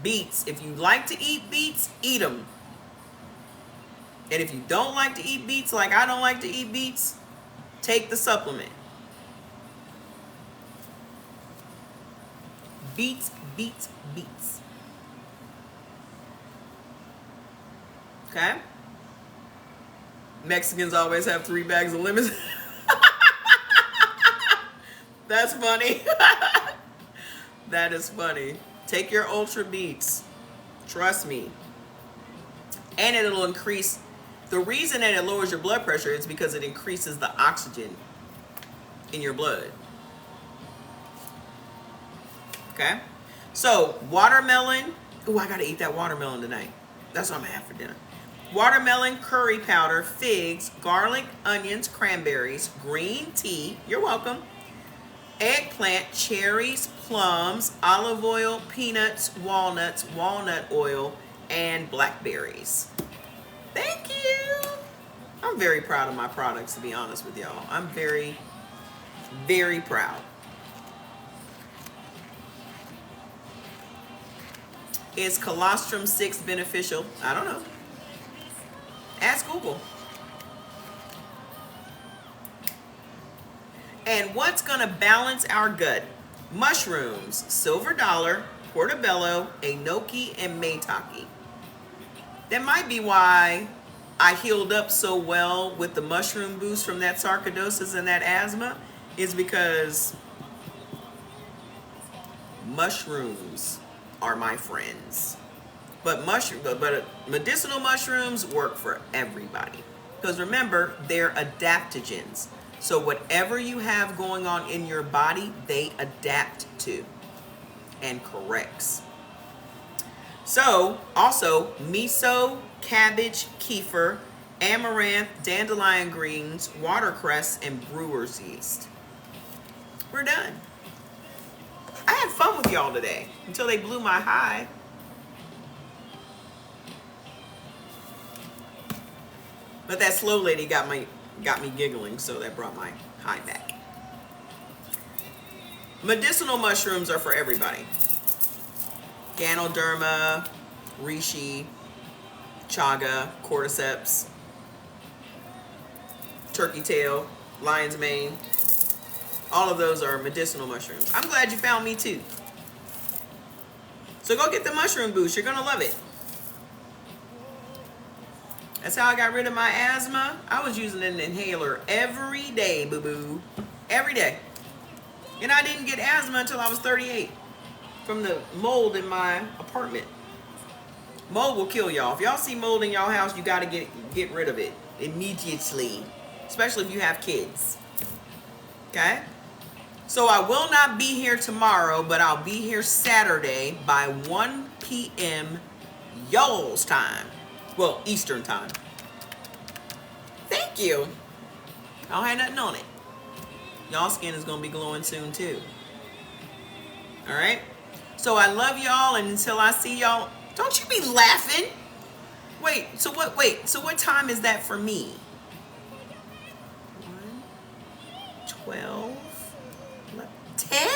Beets. If you like to eat beets, eat them. And if you don't like to eat beets, like I don't like to eat beets, take the supplement. Beets, beets, beets. Okay? Mexicans always have 3 bags of lemons. That's funny. That is funny. Take your Ultra Beets. Trust me. And it'll increase. The reason that it lowers your blood pressure is because it increases the oxygen in your blood. Okay? So, watermelon. Ooh, I gotta eat that watermelon tonight. That's what I'm gonna have for dinner. Watermelon, curry powder, figs, garlic, onions, cranberries, green tea. You're welcome. Eggplant, cherries, plums, olive oil, peanuts, walnuts, walnut oil, and blackberries. Thank you. I'm very proud of my products, to be honest with y'all. I'm very, very proud. Is colostrum 6 beneficial? I don't know. Ask Google. And what's going to balance our gut? Mushrooms, silver dollar, portobello, enoki, and maitake. That might be why I healed up so well with the mushroom boost from that sarcoidosis and that asthma, is because mushrooms are my friends. But medicinal mushrooms work for everybody. Because remember, they're adaptogens. So whatever you have going on in your body, they adapt to and corrects. So, also, miso, cabbage, kefir, amaranth, dandelion greens, watercress, and brewer's yeast. We're done. I had fun with y'all today until they blew my high. But that slow lady got me giggling, so that brought my high back. Medicinal mushrooms are for everybody. Ganoderma, reishi, chaga, cordyceps, turkey tail, lion's mane. All of those are medicinal mushrooms. I'm glad you found me too. So go get the mushroom boost. You're gonna love it. That's how I got rid of my asthma. I was using an inhaler every day, boo-boo. Every day. And I didn't get asthma until I was 38 from the mold in my apartment. Mold will kill y'all. If y'all see mold in y'all house, you got to get rid of it immediately, especially if you have kids. Okay? So I will not be here tomorrow, but I'll be here Saturday by 1 p.m. y'all's time. Well, Eastern time. Thank you. I don't have nothing on it. Y'all skin is going to be glowing soon too. All right? So I love y'all, and until I see y'all, don't you be laughing. Wait, so what time is that for me? 1, 12, 11, 10?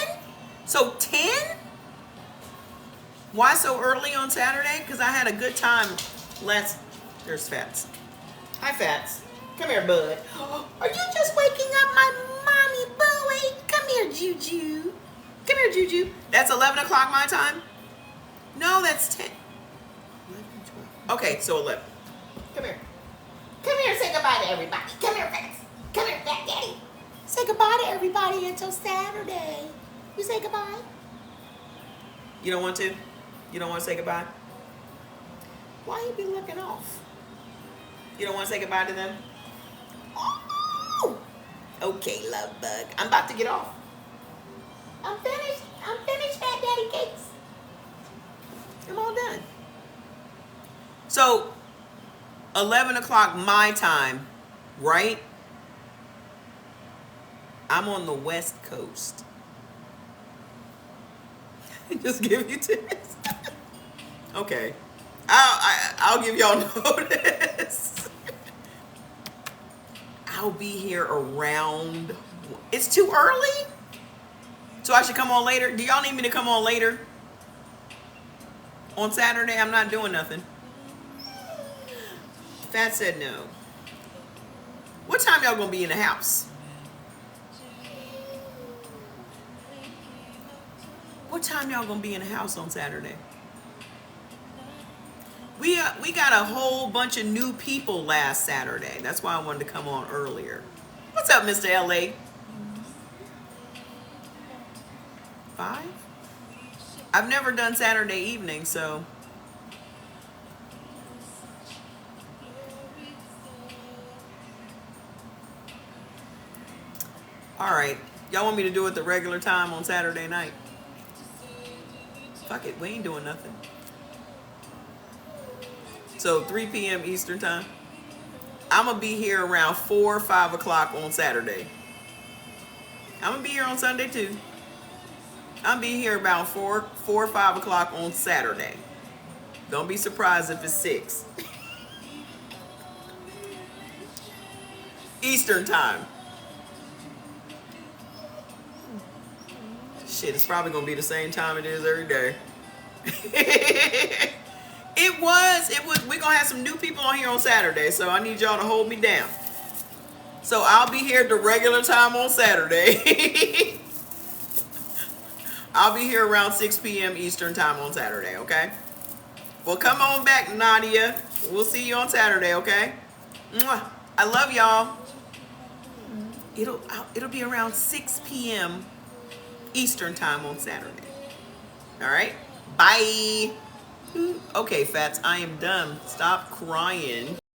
So 10? Why so early on Saturday? Because I had a good time last There's Fats. Hi, Fats. Come here, bud. Are you just waking up my mommy boy? Come here, Juju. Come here, Juju. That's 11 o'clock my time? No, that's 10. 11, 12. Okay, so 11. Come here. Come here, say goodbye to everybody. Come here, Fats. Come here, Fat Daddy. Say goodbye to everybody until Saturday. You say goodbye? You don't want to? You don't want to say goodbye? Why you be looking off? You don't want to say goodbye to them? Oh! Okay, love bug. I'm about to get off. I'm finished. I'm finished, Fat Daddy Cakes. I'm all done. So, 11 o'clock my time, right? I'm on the West Coast. Just give you tips. Okay. I'll give y'all notice. I'll be here around. It's too early? So I should come on later? Do y'all need me to come on later? On Saturday, I'm not doing nothing. Fat said no. What time y'all gonna be in the house? What time y'all gonna be in the house on Saturday? We got a whole bunch of new people last Saturday. That's why I wanted to come on earlier. What's up, Mr. LA? 5? I've never done Saturday evening, so. All right. Y'all want me to do it the regular time on Saturday night? Fuck it. We ain't doing nothing. So 3 p.m. Eastern time. I'm going to be here around 4 or 5 o'clock on Saturday. I'm going to be here on Sunday too. I'll be here about 4 or 5 o'clock on Saturday. Don't be surprised if it's 6. Eastern time. Shit, it's probably going to be the same time it is every day. It was. We're going to have some new people on here on Saturday, so I need y'all to hold me down. So I'll be here at the regular time on Saturday. I'll be here around 6 p.m. Eastern time on Saturday, okay? Well, come on back, Nadia. We'll see you on Saturday, okay? Mwah. I love y'all. It'll be around 6 p.m. Eastern time on Saturday. All right? Bye. Okay, Fats, I am done. Stop crying.